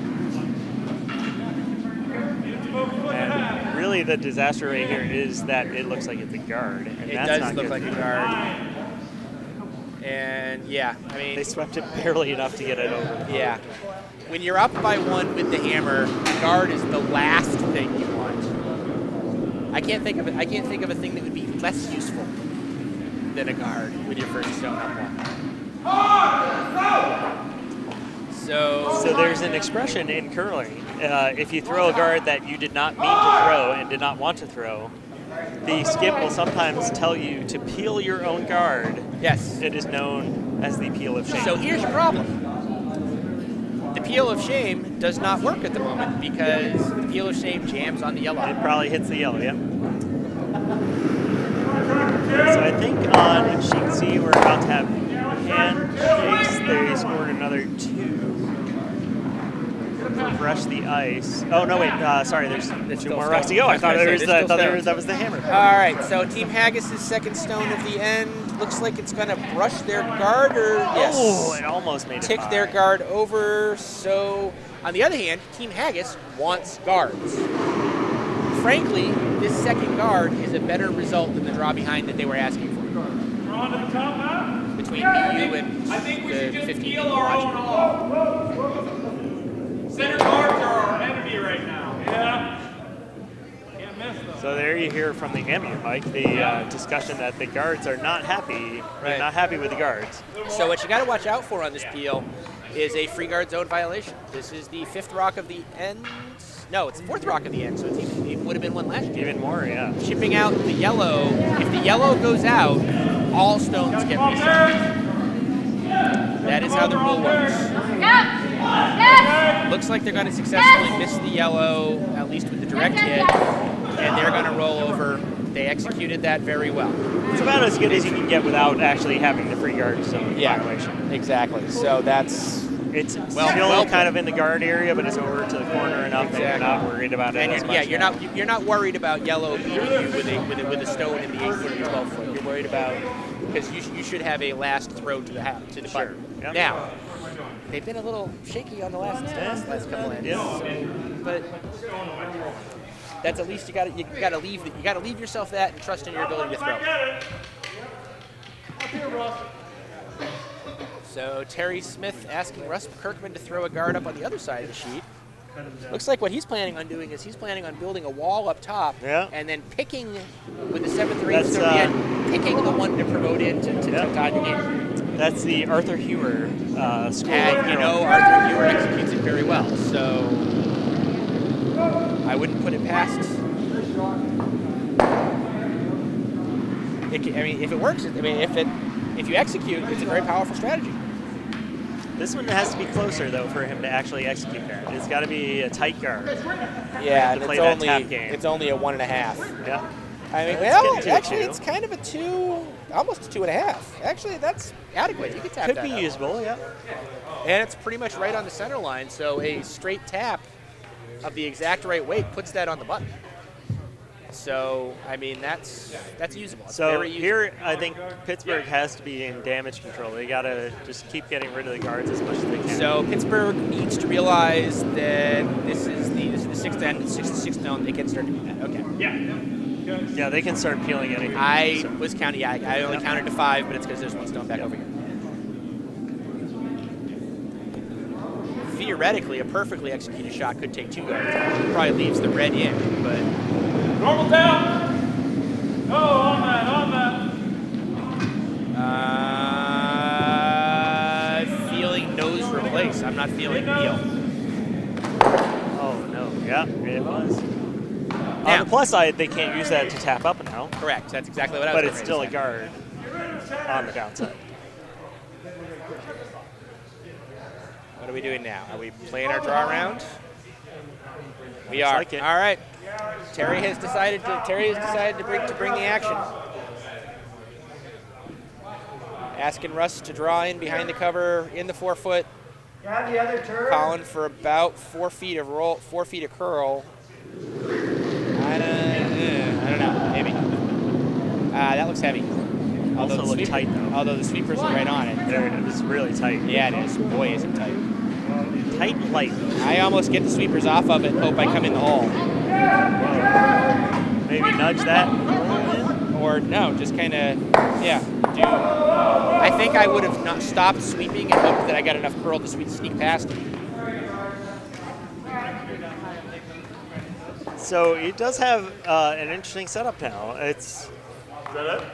And really the disaster right here is that it looks like it's a guard. And It that's does not look good. like a guard. And yeah, I mean, They swept it barely enough to get it over. yeah. When you're up by 1 with the hammer, guard is the last thing you want. I can't think of a thing that would be less useful than a guard with your first stone up 1. So there's an expression in curling. If you throw a guard that you did not mean to throw and did not want to throw, the skip will sometimes tell you to peel your own guard. yes. It is known as the peel of shame. So here's your problem. The peel of shame does not work at the moment because the peel of shame jams on the yellow. It probably hits the yellow, yep. So I think on sheet C we're about to have handshakes. They scored another 2. brush the ice. Oh no, wait. Sorry, there's two still more rocks to stones. go. I thought There's still stones. that was the hammer. All right, so Team Haggis' second stone of the end looks like it's going to brush their guard, or yes, Oh, it almost made it tick by. their guard over. So, on the other hand, Team Haggis wants guards. Frankly, this second guard is a better result than the draw behind that they were asking for. We're on to the top now. Between you and I think we the should just 15 peel people our watching. own off. Center guards are our enemy right now. Yeah. Can't miss them. So there you hear from the ambient mic the discussion that the guards are not happy. They're Right. not happy with the guards. So what you got to watch out for on this peel is a free guard zone violation. This is the 5th rock of the end. No, it's the 4th rock of the end, so it's it would have been one last year. Even more, yeah. Shipping out the yellow. If the yellow goes out, all stones get reset. That is how the rule works. Looks like they're going to successfully miss the yellow, at least with the direct hit, and they're going to roll over. They executed that very well. It's about as good as you can get without actually having the free guard zone violation. Exactly. So that's It's Well, still well kind of in the guard area, but it's over to the corner enough that you're not worried about it and as much. you're not worried about yellow beating you with a stone in the 8-foot or 12-foot. You're worried about because you should have a last throw to the button. Yep. Now they've been a little shaky on the last couple ends, but that's at least you got to leave yourself that and trust in your ability to throw. So Terry Smith asking Russ Kirkman to throw a guard up on the other side of the sheet. Looks like what he's planning on doing is he's planning on building a wall up top and then picking with the 7th or 8th stone at the end, picking the one to promote in to tie the game. That's the Arthur Hewer school. And you know Arthur Hewer executes it very well, so I wouldn't put it past. If it works, if you execute, it's a very powerful strategy. This one has to be closer, though, for him to actually execute guard. It's got to be a tight guard. Yeah, to and play that tap game. it's only a 1.5. Yeah. I mean, Well, well, it's getting to a actually, 2. it's kind of a 2, almost a 2.5. Actually, that's adequate. You can tap Could that be up. usable, yeah. And it's pretty much right on the center line, so a straight tap of the exact right weight puts that on the button. So, I mean, that's usable. It's So very usable. here, I think Pittsburgh has to be in damage control. They got to just keep getting rid of the guards as much as they can. So Pittsburgh needs to realize that this is the 6th end, 6th down. They can start doing that. Okay. Yeah, they can start peeling anything. I was counting. I only counted to 5, but it's because there's one stone back over here. Theoretically, a perfectly executed shot could take 2 guards. It probably leaves the red in, but Normal down. Oh, on that. feeling nose replace. I'm not feeling heel. Oh, no. Yeah, it was. Now, On the plus side, they can't use that to tap up now. correct. That's exactly what I was. But it's afraid still to a say. guard on the downside. What are we doing now? Are we playing our draw round? We are. like it. All right. Terry has decided to bring the action. Asking Russ to draw in behind the cover in the 4-foot. Got the other turn. Calling for about 4 feet of roll, 4 feet of curl. I don't know. Maybe. That looks heavy. Also look tight, though. Although the sweeper's right on it. It was really tight. Yeah, it is. Boy, is it tight. Tight and light. I almost get the sweepers off of it and hope I come in the hole. Maybe nudge that. Or no, just kind of, I think I would have not stopped sweeping and hoped that I got enough curl to sneak past him. So it does have an interesting setup now. It's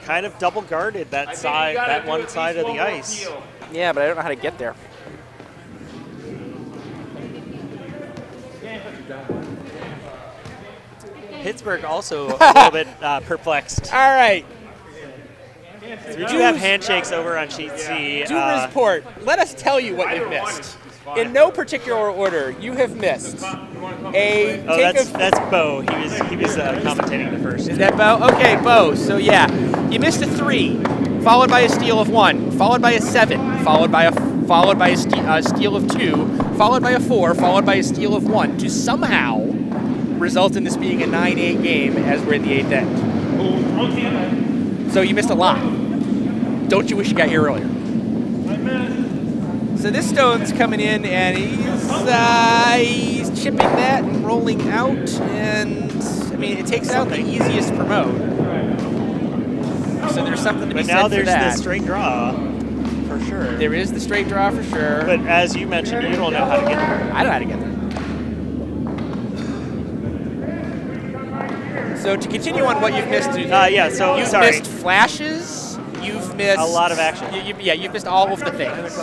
kind of double guarded that side, that one side of the ice. Yeah, but I don't know how to get there. Pittsburgh also a little bit perplexed. All right. We do have handshakes over on sheet C. Do report. Let us tell you what you've missed. In no particular order, you have missed a Oh, take that's Bo. He was commentating the first. Is that Bo? Okay, Bo. So yeah, you missed a 3, followed by a steal of 1, followed by a 7, followed by a steal of 2, followed by a 4, followed by a steal of 1 to somehow result in this being a 9-8 game as we're in the 8th end. So you missed a lot. Don't you wish you got here earlier? So this stone's coming in, and he's chipping that and rolling out, and I mean it takes out the easiest promote. So there's something to be said for that. But now there's the straight draw, for sure. There is the straight draw for sure. But as you mentioned, you don't know how to get there. I don't know how to get there. So to continue on what you've missed, you've missed flashes. You've missed a lot of action. You've missed all of the things.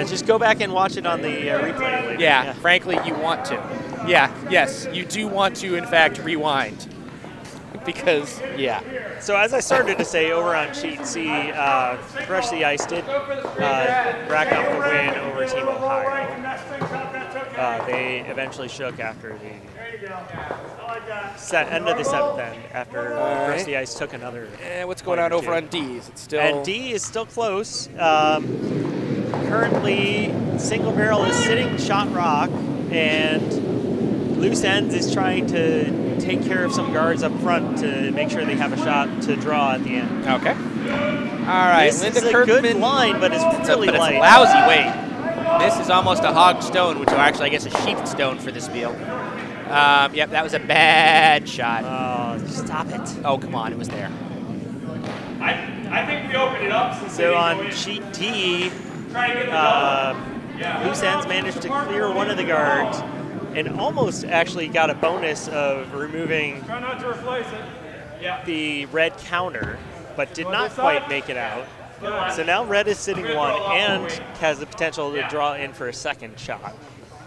Just go back and watch it on the replay later. Yeah, frankly, you want to. Yeah, yes, you do want to, in fact, rewind. Because, yeah. So as I started to say, over on Sheet C, Fresh the Ice did rack up the win over Team Ohio. They eventually shook after the end of the 7th end, after Fresh the Ice took another. What's going on over on D? Is it still? And D is still close. Currently, Single Barrel is sitting shot rock, and Loose Ends is trying to take care of some guards up front to make sure they have a shot to draw at the end. Okay. All right, this Linda is a Kirkman. good line, but it's really light. It's a lousy weight. This is almost a hog stone, which is actually, I guess, a sheeped stone for this field. Yep, that was a bad shot. Oh, stop it. Oh, come on, it was there. I think we opened it up. So on Sheet D, Loose Ends managed to clear one of the guards and almost actually got a bonus of removing the red counter, but did not quite make it out. So now red is sitting 1 and has the potential to draw in for a second shot,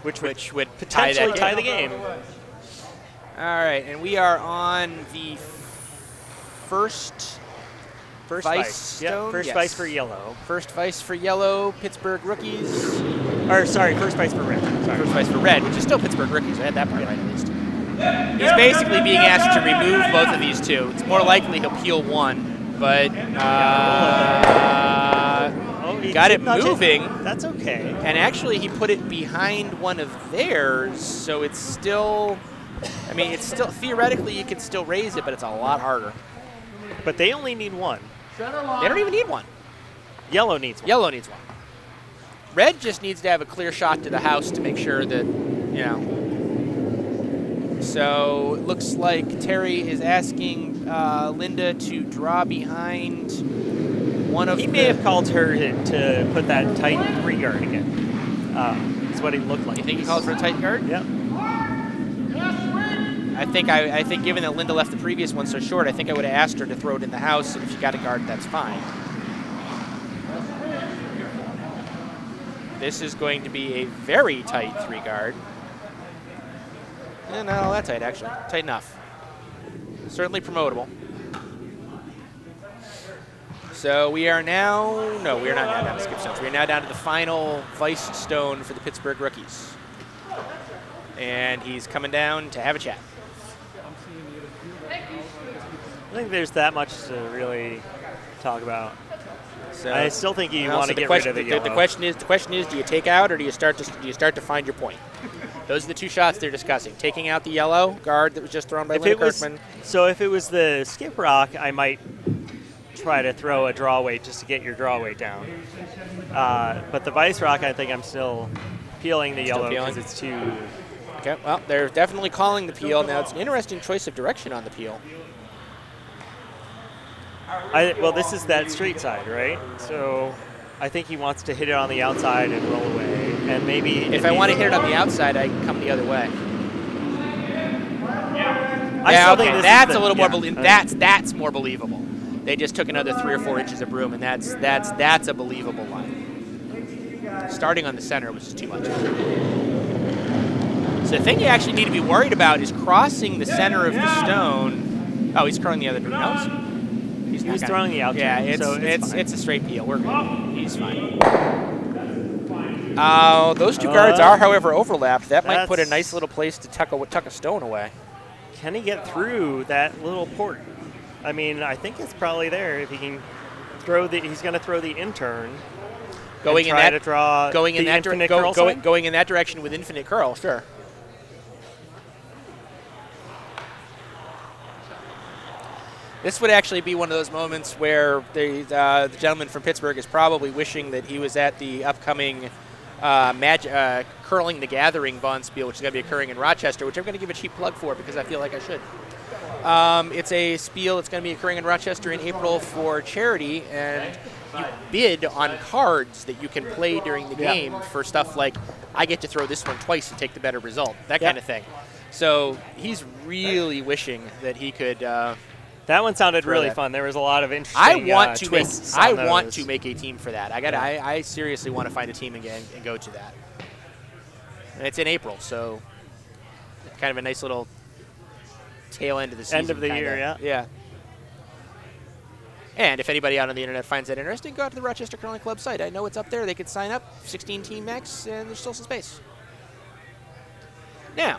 which would potentially tie the game. All right, and we are on the first vice stone. Yep, first vice for yellow. First vice for yellow, Pittsburgh Rookies. Or sorry, first vice for red. Sorry. First vice for red, which is still Pittsburgh Rookies. I had that part right at least. He's basically being asked to remove both of these two. It's more likely he'll peel one, but got it moving. That's okay. And actually, he put it behind one of theirs, so it's still. I mean, it's still theoretically you could still raise it, but it's a lot harder. But they only need 1. They don't even need 1. Yellow needs 1. Yellow needs 1. Red just needs to have a clear shot to the house to make sure that, you know. So it looks like Terry is asking Linda to draw behind one of He may have called her to put that tight 3 guard again. That's what he looked like. You think he called for a tight guard? Yep. I think given that Linda left the previous one so short, I think I would have asked her to throw it in the house, and if you got a guard, that's fine. This is going to be a very tight 3 guard. Not all that tight, actually. Tight enough. Certainly promotable. So we are now, no, we are not now down to skip stones. We are now down to the final vice stone for the Pittsburgh Rookies. And he's coming down to have a chat. I think there's that much to really talk about. So I still think you want to get rid of the yellow. The question is, do you take out or do you start to find your point? Those are the 2 shots they're discussing. Taking out the yellow guard that was just thrown by Linda Kirkman. So if it was the skip rock, I might try to throw a draw weight just to get your draw weight down. But the vice rock, I think I'm still peeling the yellow because it's too. Okay, well, they're definitely calling the peel. Now, it's an interesting choice of direction on the peel. Well, this is that straight side, right? So I think he wants to hit it on the outside and roll away. And maybe if I want to hit it on the outside, I can come the other way. I still think that's a little more believable. That's more believable. They just took another 3 or 4 inches of broom, and that's a believable line. Starting on the center was just too much. So the thing you actually need to be worried about is crossing the center of the stone. Oh, he's curling the other direction. He's throwing the outside. Yeah, it's a straight peel. We're good. He's fine. Those 2 guards are, however, overlapped. That might put a nice little place to tuck a stone away. Can he get through that little port? I mean, I think it's probably there if he can throw the. He's going to throw the intern. Going in try that to draw going in the that infinite curl sign? going in that direction with infinite curl, sure. This would actually be one of those moments where the gentleman from Pittsburgh is probably wishing that he was at the upcoming Curling the Gathering Bonspiel, which is going to be occurring in Rochester, which I'm going to give a cheap plug for because I feel like I should. It's a spiel that's going to be occurring in Rochester in April for charity, and you bid on cards that you can play during the game for stuff like, I get to throw this one twice and take the better result, that kind of thing. So he's really wishing that he could... that one sounded really fun. There was a lot of interesting twists. I want to make a team for that. I seriously want to find a team and go to that. And it's in April, so kind of a nice little tail end of the season. End of the year, yeah. Yeah. And if anybody out on the internet finds that interesting, go out to the Rochester Curling Club site. I know it's up there. They can sign up, 16 team max, and there's still some space. Now,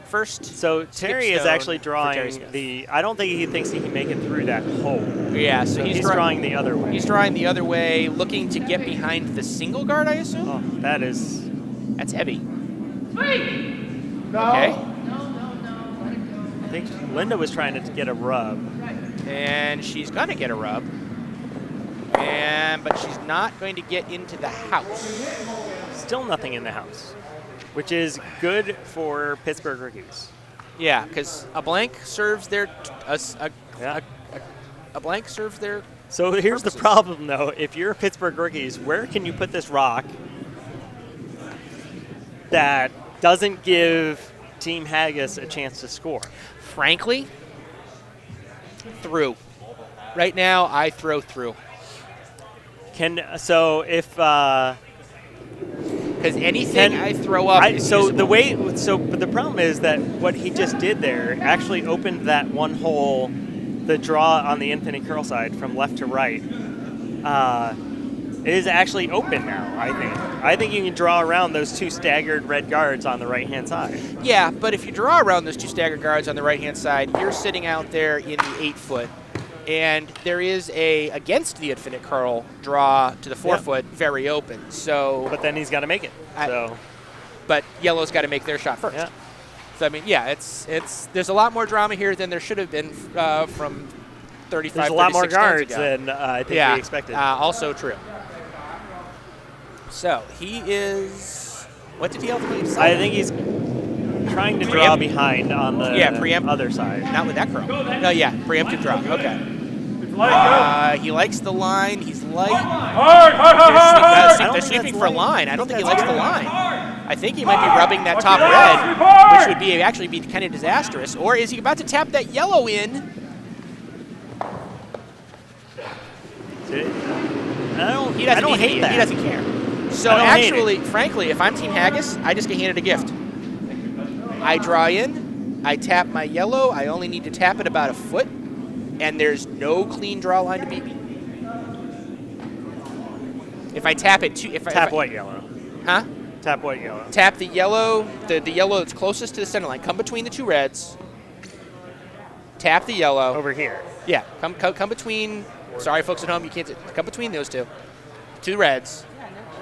first. So Terry is actually drawing the. I don't think he thinks he can make it through that hole. Yeah, so he's drawing the other way. He's drawing the other way, looking to get behind the single guard, I assume. Oh, that's heavy. No. Okay. I think Linda was trying to get a rub. And she's going to get a rub. But she's not going to get into the house. Still nothing in the house, which is good for Pittsburgh rookies. Yeah, because a blank serves their a blank serves their. So here's purposes. the problem, though. If you're a Pittsburgh rookies, where can you put this rock that doesn't give Team Haggis a chance to score? Frankly, through. Right now, I throw through. So if because anything I throw up is usable. But the problem is that what he just did there actually opened that one hole, the draw on the infinite curl side from left to right. It is actually open now, I think. I think you can draw around those two staggered red guards on the right-hand side. Yeah, but if you draw around those two staggered guards on the right-hand side, you're sitting out there in the 8-foot, and there is a, against the infinite curl, draw to the 4-foot, very open. So, but then he's got to make it. But yellow's got to make their shot first. Yeah. So, I mean, yeah, it's there's a lot more drama here than there should have been from 35, There's a lot more guards ago. than I think we expected. Also true. So he is. What did he ultimately decide? I think he's trying to draw behind on the other side. Not with that curl. No, preemptive draw. Okay. He likes the line. He's light. They're sweeping for line. I don't think he likes the line. I think he might be rubbing that top red, which would actually be kind of disastrous. Or is he about to tap that yellow in? I don't hate that. He doesn't care. So actually, frankly, if I'm Team Haggis, I just get handed a gift. I draw in, I tap my yellow, I only need to tap it about a foot, and there's no clean draw line to beat me. If I tap it Tap white yellow. Huh? Tap white yellow. Tap the yellow, the yellow that's closest to the center line. Come between the two reds. Tap the yellow. Over here. Yeah, come between. Sorry, folks at home, you can't. Come between those two reds.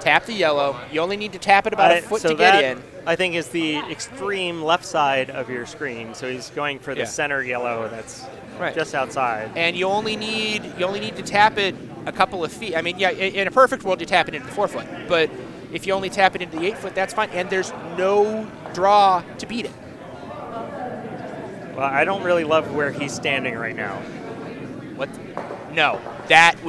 Tap the yellow. You only need to tap it about a foot to get in. I think is the extreme left side of your screen. So he's going for the center yellow that's just outside. And you only need to tap it a couple of feet. I mean, in a perfect world, you tap it into the 4-foot. But if you only tap it into the 8-foot, that's fine. And there's no draw to beat it. Well, I don't really love where he's standing right now. What? No, that's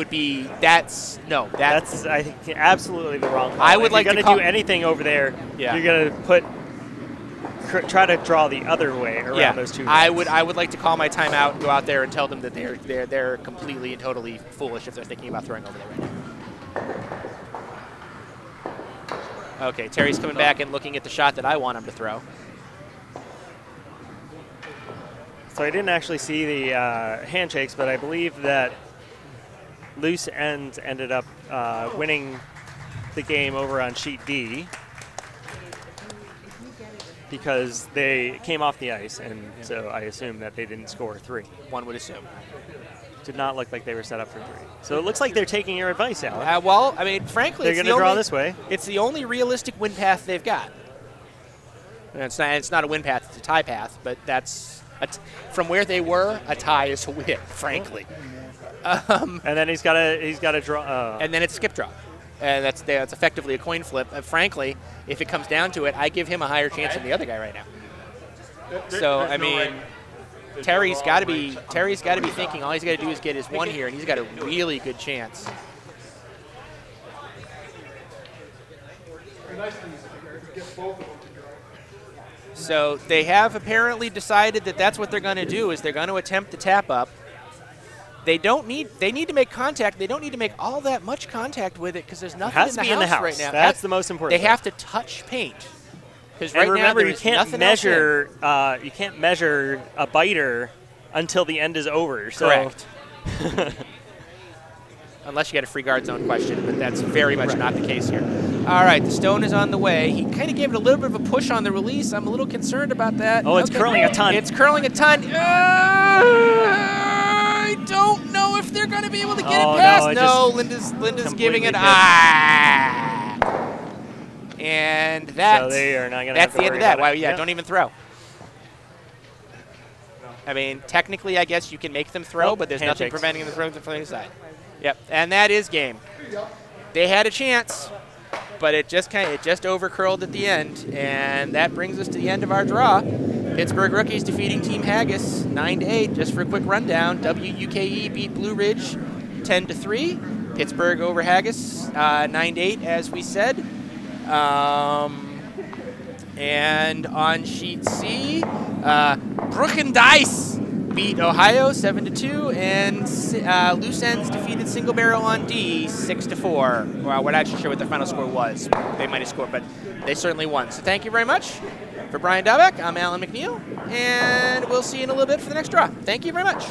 I think absolutely the wrong call. I would like to do anything over there. Yeah. You're gonna try to draw the other way around those two. I would like to call my timeout and go out there and tell them that they're completely and totally foolish if they're thinking about throwing over there right now. Okay, Terry's coming back and looking at the shot that I want him to throw. So I didn't actually see the handshakes, but I believe that Loose Ends ended up winning the game over on sheet D because they came off the ice, and so I assume that they didn't score 3. One would assume. Did not look like they were set up for 3. So it looks like they're taking your advice, Alan. Well, I mean, frankly, They're going to draw this way. It's the only realistic win path they've got. And it's not a win path; it's a tie path. But that's from where they were, a tie is a win, frankly. And then he's got to draw. And then it's skip drop, and that's effectively a coin flip. Frankly, if it comes down to it, I give him a higher chance than the other guy right now. So I mean, Terry's got to be thinking all he's got to do is get his 1 here, and he's got a really good chance. So they have apparently decided that that's what they're going to do, is they're going to attempt the tap up. They need to make contact. They don't need to make all that much contact with it because there's nothing in the house right now. That's the most important. They have to touch paint. Because right remember, now, you can't measure a biter until the end is over. So. Correct. Unless you get a free guard zone question, but that's very much not the case here. All right, the stone is on the way. He kind of gave it a little bit of a push on the release. I'm a little concerned about that. Oh, it's curling a ton. It's curling a ton. I don't know if they're going to be able to get it past. No, Linda's giving it. And so they are not going to. That's the end of that. Wow, yeah, don't even throw. I mean, technically, I guess you can make them throw, but there's nothing preventing them from throwing from the other side. Yep, and that is game. They had a chance, but it just overcurled at the end, and that brings us to the end of our draw. Pittsburgh Rookies defeating Team Haggis 9-8. Just for a quick rundown, WUKE beat Blue Ridge 10-3. Pittsburgh over Haggis 9-8, as we said. And on sheet C, Brookendice beat Ohio 7-2, and Loose Ends defeated Single Barrel on D 6-4. Well, we're not actually sure what the final score was. They might have scored, but they certainly won. So thank you very much. For Brian Dabeck, I'm Alan McNeil, and we'll see you in a little bit for the next draw. Thank you very much.